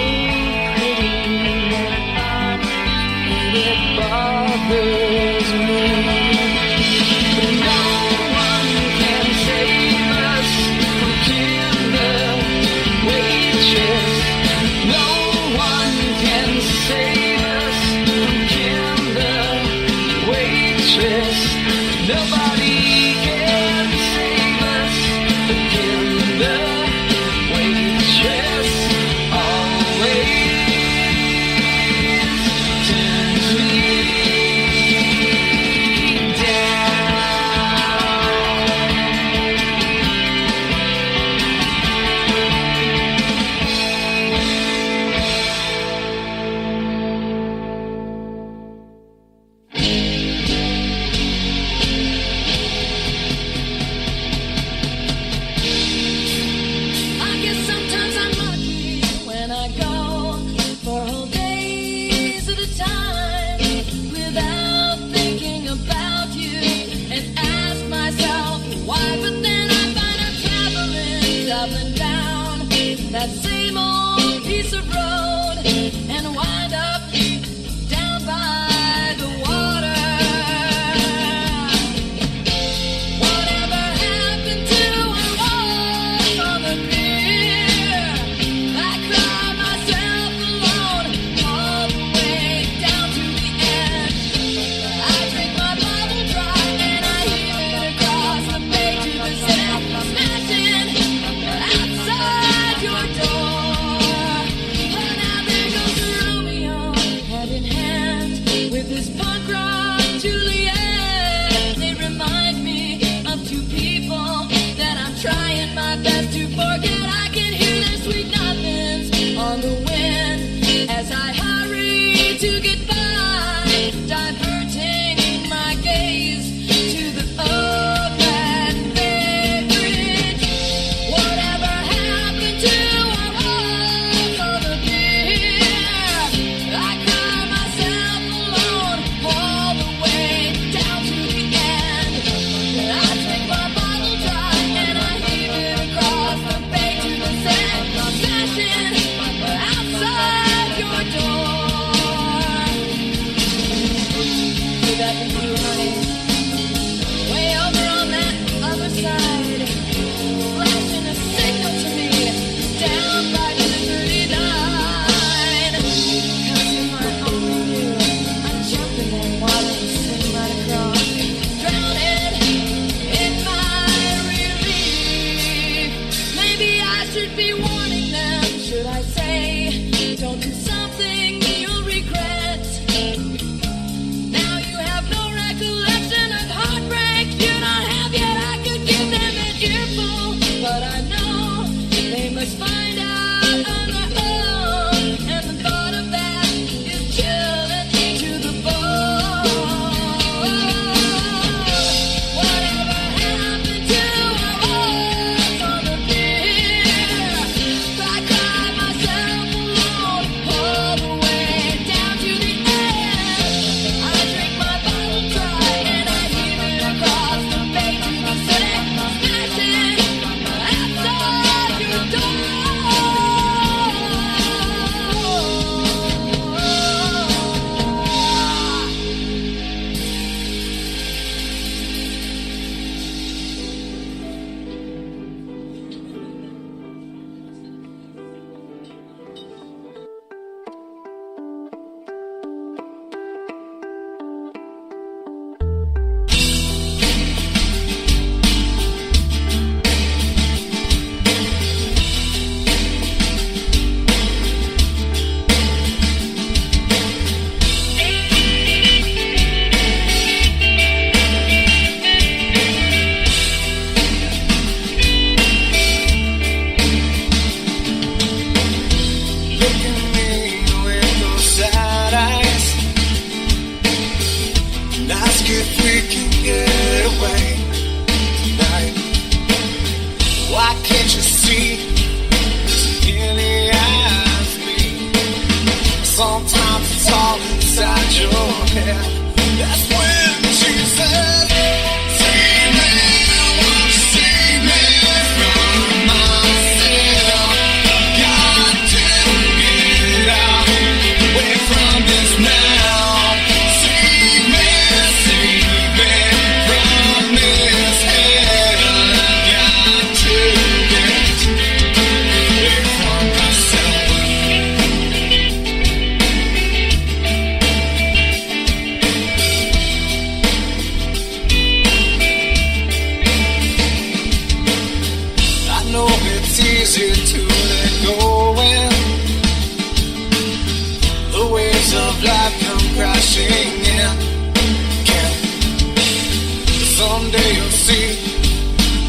pretty, and it bothers me. No one can save us from Kim the waitress. No one can save us from Kim the waitress. Nobody can save us from Kim the waitress. Always turns me down. I guess sometimes I'm lucky when I go for whole days at a time without thinking about you and ask myself why. But then I find I'm traveling up and down that same old piece of road and wind up down by the water. Whatever happened to our walk on the pier? I cry myself alone all the way down to the end. I drink my bottle dry and I heave it across the bay to the sand, smashing outside your door. Oh, now there goes Romeo, hand in hand with his punk rock Juliet. They remind me of two people that I'm trying my best to forget. I can hear their sweet nothings on the wind as I hurry to get by, diverting my gaze to the open Bay Bridge. Whatever happened to our walk on the pier? I cry myself alone all the way down to the end. I drink my bottle dry and I heave it across the bay to the sand, smashing outside your door. Would that be you, honey? Way over on that other side, flashing a signal to me down by delivery line. 'Cause if I only knew, I'd jump in that water and swim right across, drowning in my relief. Maybe I should be warning them. Should I say, don't do something you'll regret? Now you have no recollection of heartbreak you don't have yet. I could give them an earful, but I know they must find out on their own. And the thought of that is chilling to the bone. Whatever happened to our walk on the pier? I cry myself alone all the way down to the end. I drink my bottle dry and I heave it across the bay to the city, smashing outside your door. Sometimes it's all inside your head. That's when she said, easy to let go when the waves of life come crashing in. Someday you'll see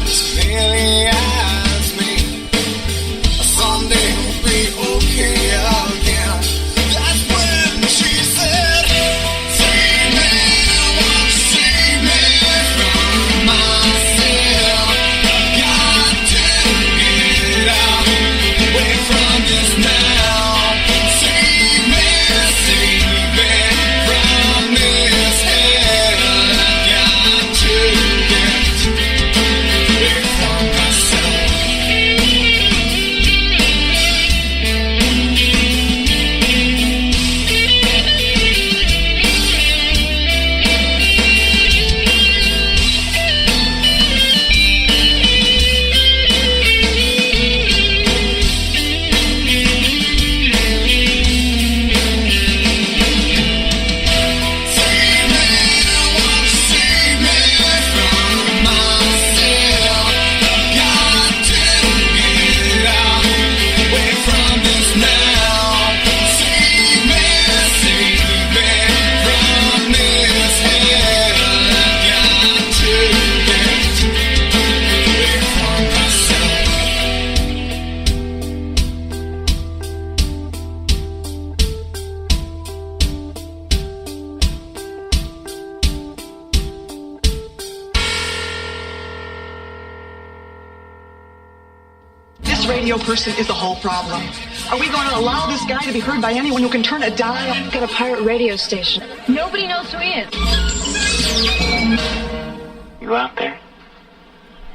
as clearly as me. Someday you'll be okay again. That's when she said, save me, won't you save me from myself? Got to get out, away from this now. Save me from this hell. Got to get away from myself. This radio person is the whole problem. Are we going to allow this guy to be heard by anyone who can turn a dial? Got a pirate radio station. Nobody knows who he is. You out there?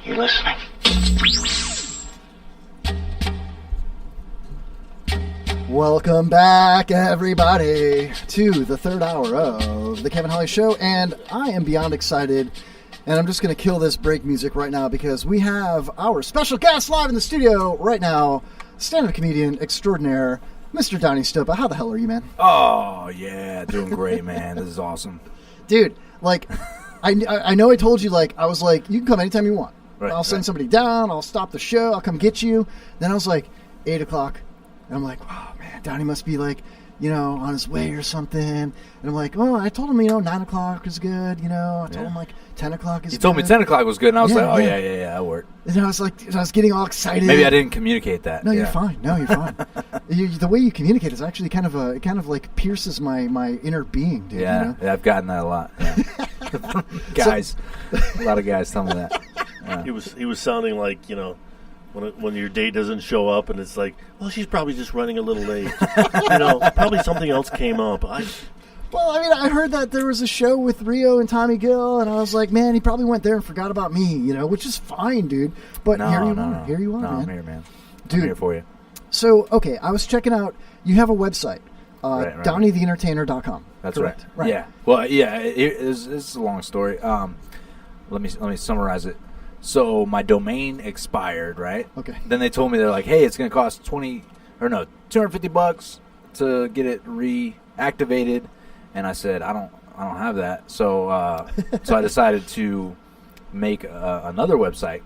You listening? Welcome back, everybody, to the third hour of the Kevin Holly Show, and I am beyond excited, and I'm just going to kill this break music right now because we have our special guest live in the studio right now, stand-up comedian extraordinaire, Mr. Donnie Stopa. How the hell are you, man? Oh, yeah, doing great, man. This is awesome. Dude, like, I know I told you, like, I was like, you can come anytime you want. Right, I'll send somebody down, I'll stop the show, I'll come get you. Then I was like, 8 o'clock, and I'm like, wow, man, Donnie must be like, you know, on his way or something. And I'm like, oh, I told him, 9 o'clock is good, I told him, like, 10 o'clock is good. You told me 10 o'clock was good, and I was like, oh, yeah, that worked. And I was like, I was getting all excited. Maybe I didn't communicate that. No, you're fine. No, you're fine. The way you communicate is actually kind of like pierces my inner being, dude. Yeah, yeah, I've gotten that a lot. Yeah. Guys, a lot of guys tell me that. Yeah. He was sounding like, when your date doesn't show up and it's like, well, she's probably just running a little late. Probably something else came up. Well, I mean, I heard that there was a show with Rio and Tommy Gill, and I was like, man, he probably went there and forgot about me, which is fine, dude. But here you are. Here you are, man. I'm here, man. Dude, I'm here for you. So, okay, I was checking out, you have a website, right. DonnieTheEntertainer.com. That's correct? Right. Yeah. Well, yeah, it's a long story. Let me summarize it. So my domain expired, right? Okay. Then they told me, they're like, hey, it's going to cost $250 to get it reactivated. And I said, I don't have that. So I decided to make another website.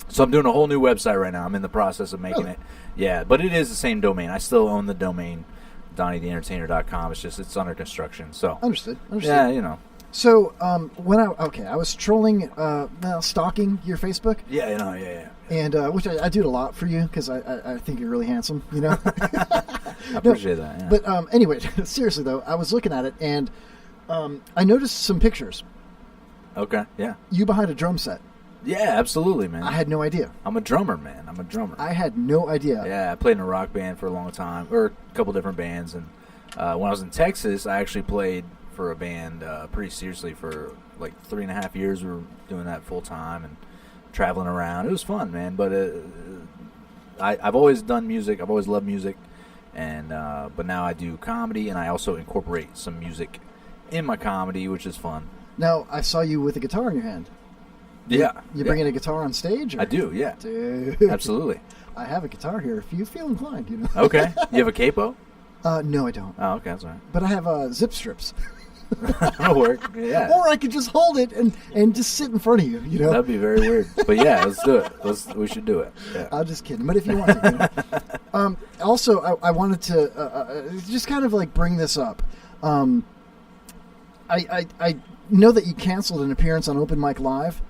So I'm doing a whole new website right now. I'm in the process of making it. Yeah, but it is the same domain. I still own the domain, DonnieTheEntertainer.com. It's under construction. So Understood. Yeah, So I was trolling, stalking your Facebook. Yeah, yeah. And which I do it a lot for you because I think you're really handsome, I appreciate that. Yeah. But anyway, seriously though, I was looking at it and I noticed some pictures. Okay, yeah. You behind a drum set. Yeah, absolutely, man. I had no idea. I'm a drummer, man. I had no idea. Yeah, I played in a rock band for a long time, or a couple different bands. And when I was in Texas, I actually played for a band pretty seriously for like 3.5 years. We were doing that full time and traveling around. It was fun, man. But I've always done music. I've always loved music. And but now I do comedy, and I also incorporate some music in my comedy, which is fun. Now, I saw you with a guitar in your hand. Yeah. You bringing a guitar on stage? Or? I do, yeah. Dude. Absolutely. I have a guitar here if you feel inclined, Okay. You have a capo? No, I don't. Oh, okay, that's all right. But I have zip strips. That'll work. Yeah. Or I could just hold it and just sit in front of you. You know, that'd be very weird. But yeah, let's do it. We should do it. Yeah. I'm just kidding. But if you want to, you know. Also, I wanted to just kind of like bring this up. I know that you canceled an appearance on Open Mic Live.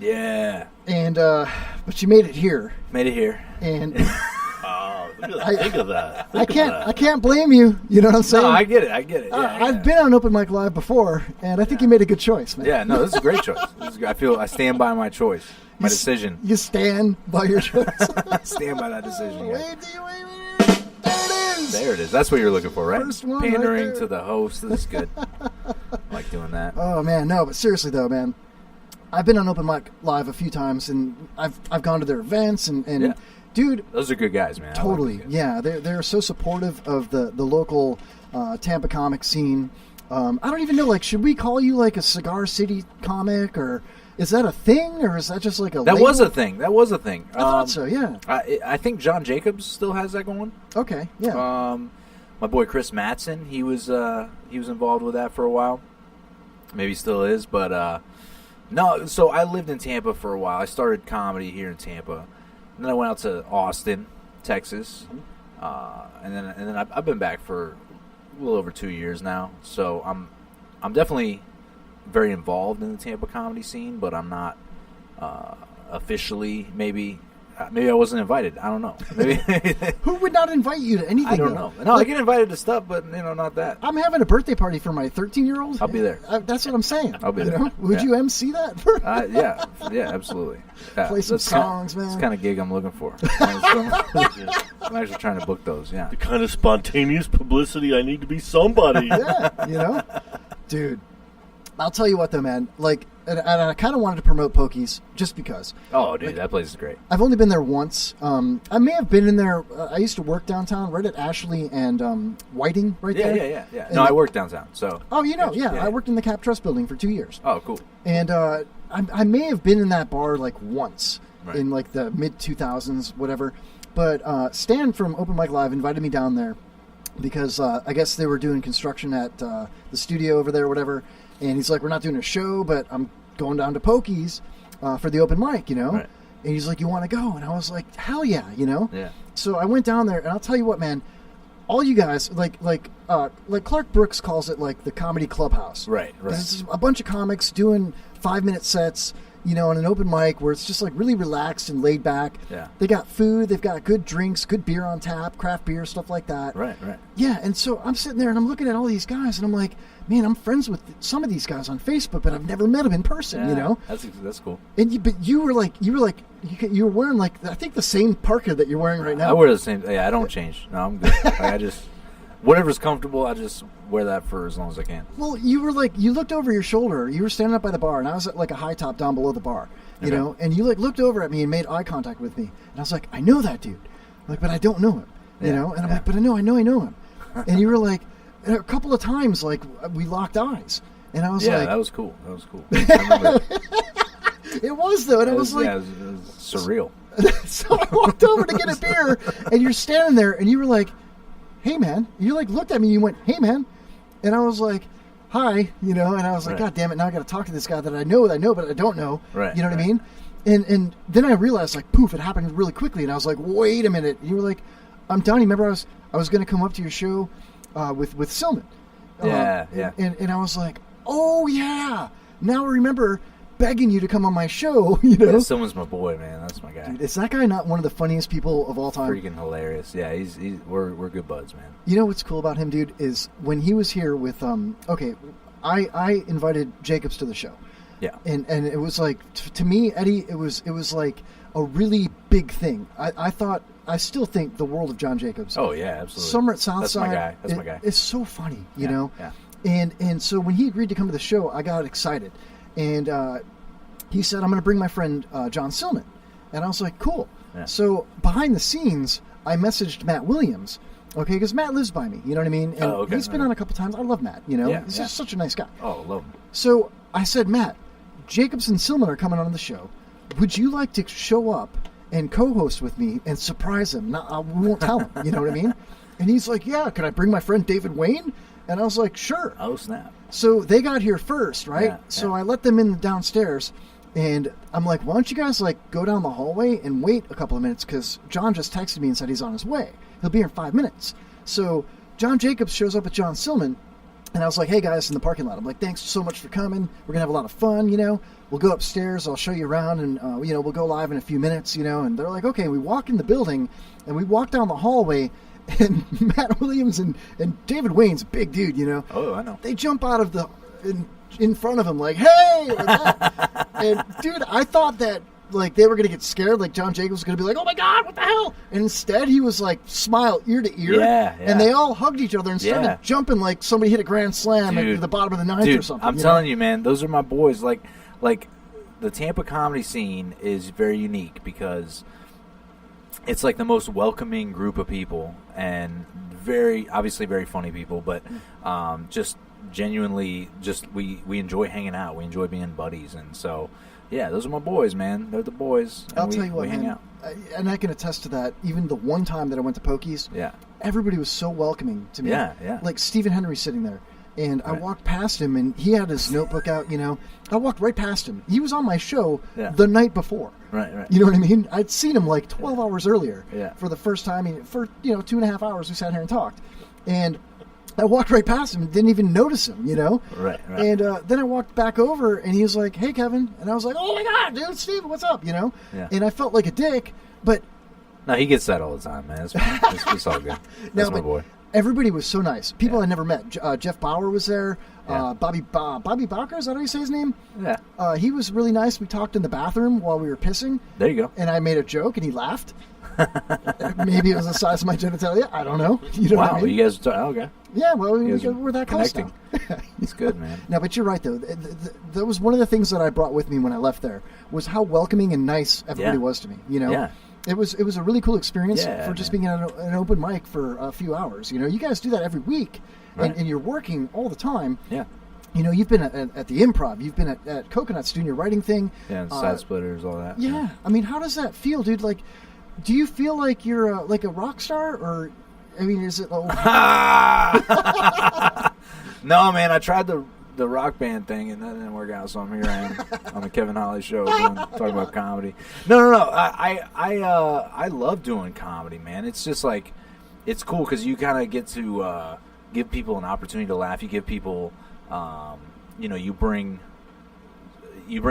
Yeah. And but you made it here. Made it here. And think of that. I can't blame you. You know what I'm saying? No, I get it. Yeah, I've been on Open Mic Live before, and I think you made a good choice, man. Yeah, no, this is a great choice. I stand by my choice, my decision. You stand by your choice. I stand by that decision. Yeah. There it is. That's what you're looking for, right? First one Pandering right to the host. This is good. I like doing that. Oh man, no, but seriously though, man, I've been on Open Mic Live a few times, and I've gone to their events, and yeah. Dude, those are good guys, man. Totally, yeah. They're so supportive of the local Tampa comic scene. I don't even know, like, should we call you like a Cigar City comic, or is that a thing, or is that just like a That label? was a thing. I thought so, yeah. I think John Jacobs still has that going. Okay, yeah. My boy Chris Mattson, he was involved with that for a while. Maybe still is, but no. So I lived in Tampa for a while. I started comedy here in Tampa. And then I went out to Austin, Texas, and then I've been back for a little over 2 years now. So I'm definitely very involved in the Tampa comedy scene, but I'm not officially. Maybe I wasn't invited. I don't know. Maybe Who would not invite you to anything? I don't know. No, I get invited to stuff, but not that. I'm having a birthday party for my 13-year-old. I'll be there. That's what I'm saying. I'll be there. Know? Would you MC that? Yeah, absolutely. Yeah, play some songs, man. That's the kind of gig I'm looking for. I'm actually trying to book those. Yeah, the kind of spontaneous publicity I need to be somebody. Yeah, dude. I'll tell you what, though, man. Like, and I kind of wanted to promote Pokies just because. Oh, dude, that place is great. I've only been there once. I may have been in there. I used to work downtown, right at Ashley and Whiting, right there. Yeah. No, I work downtown. So. Oh, I worked in the Cap Trust building for 2 years. Oh, cool. And I may have been in that bar like once in like the mid 2000s, whatever. But Stan from Open Mic Live invited me down there because I guess they were doing construction at the studio over there, or whatever. And he's like, we're not doing a show, but I'm going down to Pokies for the open mic, you know? Right. And he's like, you want to go? And I was like, hell yeah, you know? Yeah. So I went down there, and I'll tell you what, man, all you guys, like Clark Brooks calls it like the comedy clubhouse. Right. This is a bunch of comics doing 5-minute sets, you know, on an open mic where it's just like really relaxed and laid back. Yeah. They got food, they've got good drinks, good beer on tap, craft beer, stuff like that. Right. Yeah, and so I'm sitting there and I'm looking at all these guys and I'm like, man, I'm friends with some of these guys on Facebook, but I've never met them in person, you know? That's cool. And you were wearing like, I think the same parka that you're wearing right now. I wear the same. Yeah, I don't change. No, I'm good. I just, whatever's comfortable, I just wear that for as long as I can. Well, you looked over your shoulder. You were standing up by the bar, and I was at like a high top down below the bar, you know. And you like looked over at me and made eye contact with me, and I was like, I know that dude, like, but I don't know him, you know. And I'm like, but I know him. And you were like, and a couple of times, like we locked eyes, and I was like, that was cool. I remember it was though, and I was like, it was surreal. So I walked over to get a beer, and you're standing there, and you were like, hey man, you like looked at me and you went, hey man, and I was like, hi, you know, and I was like, God damn it, now I got to talk to this guy that I know, but I don't know, right? You know what I mean? And then I realized, like, poof, it happened really quickly, and I was like, wait a minute. And you were like, I'm Donnie. Remember, I was going to come up to your show with Silman. Yeah. And I was like, oh yeah, now I remember begging you to come on my show, you know? Yeah, Silman's my boy, man. That's my guy. Dude, is that guy not one of the funniest people of all time? Freaking hilarious. Yeah, we're good buds, man. You know what's cool about him, dude, is when he was here with I invited Jacobs to the show. Yeah. And it was like to me, Eddie, it was like a really big thing. I still think the world of John Jacobs. Oh yeah, absolutely. Summer at Southside. That's my guy. It's so funny, you know. Yeah. And so when he agreed to come to the show, I got excited. And he said, I'm going to bring my friend John Silman. And I was like, cool. Yeah. So behind the scenes, I messaged Matt Williams, okay, because Matt lives by me, you know what I mean? And he's been on a couple times. I love Matt, you know? He's just such a nice guy. Oh, love him. So I said, Matt, Jacobs and Silman are coming on the show. Would you like to show up and co-host with me and surprise him? We won't tell him, you know what I mean? And he's like, yeah, could I bring my friend David Wayne? And I was like, sure. Oh, snap. So they got here first, right? Yeah, so I let them in downstairs, and I'm like, why don't you guys go down the hallway and wait a couple of minutes, because John just texted me and said he's on his way. He'll be here in 5 minutes. So John Jacobs shows up with John Silman, and I was like, hey guys, in the parking lot. I'm like, thanks so much for coming. We're going to have a lot of fun, We'll go upstairs. I'll show you around, and, we'll go live in a few minutes, And they're like, okay. We walk in the building, and we walk down the hallway, and Matt Williams and David Wayne's a big dude, Oh, I know. They jump out of in front of him like, hey! Like that. And, dude, I thought that, they were going to get scared. Like, John Jacobs was going to be like, oh, my God, what the hell? And instead, he was, smile ear to ear. Yeah. And they all hugged each other and started jumping like somebody hit a grand slam at the bottom of the ninth or something. I'm telling you, man, those are my boys. Like, the Tampa comedy scene is very unique because it's the most welcoming group of people, and obviously very funny people, but just genuinely we enjoy hanging out. We enjoy being buddies, and so yeah, those are my boys, man. They're the boys. I'll tell you what, we hang man, out. And I can attest to that. Even the one time that I went to Pokey's, everybody was so welcoming to me. Yeah. Like Stephen Henry sitting there. And I walked past him, and he had his notebook out, I walked right past him. He was on my show the night before. Right. You know what I mean? I'd seen him 12 hours earlier for the first time. And for, 2.5 hours, we sat here and talked. And I walked right past him and didn't even notice him, Right. And then I walked back over, and he was like, hey, Kevin. And I was like, oh, my God, dude, Steve, what's up, Yeah. And I felt like a dick, but... No, he gets that all the time, man. It's all good. That's my boy. Everybody was so nice. People I never met. Jeff Bauer was there. Bobby Bowker, is that how you say his name? Yeah. He was really nice. We talked in the bathroom while we were pissing. There you go. And I made a joke, and he laughed. Maybe it was the size of my genitalia. I don't know. You know what I mean? You guys okay. Yeah, well, we're that close now. It's good, man. No, but you're right, though. That was one of the things that I brought with me when I left there, was how welcoming and nice everybody was to me, Yeah. It was a really cool experience for just being at an open mic for a few hours. You guys do that every week, and you're working all the time. Yeah. You've been at the Improv. You've been at Coconuts doing your writing thing. Yeah, and Side Splitters, all that. Yeah. I mean, how does that feel, dude? Do you feel like you're a rock star, or, I mean, is it... No, man, I tried the rock band thing, and that didn't work out, so I'm here on the Kevin Holly Show talking about comedy. No. I love doing comedy, man. It's just it's cool because you kind of get to give people an opportunity to laugh. You give people, you bring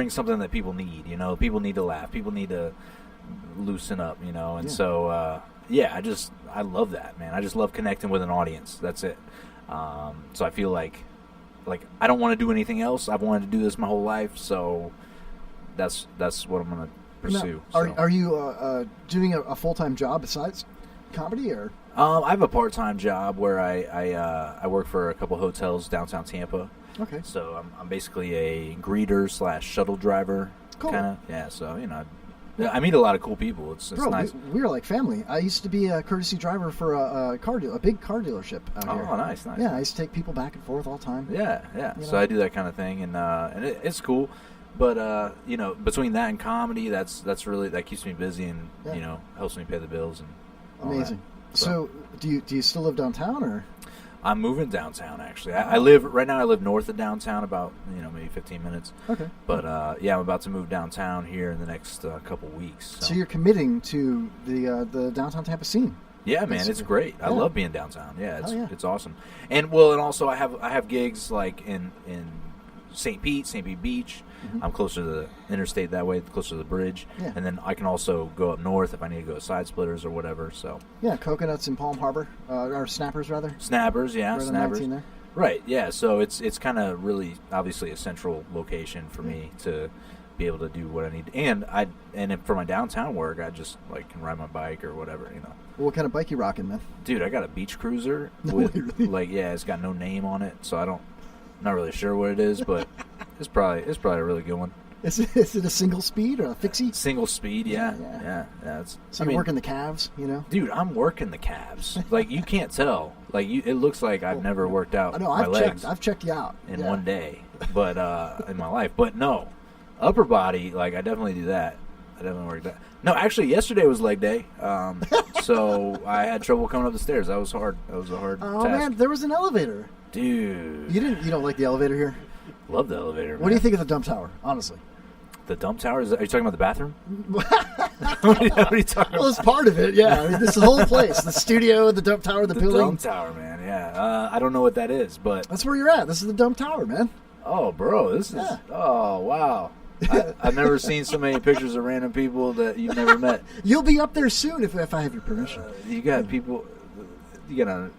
something that people need. People need to laugh. People need to loosen up. And so I love that, man. I just love connecting with an audience. That's it. So I feel like I don't want to do anything else. I've wanted to do this my whole life, so that's what I'm going to pursue. Now, are you doing a full-time job besides comedy, or? I have a part-time job where I work for a couple hotels downtown Tampa. Okay. So I'm basically a greeter / shuttle driver. Cool. Kind of. Yeah. So I meet a lot of cool people. It's Bro, nice. We're like family. I used to be a courtesy driver for a big car dealership out here. Oh, nice. Yeah, I used to take people back and forth all the time. Yeah. So I do that kind of thing, and it's cool. But between that and comedy, that keeps me busy and helps me pay the bills and all amazing. That. So do you still live downtown, or? I'm moving downtown, actually. I live north of downtown, about maybe 15 minutes. Okay. But I'm about to move downtown here in the next couple weeks. So you're committing to the downtown Tampa scene. Yeah, man, it's great. I love being downtown. Yeah, it's awesome. And also I have gigs in St. Pete Beach. Mm-hmm. I'm closer to the interstate that way, closer to the bridge. Yeah. And then I can also go up north if I need to go to Side Splitters or whatever. So yeah, Coconuts in Palm Harbor, or Snappers rather. Snappers, yeah, right Snappers. On 19 there. Right, yeah. So it's kind of really obviously a central location for me to be able to do what I need. And for my downtown work, I just can ride my bike or whatever. Well, what kind of bike you rocking, man? Dude, I got a beach cruiser. No with, way, really? It's got no name on it, so I'm not really sure what it is, but it's probably a really good one. Is it a single speed or a fixie? Single speed, yeah. So you're working the calves, Dude, I'm working the calves. You can't tell. It looks like I've never worked out my legs. I've checked you out in one day, but in my life. But no, upper body, I definitely do that. I definitely work that. No, actually, yesterday was leg day, so I had trouble coming up the stairs. That was hard. That was a hard task. Man, there was an elevator. Dude. You don't like the elevator here? Love the elevator. What do you think of the dump tower, honestly? The dump tower? Are you talking about the bathroom? What are you talking about? Well, it's part of it, yeah. I mean, this is the whole place. The studio, the dump tower, the building. The dump tower, man, yeah. I don't know what that is, but... That's where you're at. This is the dump tower, man. Oh, bro, this is... Oh, wow. I've never seen so many pictures of random people that you've never met. You'll be up there soon if I have your permission. You got people... You gotta...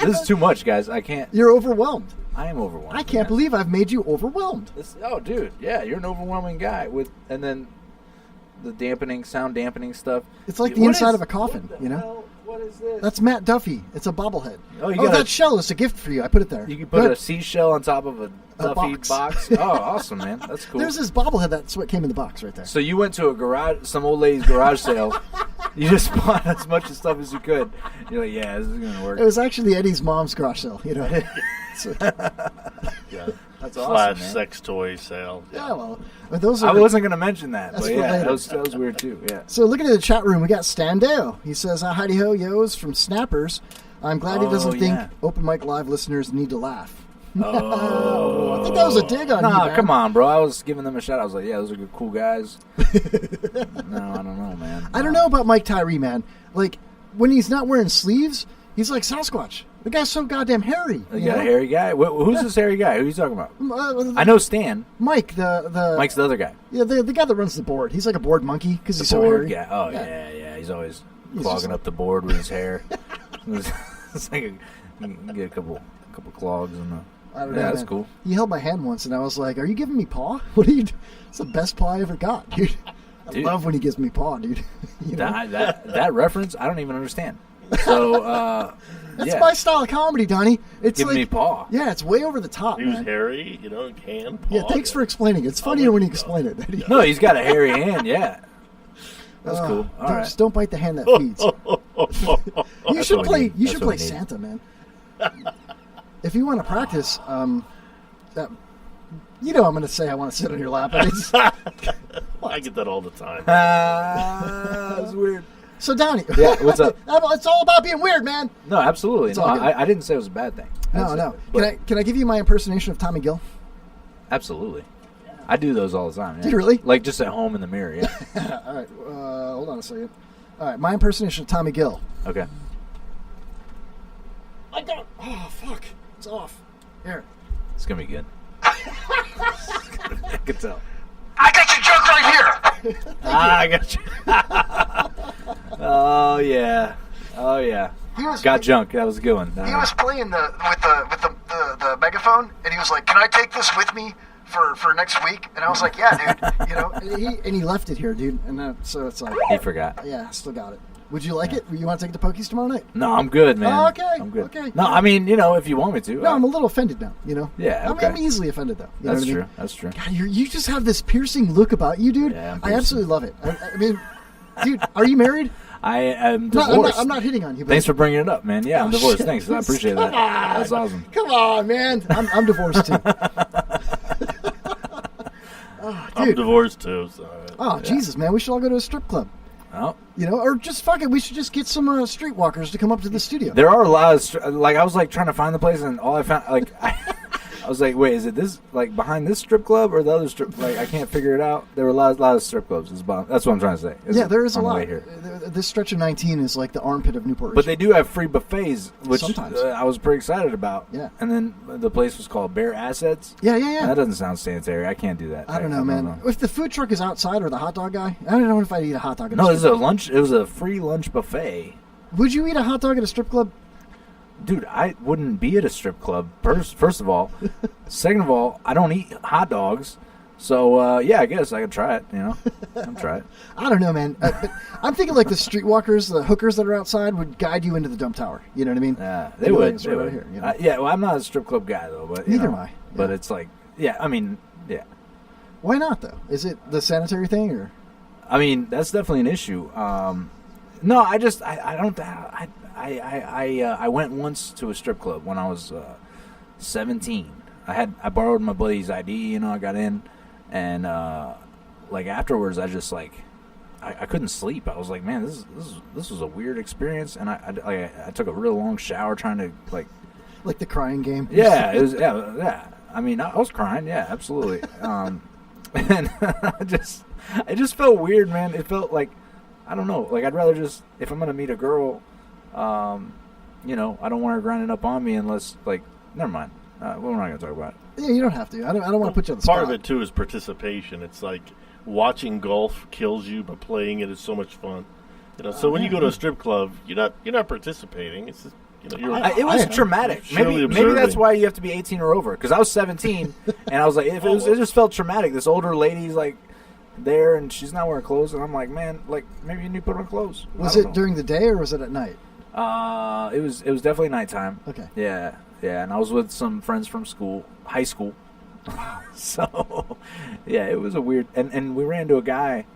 This is too much, guys. I can't... You're overwhelmed. I am overwhelmed. I can't believe I've made you overwhelmed. Dude, yeah, you're an overwhelming guy. And then the sound dampening stuff. It's like the inside of a coffin, you know? What is this? That's Matt Duffy. It's a bobblehead. Oh, that shell is a gift for you. I put it there. You can put a seashell on top of a Duffy box. Oh, awesome, man. That's cool. There's this bobblehead. That's what came in the box right there. So you went to some old lady's garage sale. You just bought as much stuff as you could. You're like, yeah, this is going to work. It was actually Eddie's mom's garage sale, you know? Yeah. That's awesome, man. Sex toy sale. Yeah, well, those are... I wasn't going to mention that, but yeah, related. that was weird too, yeah. So looking at the chat room, we got Standeo. He says, howdy ho, yos, from Snappers. I'm glad he doesn't think Open Mic Live listeners need to laugh. Oh. I think that was a dig on you, man. Come on, bro. I was giving them a shout. I was like, yeah, those are good, cool guys. No, I don't know, man. I don't know about Mike Tyree, man. Like, when he's not wearing sleeves, he's like Sasquatch. The guy's so goddamn hairy. You got a hairy guy? Who's this hairy guy? Who are you talking about? I know Stan. Mike, Mike's the other guy. Yeah, the guy that runs the board. He's like a board monkey because he's so hairy. Guy. Oh, yeah. He's always clogging up the board with his hair. It's like you get a couple clogs in the... I don't know, that's man. cool. He held my hand once, and I was like, "Are you giving me paw? What are you? It's the best paw I ever got, dude. I love when he gives me paw, dude. You know? that reference, I don't even understand. So that's my style of comedy, Donnie. It's give like, me paw. Yeah, it's way over the top. He was man. hairy, can paw. Yeah, thanks for explaining. It's funnier when you explain it. No, he's got a hairy hand. Yeah, that's cool. Just don't bite the hand that feeds. You should play. You should play Santa, man. If you want to practice, I'm going to say I want to sit on your lap. I get that all the time. That's weird. So, Donnie. Yeah, what's up? It's all about being weird, man. No, absolutely. No, I didn't say it was a bad thing. No. Can I give you my impersonation of Tommy Gill? Absolutely. I do those all the time. Yeah. Do you really? Like just at home in the mirror, yeah. All right. Hold on a second. All right, my impersonation of Tommy Gill. Okay. Oh, fuck. It's off. Here. It's going to be good. I can tell. I got your junk right here. I got you. Oh yeah. Got junk. That was a good one. He was playing with the megaphone, and he was like, "Can I take this with me for next week?" And I was like, "Yeah, dude." You know, and he left it here, dude. And so it's like he forgot. Yeah, I still got it. Would you like it? You want to take the Pokies tomorrow night? No, I'm good, man. Oh, okay. I'm good. Okay. No, I mean, if you want me to. No, I'm a little offended now, Yeah, okay. I'm easily offended, though. You know what I mean? True. That's true. God, you just have this piercing look about you, dude. Yeah, I absolutely love it. I mean, dude, are you married? I am divorced. I'm not hitting on you. But Thanks for bringing it up, man. Yeah, I'm divorced. Shit. Thanks. I appreciate that. That's awesome. Come on, man. I'm divorced, too. I'm divorced, too. So. Oh, Jesus, man. We should all go to a strip club. Oh. Or just fuck it. We should just get some streetwalkers to come up to the studio. There are a lot of I was like trying to find the place, and all I found I was like, wait, is it this behind this strip club or the other strip? I can't figure it out. There were a lot of strip clubs. That's what I'm trying to say. There is a lot. This stretch of 19 is like the armpit of Newport Richey. But they do have free buffets, which sometimes I was pretty excited about. Yeah. And then the place was called Bare Assets. Yeah. That doesn't sound sanitary. I can't do that. I don't know, man. If the food truck is outside or the hot dog guy, I don't know if I'd eat a hot dog. No, it was a lunch. It was a free lunch buffet. Would you eat a hot dog at a strip club? Dude, I wouldn't be at a strip club, first of all. Second of all, I don't eat hot dogs. So, I guess I could try it, I'll try it. I don't know, man. But I'm thinking like the streetwalkers, the hookers that are outside would guide you into the dump tower. You know what I mean? Yeah, they would. Right out here, well, I'm not a strip club guy, though. But neither am I. But it's like, yeah. Why not, though? Is it the sanitary thing, or? I mean, that's definitely an issue. No, I don't... I went once to a strip club when I was 17. I borrowed my buddy's ID, I got in, and afterwards I just I couldn't sleep. I was like, man, this was a weird experience, and I took a real long shower trying to Like the crying game. Yeah, it was. Yeah. I mean, I was crying. Yeah, absolutely. And it just felt weird, man. It felt like, I don't know. Like I'd rather just, if I'm gonna meet a girl, you know, I don't want her grinding up on me unless, like, never mind. We're not gonna talk about it. Yeah, you don't have to. I don't want to put you on the Part spot. of it too is participation. It's like watching golf kills you, but playing it is so much fun. You know, so when you go to a strip club, you're not participating. It's just, you know, it was traumatic. Maybe that's why you have to be 18 or over. Because I was 17, and I was like, it just felt traumatic. This older lady's like there, and she's not wearing clothes, and I'm like, man, like maybe you need to put on clothes. Was it during the day or was it at night? It was definitely nighttime. Okay. Yeah, and I was with some friends from school, high school. So, yeah, it was a weird, and we ran into a guy,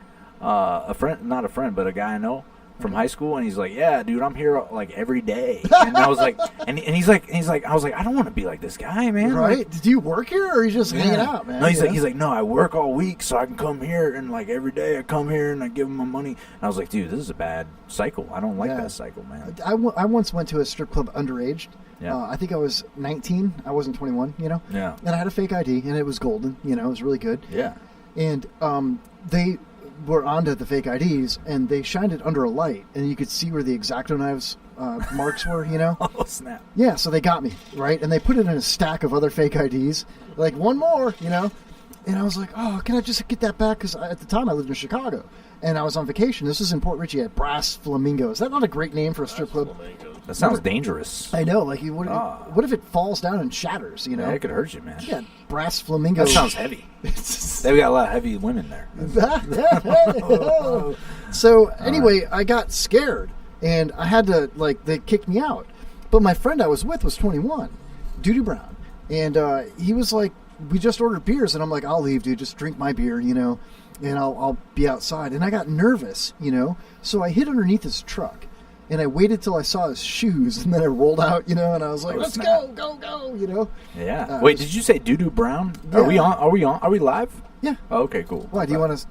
a friend, not a friend, but a guy I know from high school, and he's like, yeah, dude, I'm here like every day. And I was like, and he's like, I was like, I don't want to be like this guy, man. Right? Like, Did you work here or are you just hanging out, man? No, he's like, no, I work all week, so I can come here, and like every day I come here and I give him my money. And I was like, dude, this is a bad cycle. I don't like that cycle, man. I once went to a strip club underage. Yeah. I think I was 19. I wasn't 21, you know? Yeah. And I had a fake ID, and it was golden. You know, it was really good. Yeah. And they were onto the fake IDs, and they shined it under a light, and you could see where the X-Acto knives marks were, you know? Oh, snap. Yeah, so they got me, right? And they put it in a stack of other fake IDs. Like, one more, you know? And I was like, oh, can I just get that back? Because at the time I lived in Chicago, and I was on vacation. This was in Port Richey at Brass Flamingo. Is that not a great name for a strip club? That sounds dangerous. I know. Like, what if it falls down and shatters, you know? Yeah, it could hurt you, man. Yeah, Brass Flamingo. That sounds heavy. They've got a lot of heavy women there. So, anyway, I got scared, and I had to, like, they kicked me out. But my friend I was with was 21, Doo-Doo Brown. And he was like, we just ordered beers, and I'm like, I'll leave, dude. Just drink my beer, you know, and I'll be outside. And I got nervous, you know, so I hid underneath his truck. And I waited till I saw his shoes, and then I rolled out, you know, and I was like, let's go, you know? Yeah. Wait, did you say Doo-Doo Brown? Yeah. Are we on? Are we live? Yeah. Oh, okay, cool. Why, do you want to...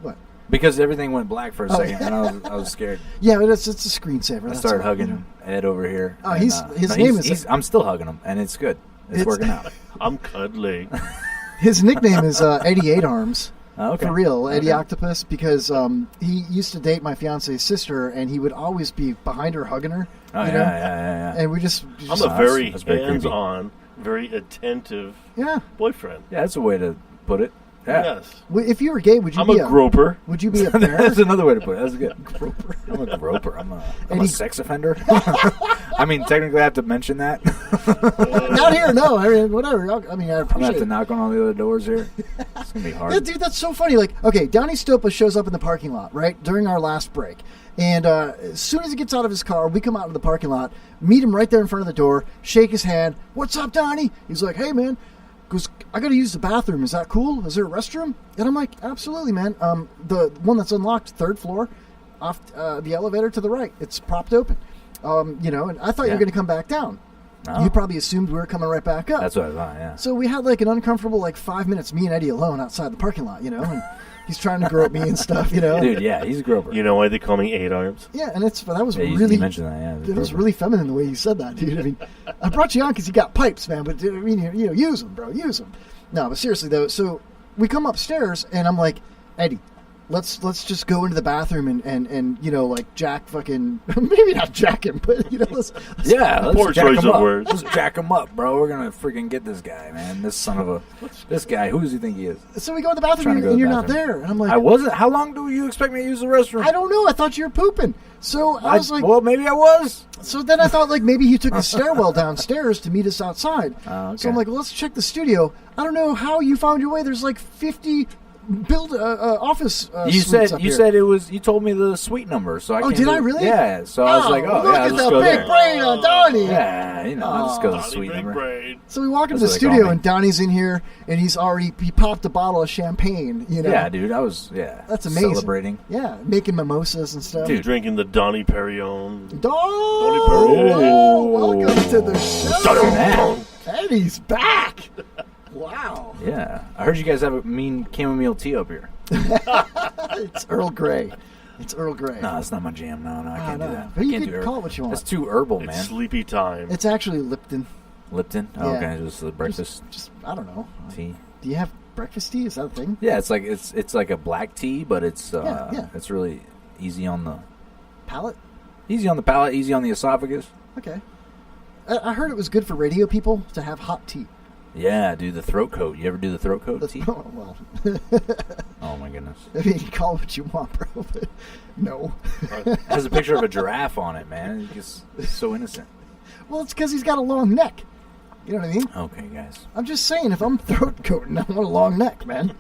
What? Because everything went black for a second, and I was scared. Yeah, but it's a screensaver. I started hugging Ed over here. Oh, and, his name is... I'm still hugging him, and it's good. It's working out. I'm cuddling. His nickname is Eddie 8 Arms. Okay. For real, Eddie Octopus, because he used to date my fiance's sister, and he would always be behind her hugging her. Oh, you know? Yeah. And we just I'm a very hands-on, very attentive boyfriend. Yeah, that's a way to put it. Yeah. Yes. If you were gay, would you I'm be a groper. Would you be a parent? That's another way to put it. That's good. Groper. I'm a groper. I'm a sex offender. I mean, technically, I have to mention that. Not here, no. I mean, whatever. I appreciate I'm going to have to knock on all the other doors here. It's going to be hard. Yeah, dude, that's so funny. Like, okay, Donnie Stopa shows up in the parking lot, right, during our last break. And as soon as he gets out of his car, we come out into the parking lot, meet him right there in front of the door, shake his hand. What's up, Donnie? He's like, hey, man. Goes, I got to use the bathroom. Is that cool? Is there a restroom? And I'm like, absolutely, man. The one that's unlocked, 3rd floor, off the elevator to the right. It's propped open. You know, and I thought you were going to come back down. Oh. You probably assumed we were coming right back up. That's what I thought, yeah. So we had like an uncomfortable 5 minutes, me and Eddie alone outside the parking lot, you know, and he's trying to grope me and stuff, you know. Dude, yeah, he's a groper. You know why they call me 8 Arms? Yeah, and that was you really... mentioned that, yeah. It was really feminine the way you said that, dude. I mean, I brought you on because you got pipes, man, but I mean, you know, use them, bro, use them. No, but seriously, though, so we come upstairs, and I'm like, Eddie, let's just go into the bathroom and you know, like, jack fucking... Maybe not jack him, but, you know, let's poor jack choice him of up. words. Let's jack him up, bro. We're going to freaking get this guy, man. This son of a... This guy, who does he think he is? So we go in the bathroom, and you're not there. And I'm like... I wasn't. How long do you expect me to use the restroom? I don't know. I thought you were pooping. So I was like... Well, maybe I was. So then I thought, like, maybe he took the stairwell downstairs to meet us outside. Okay. So I'm like, well, let's check the studio. I don't know how you found your way. There's like 50 office You suites up here. said it was. You told me the suite number, so I. Oh, can't did do I it. really? Yeah. So I was like, oh, look yeah, at let's the go big there. brain on Donnie. Yeah, you know, I'll just go to the suite number. Brain. So we walk into the That's what they studio, call me. and Donnie's in here, and he popped a bottle of champagne. You know, Yeah, dude, that's amazing. Celebrating. Yeah, making mimosas and stuff. Dude, drinking the Donnie Perignon. Oh, welcome to the show. Man. Eddie's back. Wow. Yeah, I heard you guys have a mean chamomile tea up here. It's Earl Grey. It's Earl Grey. No, that's not my jam. No, I can't do that. But I you can't can do call it what you want. That's too herbal, It's man. sleepy time. It's actually Lipton. Lipton? Yeah. Oh, okay, just the breakfast Just I don't know. tea. Do you have breakfast tea? Is that a thing? Yeah, it's like a black tea, but it's Yeah. it's really easy on the Palate? easy on the palate, easy on the esophagus. Okay. I heard it was good for radio people to have hot tea. Yeah, dude, the throat coat. You ever do the throat coat tea? Well, Oh my goodness. I mean, call it what you want, bro, but no. It has a picture of a giraffe on it, man. It's so innocent. Well, it's because he's got a long neck. You know what I mean? Okay, guys. I'm just saying, if I'm throat coating, I want a long neck, man.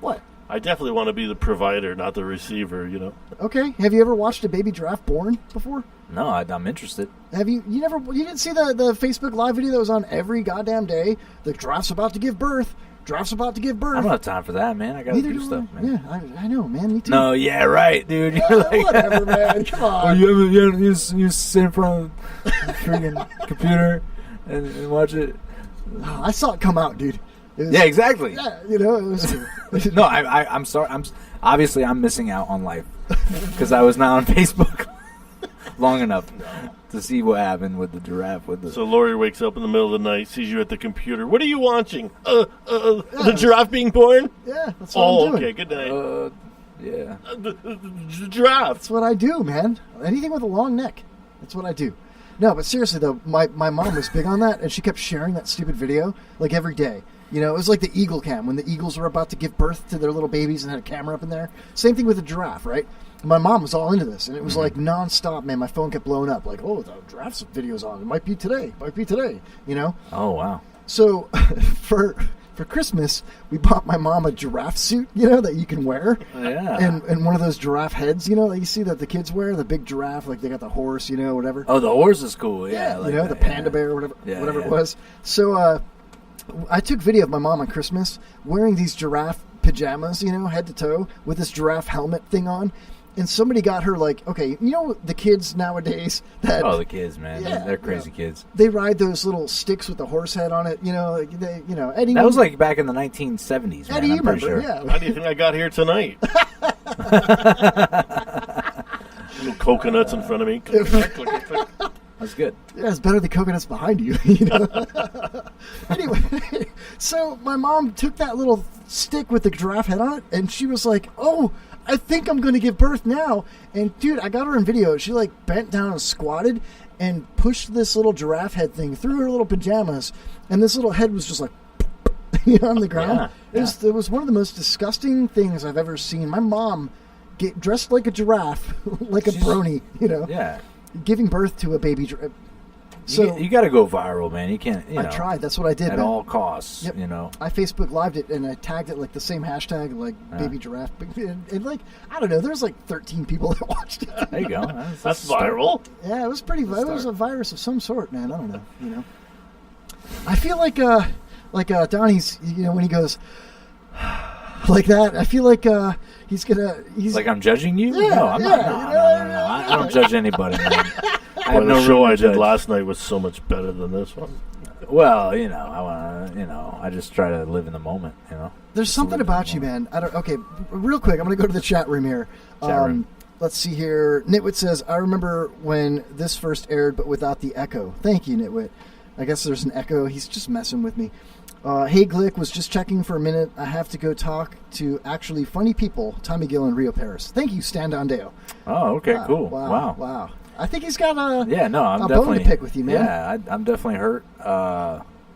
What? I definitely want to be the provider, not the receiver, you know. Okay. Have you ever watched a baby giraffe born before? No, I'm interested. Have you? You didn't see the Facebook Live video that was on every goddamn day? The giraffe's about to give birth. Giraffe's about to give birth. I don't have time for that, man. I gotta Neither do do stuff, I. man. Yeah, I know, man. Me too. No, yeah, right, dude. You're like, whatever, man. Come on. Oh, you sit in front of the freaking computer and watch it. Oh, I saw it come out, dude. It was, Yeah, exactly. Yeah, it was. No, I'm sorry. Obviously I'm missing out on life because I was not on Facebook long enough to see what happened with the giraffe. So Lori wakes up in the middle of the night, sees you at the computer. What are you watching? The giraffe being born? Yeah, that's what I'm doing. Okay, good night. Yeah. The giraffe. That's what I do, man. Anything with a long neck. That's what I do. No, but seriously though, my mom was big on that, and she kept sharing that stupid video like every day. You know, it was like the eagle cam when the eagles were about to give birth to their little babies and had a camera up in there. Same thing with the giraffe, right? My mom was all into this, and it was like nonstop, man. My phone kept blowing up, like, oh, the giraffe's video's on. It might be today, you know? Oh, wow. So for Christmas, we bought my mom a giraffe suit, you know, that you can wear. Yeah. And one of those giraffe heads, you know, that you see that the kids wear, the big giraffe, like they got the horse, you know, whatever. Oh, the horse is cool, yeah. You know, that, the panda bear, whatever it was. So I took video of my mom on Christmas wearing these giraffe pajamas, you know, head to toe, with this giraffe helmet thing on. And somebody got her like, okay, you know the kids nowadays that... Oh, the kids, man. Yeah, They're crazy kids. They ride those little sticks with the horse head on it, you know, like Eddie... That was like back in the 1970s, man. Eddie, you remember, sure. yeah. How do you think I got here tonight? Little coconuts in front of me. That's good. Yeah, it's better than coconuts behind you. You know? Anyway, so my mom took that little stick with the giraffe head on it, and she was like, oh, I think I'm going to give birth now. And, dude, I got her in video. She, like, bent down and squatted and pushed this little giraffe head thing through her little pajamas, and this little head was just like, on the ground. Yeah, It was one of the most disgusting things I've ever seen. My mom get dressed like a giraffe, like a brony, you know. Yeah. Giving birth to a baby giraffe. So you got to go viral, man. You can't. You know, I tried. That's what I did at man. all costs. Yep. You know, I Facebook lived it and I tagged it like the same hashtag, like baby giraffe, and like I don't know. There's like 13 people that watched it. There you go. That's viral. Yeah, it was pretty. It was a virus of some sort, man. I don't know. You know, I feel like Donnie's. You know, when he goes like that, I feel like he's like I'm judging you. Yeah, no, I'm not. No. I don't judge anybody, man. The show I did last night was so much better than this one. Well, you know, I just try to live in the moment, you know. There's something about you, man. Okay, real quick, I'm going to go to the chat room here. Let's see here. Nitwit says, I remember when this first aired, but without the echo. Thank you, Nitwit. I guess there's an echo. He's just messing with me. Hey, Glick, was just checking for a minute. I have to go talk to actually funny people, Tommy Gill and Rio Paris. Thank you, Stan Dondeo. Oh, okay, cool. Wow. I think he's got a I'm bone to pick with you, man. Yeah, I'm definitely hurt.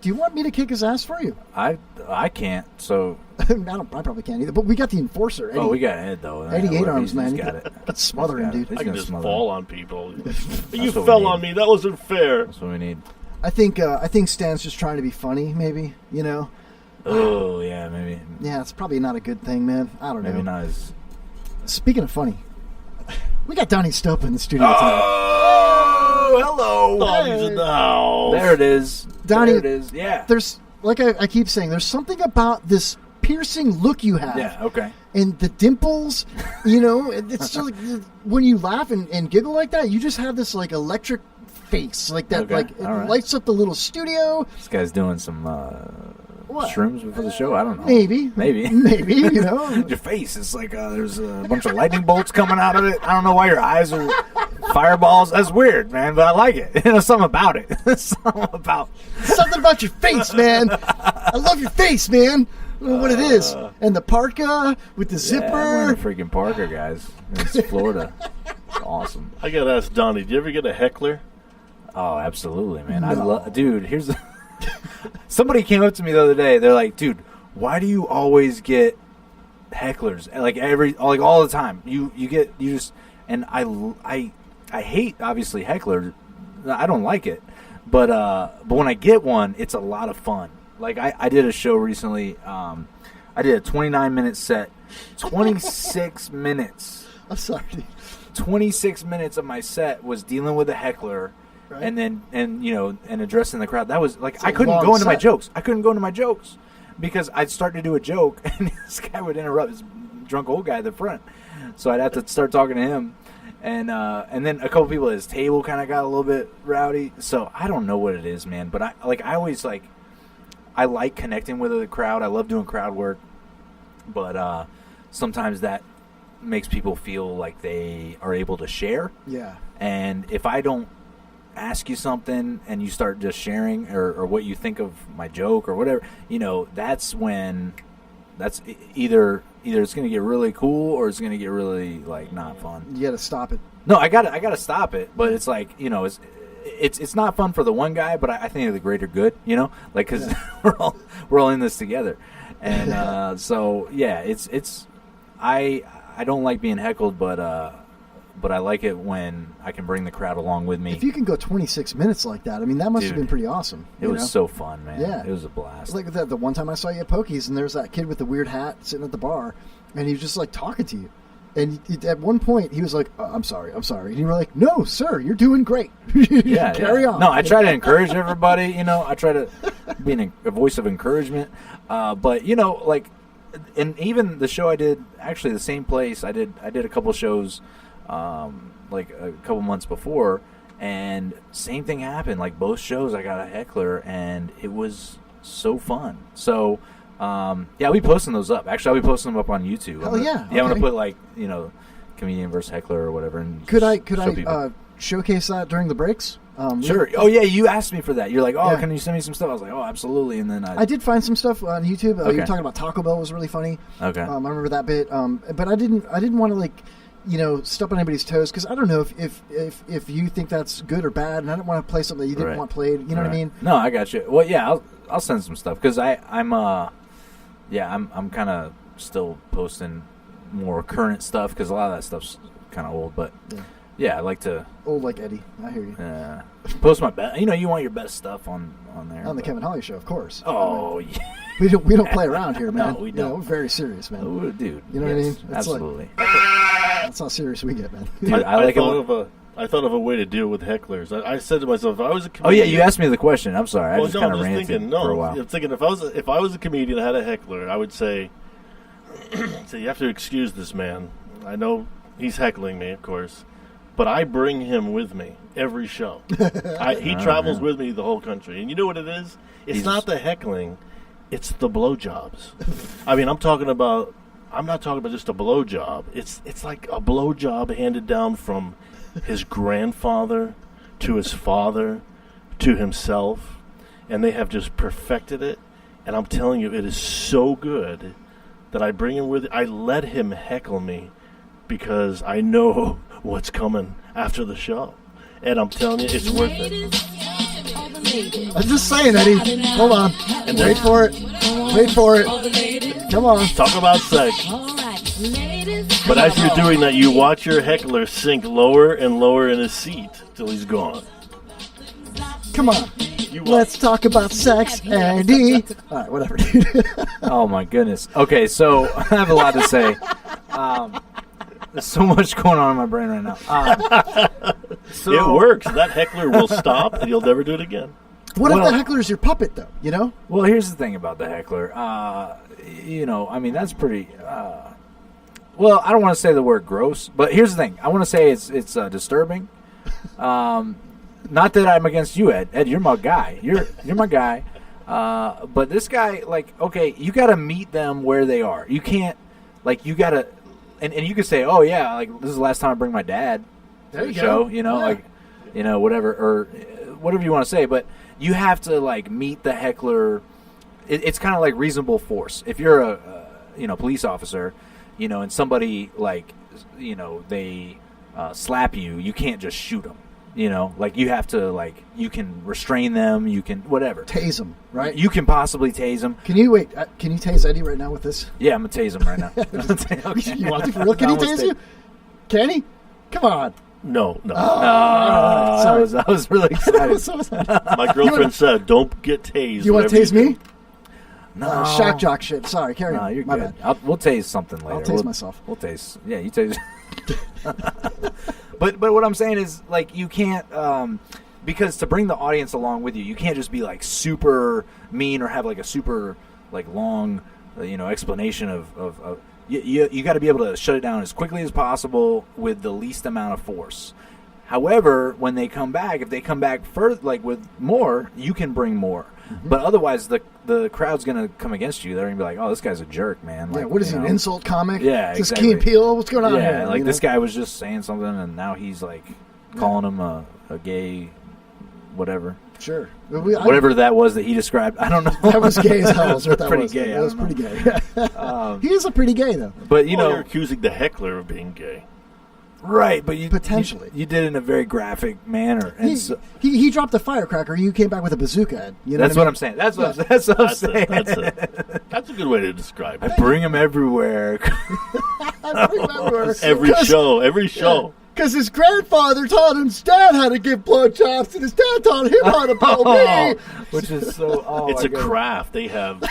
Do you want me to kick his ass for you? I can't. So I probably can't either. But we got the enforcer. Eddie. We got Ed though. Eddie 8 Arms, man. He's got it. Let's smother him, dude. I can just fall on people. You what fell we on me. That wasn't fair. That's what we need. I think Stan's just trying to be funny. Maybe you know. Oh yeah, maybe. Yeah, it's probably not a good thing, man. I don't know. Maybe not as. Speaking of funny, we got Donnie Stopa in the studio tonight. Oh, hello. Donnie's in the house. There it is. Donnie, there it is. Yeah. There's like I keep saying, there's something about this piercing look you have. Yeah. Okay. And the dimples, you know, it's just like when you laugh and giggle like that, you just have this like electric face, like that. Okay. Like it lights up the little studio. This guy's doing some shrooms before the show. I don't know. Maybe. You know, your face is like there's a bunch of lightning bolts coming out of it. I don't know why your eyes are Fireballs, that's weird, man, but I like it. Something about it. Something about your face, man. I love your face, man. I don't know what it is. And the parka with the zipper. I'm wearing a freaking parka, guys. It's Florida. It's awesome. I gotta ask Donnie, do you ever get a heckler? Oh, absolutely, man. Dude, here's the somebody came up to me the other day. They're like, dude, why do you always get hecklers? Like all the time. And I hate, obviously, hecklers. I don't like it. But when I get one, it's a lot of fun. Like, I did a show recently. I did a 29-minute set. 26 minutes. I'm sorry. 26 minutes of my set was dealing with a heckler, right. and addressing the crowd. That was like, I couldn't go into my jokes. I couldn't go into my jokes because I'd start to do a joke, and this guy would interrupt, this drunk old guy at the front. So I'd have to start talking to him. And then a couple people at his table kind of got a little bit rowdy. So I don't know what it is, man. But I like connecting with the crowd. I love doing crowd work. But sometimes that makes people feel like they are able to share. Yeah. And if I don't ask you something and you start just sharing or what you think of my joke or whatever, that's when that's either it's going to get really cool or it's going to get really not fun. You got to stop it. No, I got to stop it, but it's like, it's not fun for the one guy, but I think of the greater good, cuz we're all in this together. And so yeah, I don't like being heckled, but I like it when I can bring the crowd along with me. If you can go 26 minutes like that, I mean, that must have been pretty awesome. It was so fun, man. Yeah. It was a blast. Like the one time I saw you at Pokey's, and there's that kid with the weird hat sitting at the bar, and he was just talking to you. And at one point, he was like, I'm sorry. And you were like, no, sir, you're doing great. Carry on. No, I try to encourage everybody. I try to be a voice of encouragement. But, and even the show I did, actually the same place, I did a couple shows a couple months before, and same thing happened. Like both shows, I got a heckler, and it was so fun. So, I'll be posting those up. Actually, I'll be posting them up on YouTube. Hell yeah. Yeah, I'm going to put comedian versus heckler or whatever. And could I showcase that during the breaks? Sure. Oh yeah, you asked me for that. You're like, can you send me some stuff? I was like, oh, absolutely. And then I did find some stuff on YouTube. You were talking about Taco Bell was really funny. Okay. I remember that bit. But I didn't want to step on anybody's toes, because I don't know if you think that's good or bad, and I don't want to play something that you didn't want played. You know what I mean? No, I got you. Well, yeah, I'll send some stuff because I'm kind of still posting more current stuff because a lot of that stuff's kind of old. But yeah, I like to old like Eddie. I hear you. Post my best. You want your best stuff on there on the Kevin Holly Show, of course. Oh yeah. We don't play around here, man. No, we don't. We're very serious, man. Oh, dude. You know what I mean? It's absolutely. That's how serious we get, man. Dude, I thought of a way to deal with hecklers. I said to myself, if I was a comedian... Oh, yeah, you asked me the question. I'm sorry. I just kind of ranted for a while. I'm thinking if I was a comedian and had a heckler, I would say, you have to excuse this man. I know he's heckling me, of course, but I bring him with me every show. He travels with me the whole country. And you know what it is? It's not the heckling. It's the blowjobs. I mean, I'm not talking about just a blowjob. It's like a blowjob handed down from his grandfather to his father to himself, and they have just perfected it. And I'm telling you, it is so good that I bring him with. I let him heckle me because I know what's coming after the show, and I'm telling you, it's worth it. I'm just saying, Eddie. Hold on. And wait for it. Come on. Talk about sex. But as you're doing that, you watch your heckler sink lower and lower in his seat till he's gone. Come on. Let's talk about sex, Eddie. All right, whatever, dude. Oh, my goodness. Okay, so I have a lot to say. There's so much going on in my brain right now. It works. That heckler will stop, and you'll never do it again. What if the heckler's your puppet, though? You know? Well, here's the thing about the heckler. I mean, that's pretty... well, I don't want to say the word gross, but here's the thing. I want to say it's disturbing. Not that I'm against you, Ed. Ed, you're my guy. You're my guy. But this guy, okay, you got to meet them where they are. You can't, you got to... And you could say, oh, yeah, this is the last time I bring my dad. There you show, go. you know, Yeah. like, you know, whatever you want to say, but you have to like meet the heckler. It's kind of like reasonable force. If you're a police officer, you know, and somebody like, you know, they slap you, you can't just shoot them. You know, like you have to you can restrain them, you can whatever. Tase them, right? You can possibly tase them. Can you wait? Can you tase Eddie right now with this? Yeah, I'm gonna tase him right now. Okay. You want to for real? Can he tase you? Can he? Come on. No. I was really excited. My girlfriend said, "Don't get tased." You want to tase me? No. Shock jock shit. Sorry, carry on. You're My good. bad. We'll tase something later. I'll tase myself. We'll tase. Yeah, you tase. But what I'm saying is, like, you can't because to bring the audience along with you, you can't just be like super mean or have like a super like long explanation of you got to be able to shut it down as quickly as possible with the least amount of force. However, when they come back, if they come back further, like with more, you can bring more. Mm-hmm. But otherwise, the crowd's gonna come against you. They're gonna be like, "Oh, this guy's a jerk, man." Like, yeah, what is he, an insult comic? Yeah, is this exactly. Key and Peele? What's going on here? Yeah, like this guy was just saying something, and now he's like calling him a gay, whatever. Sure, whatever that was that he described. I don't know. That was gay as hell. Is what that pretty was. gay. That was pretty gay. He is a pretty gay though. But you're accusing the heckler of being gay. Right, but you potentially you did it in a very graphic manner, and he dropped a firecracker. You came back with a bazooka. You know that's what I'm saying. That's what I'm saying. That's a good way to describe it. I bring him everywhere. I bring him everywhere. Every show. Because his grandfather taught his dad how to give blowjobs, and his dad taught him how to blow me. Which is so. It's a craft. They have.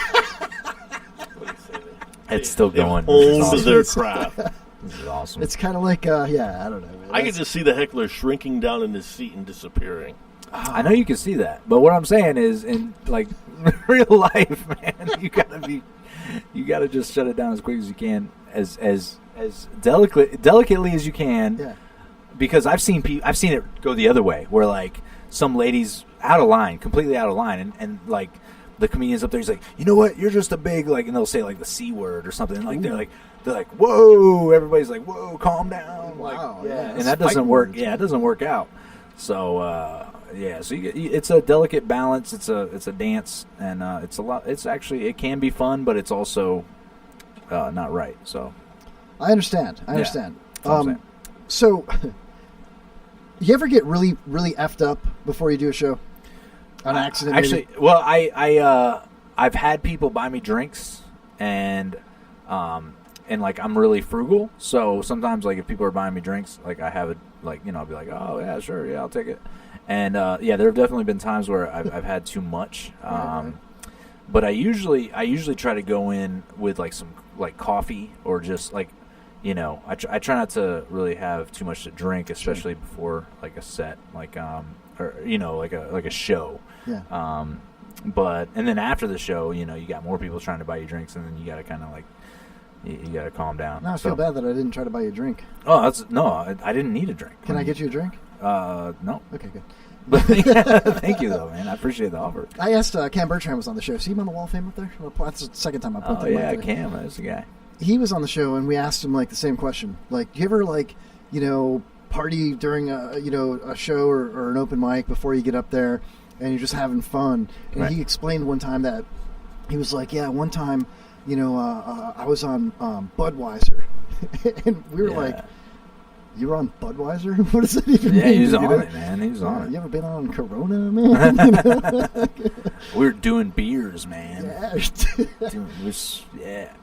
It's still going. Honed their craft. This is awesome. It's kind of like, I don't know. Man. I can just see the heckler shrinking down in his seat and disappearing. I know you can see that, but what I'm saying is, in like real life, man, you gotta just shut it down as quick as you can, as delicately as you can. Yeah. Because I've seen it go the other way, where like some ladies out of line, completely out of line, and like the comedian's up there, he's like, you know what, you're just a big like, and they'll say like the C word or something, and like they're like, whoa, everybody's like, whoa, calm down. Wow, like, yeah, and that doesn't work. Yeah, it doesn't work out. So so it's a delicate balance. It's a dance, and it's a lot. It's actually, it can be fun, but it's also not right. So I understand. Yeah, so you ever get really, really effed up before you do a show? On accident? Actually, maybe? well, I've had people buy me drinks, and like I'm really frugal, so sometimes like if people are buying me drinks, like I have it, like, you know, I'll be like, oh yeah, sure, yeah, I'll take it. And yeah, there have definitely been times where I've had too much. But I usually try to go in with like some like coffee, or just like, you know, I try not to really have too much to drink, especially before like a set, like or, you know, like a show. Yeah. But and then after the show, you know, you got more people trying to buy you drinks, and then you got to kind of like, you got to calm down. No, I feel bad that I didn't try to buy you a drink. Oh, I didn't need a drink. Can I get you a drink? No. Okay, good. But thank you, though, man. I appreciate the offer. I asked Cam Bertrand was on the show. See him on the wall of fame up there? That's the second time I put that. Oh yeah, Cam, that's the guy. He was on the show, and we asked him like the same question. Like, do you ever like, you know, party during a show or an open mic before you get up there, and you're just having fun? And Right. he explained one time that he was like, yeah, one time, you know, I was on Budweiser, and we were like, you were on Budweiser? What does that even mean? Yeah, he was on it, man. He was on it. You ever been on Corona, man? You know? We were doing beers, man. Yeah.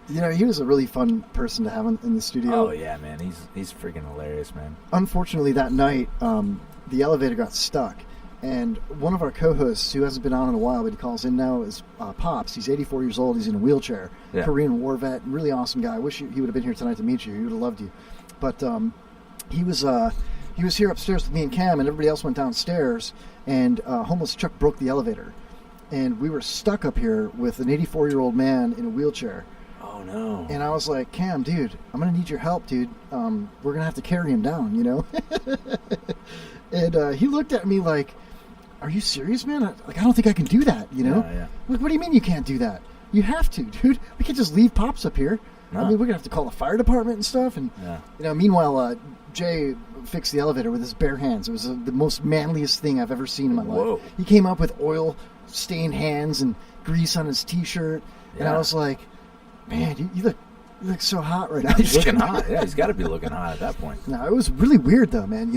You know, he was a really fun person to have in the studio. Oh yeah, man. He's freaking hilarious, man. Unfortunately, that night, the elevator got stuck, and one of our co-hosts, who hasn't been on in a while, but he calls in now, is Pops. He's 84 years old. He's in a wheelchair. Yeah. Korean War vet. Really awesome guy. I wish he would have been here tonight to meet you. He would have loved you. But he was here upstairs with me and Cam, and everybody else went downstairs, and homeless Chuck broke the elevator, and we were stuck up here with an 84-year-old man in a wheelchair. Oh no. And I was like, Cam, dude, I'm gonna need your help, dude. We're gonna have to carry him down, you know. And he looked at me like, are you serious, man? I don't think I can do that, you know. Yeah. Like, what do you mean you can't do that? You have to, dude. We can't just leave Pops up here. I mean, we're going to have to call the fire department and stuff. And, meanwhile, Jay fixed the elevator with his bare hands. It was the most manliest thing I've ever seen in my life. He came up with oil-stained hands and grease on his T-shirt. Yeah. And I was like, man, you look so hot right now. He's looking hot. Yeah, he's got to be looking hot at that point. No, it was really weird, though, man,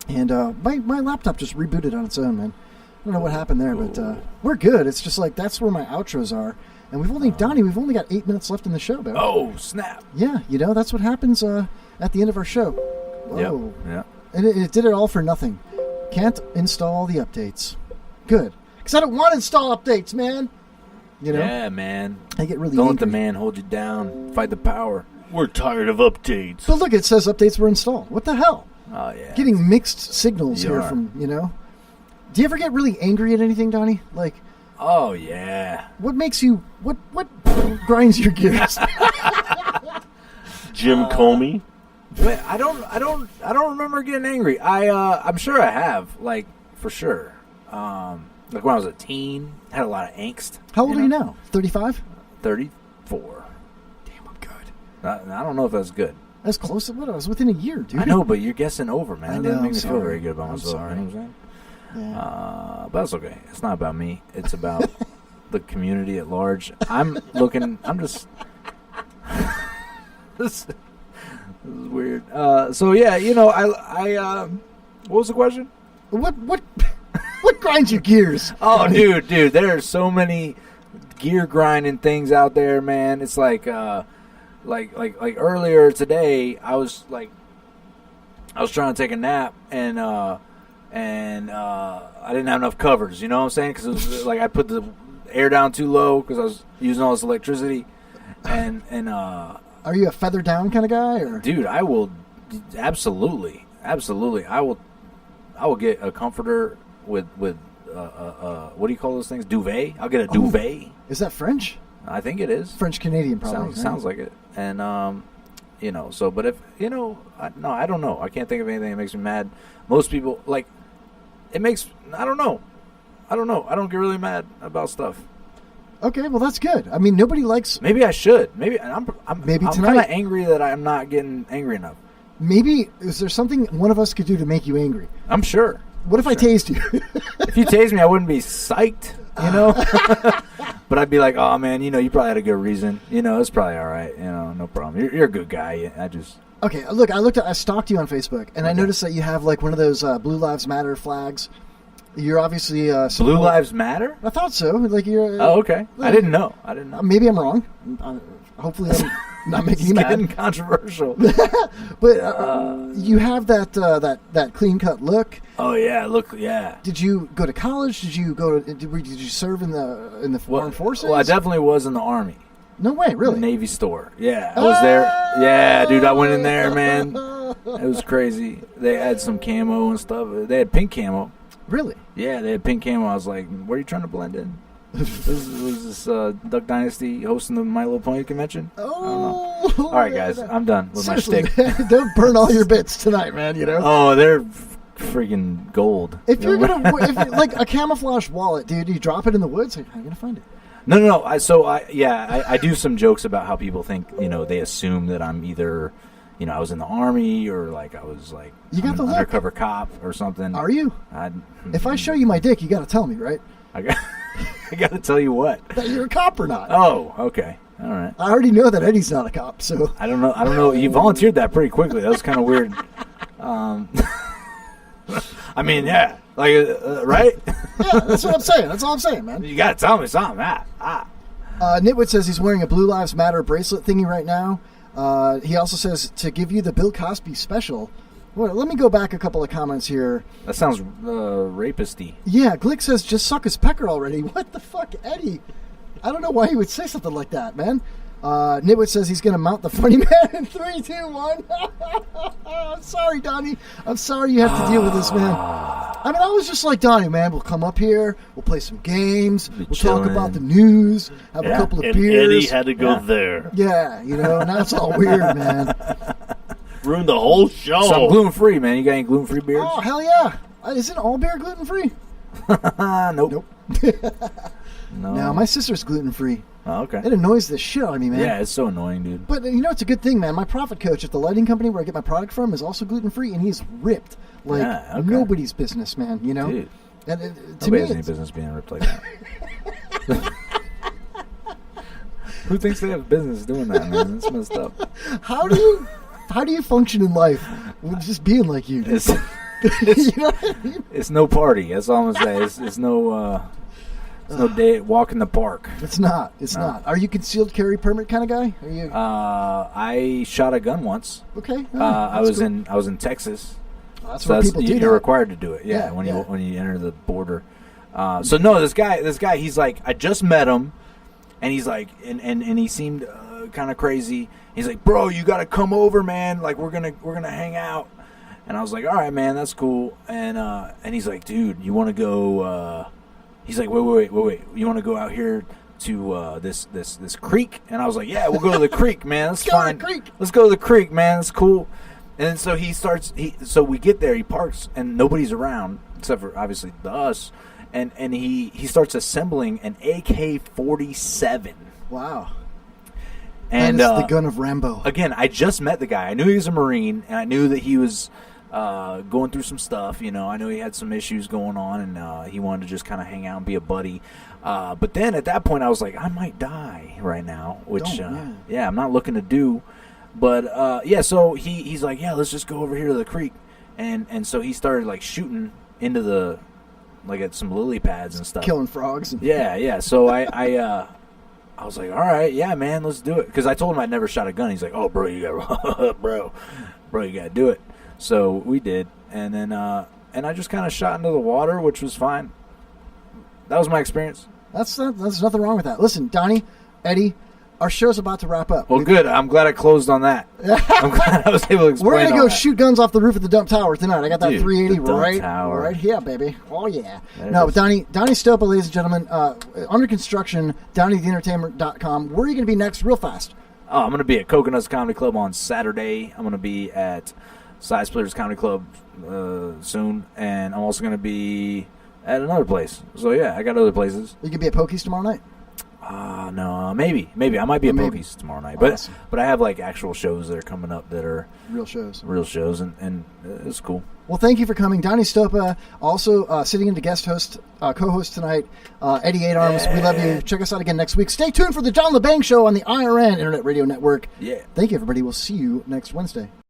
And my laptop just rebooted on its own, man. I don't know what happened there, but we're good. It's just like that's where my outros are. And we've only got 8 minutes left in the show, man. Oh, snap. Yeah, that's what happens at the end of our show. Whoa. Yeah. And it did it all for nothing. Can't install the updates. Good. Because I don't want to install updates, man. Yeah, man. I get really Don't angry. let the man hold you down. Fight the power. We're tired of updates. But look, it says updates were installed. What the hell? Oh, yeah. Getting mixed signals here from, Do you ever get really angry at anything, Donnie? Like, oh, yeah. What makes you, what grinds your gears? Jim Comey? Wait, I don't remember getting angry. I'm sure I have, like, for sure. Like when I was a teen, I had a lot of angst. How old are you now? 35? 34. Damn, I'm good. I don't know if that's good. That's close to what? I was within a year, dude. I know, but you're guessing over, man. I That know, doesn't make I'm me feel sorry. very good about myself. Sorry. You know what I'm saying? Yeah. But that's okay. It's not about me. It's about the community at large. I'm just... This is weird. So, yeah, I what was the question? What grinds your gears? Oh, dude, there are so many gear grinding things out there, man. It's like earlier today, I was trying to take a nap and I didn't have enough covers. You know what I'm saying? Because it was like I put the air down too low because I was using all this electricity. And are you a feather down kind of guy, or dude? I will absolutely. I will get a comforter with what do you call those things? Duvet. I'll get a duvet. Is that French? I think it is. French Canadian, probably. Sounds like it. And so, but if I don't know. I can't think of anything that makes me mad. Most people it makes. I don't know. I don't get really mad about stuff. Okay, well that's good. I mean, nobody likes. Maybe I should. Maybe I'm maybe I'm tonight. kind of angry that I'm not getting angry enough. Maybe is there something one of us could do to make you angry? I'm sure. What if I tased you? If you tased me, I wouldn't be psyched, But I'd be like, oh man, you probably had a good reason. It's probably all right. No problem. You're a good guy. Okay, look, I stalked you on Facebook, and I noticed that you have like one of those Blue Lives Matter flags. You're obviously Blue Lives Matter? I thought so. Like you're. Oh, okay. I didn't know. Maybe I'm wrong. Hopefully, I'm not making you mad. Getting controversial. But you have that clean cut look. Oh yeah, yeah. Did you go to college? Did you serve in the armed forces? Well, I definitely was in the Army. No way, really? The Navy store. Yeah, I was there. Yeah, dude, I went in there, man. It was crazy. They had some camo and stuff. They had pink camo. Really? Yeah, they had pink camo. I was like, where are you trying to blend in? was this Duck Dynasty hosting the My Little Pony convention? Oh, all right, guys, I'm done with my shtick. Don't burn all your bits tonight, man. Oh, they're freaking gold. If you're like a camouflage wallet, dude, you drop it in the woods. How are you gonna find it? No. I do some jokes about how people think they assume that I'm either. I was in the Army or like I was like you got the undercover cop or something. Are you? If I show you my dick, you got to tell me, right? I got to tell you what? That you're a cop or not. Oh, okay. All right. I already know that Eddie's not a cop, so. I don't know. You volunteered that pretty quickly. That was kind of weird. I mean, yeah. Like, right? Yeah, that's what I'm saying. That's all I'm saying, man. You got to tell me something. Nitwit says he's wearing a Blue Lives Matter bracelet thingy right now. He also says to give you the Bill Cosby special. Well, let me go back a couple of comments here. That sounds rapisty. Yeah, Glick says just suck his pecker already. What the fuck, Eddie? I don't know why he would say something like that, man. Nitwit says he's going to mount the funny man in 3, 2, 1. I'm sorry, Donnie. I'm sorry you have to deal with this, man. I mean, I was just like, Donnie, man, we'll come up here, we'll play some games, we'll talk about the news, have a couple of beers. Eddie had to go there. Yeah, now it's all weird, man. Ruined the whole show. So I'm gluten-free, man. You got any gluten-free beers? Oh, hell yeah. Isn't all beer gluten-free? Nope. No, my sister's gluten-free. Oh, okay. It annoys the shit out of me, man. Yeah, it's so annoying, dude. But it's a good thing, man. My profit coach at the lighting company where I get my product from is also gluten-free, and he's ripped like nobody's business, man. Dude. And to Nobody me, has any business being ripped like that. Who thinks they have business doing that, man? That's messed up. How do you function in life with just being like you? Dude? You know what I mean? It's no party. That's all I'm gonna say. It's no day walk in the park. It's not. It's not. Are you concealed carry permit kind of guy? Are you? I shot a gun once. Okay. I was in Texas. That's where people do. You're required to do it. Yeah, when you enter the border. So no, this guy, he's like, I just met him, and he's like, and he seemed kind of crazy. He's like, bro, you got to come over, man. Like we're gonna hang out. And I was like, all right, man, that's cool. And he's like, dude, you want to go? He's like, wait. You want to go out here to this creek? And I was like, yeah, we'll go to the creek, man. That's fine. Let's go to the creek, man. That's cool. And so so we get there. He parks, and nobody's around except for obviously us. And he starts assembling an AK-47. Wow. And that is the gun of Rambo. Again, I just met the guy. I knew he was a Marine, and I knew that he was going through some stuff. I knew he had some issues going on, and he wanted to just kind of hang out and be a buddy. But then at that point, I was like, I might die right now, which, I'm not looking to do. But, so he's like, yeah, let's just go over here to the creek. And so he started, like, shooting into at some lily pads and stuff. Killing frogs. Yeah. So I was like, all right, yeah, man, let's do it. Because I told him I'd never shot a gun. He's like, oh, bro, you got bro, you got to do it. So we did. And then I just kind of shot into the water, which was fine. That was my experience. There's nothing wrong with that. Listen, Donnie, Eddie, our show's about to wrap up. Well, good. I'm glad I closed on that. I'm glad I was able to explain. We're going to go shoot guns off the roof of the dump tower tonight. I got that 380 right here, baby. Oh, yeah. But Donnie Stopa, ladies and gentlemen, under construction, DonnieTheEntertainment.com. Where are you going to be next real fast? Oh, I'm going to be at Coconuts Comedy Club on Saturday. I'm going to be at Side Splitters Comedy Club soon. And I'm also going to be at another place. So, yeah, I got other places. You could be at Pokey's tomorrow night? No, maybe. I might be at Pokey's tomorrow night. Awesome. But I have like actual shows that are coming up that are real shows, and it's cool. Well, thank you for coming, Donnie Stopa. Also sitting in to guest host, co-host tonight, Eddie Eight Arms. We love you. Check us out again next week. Stay tuned for the John LeBang Show on the IRN Internet Radio Network. Yeah. Thank you, everybody. We'll see you next Wednesday.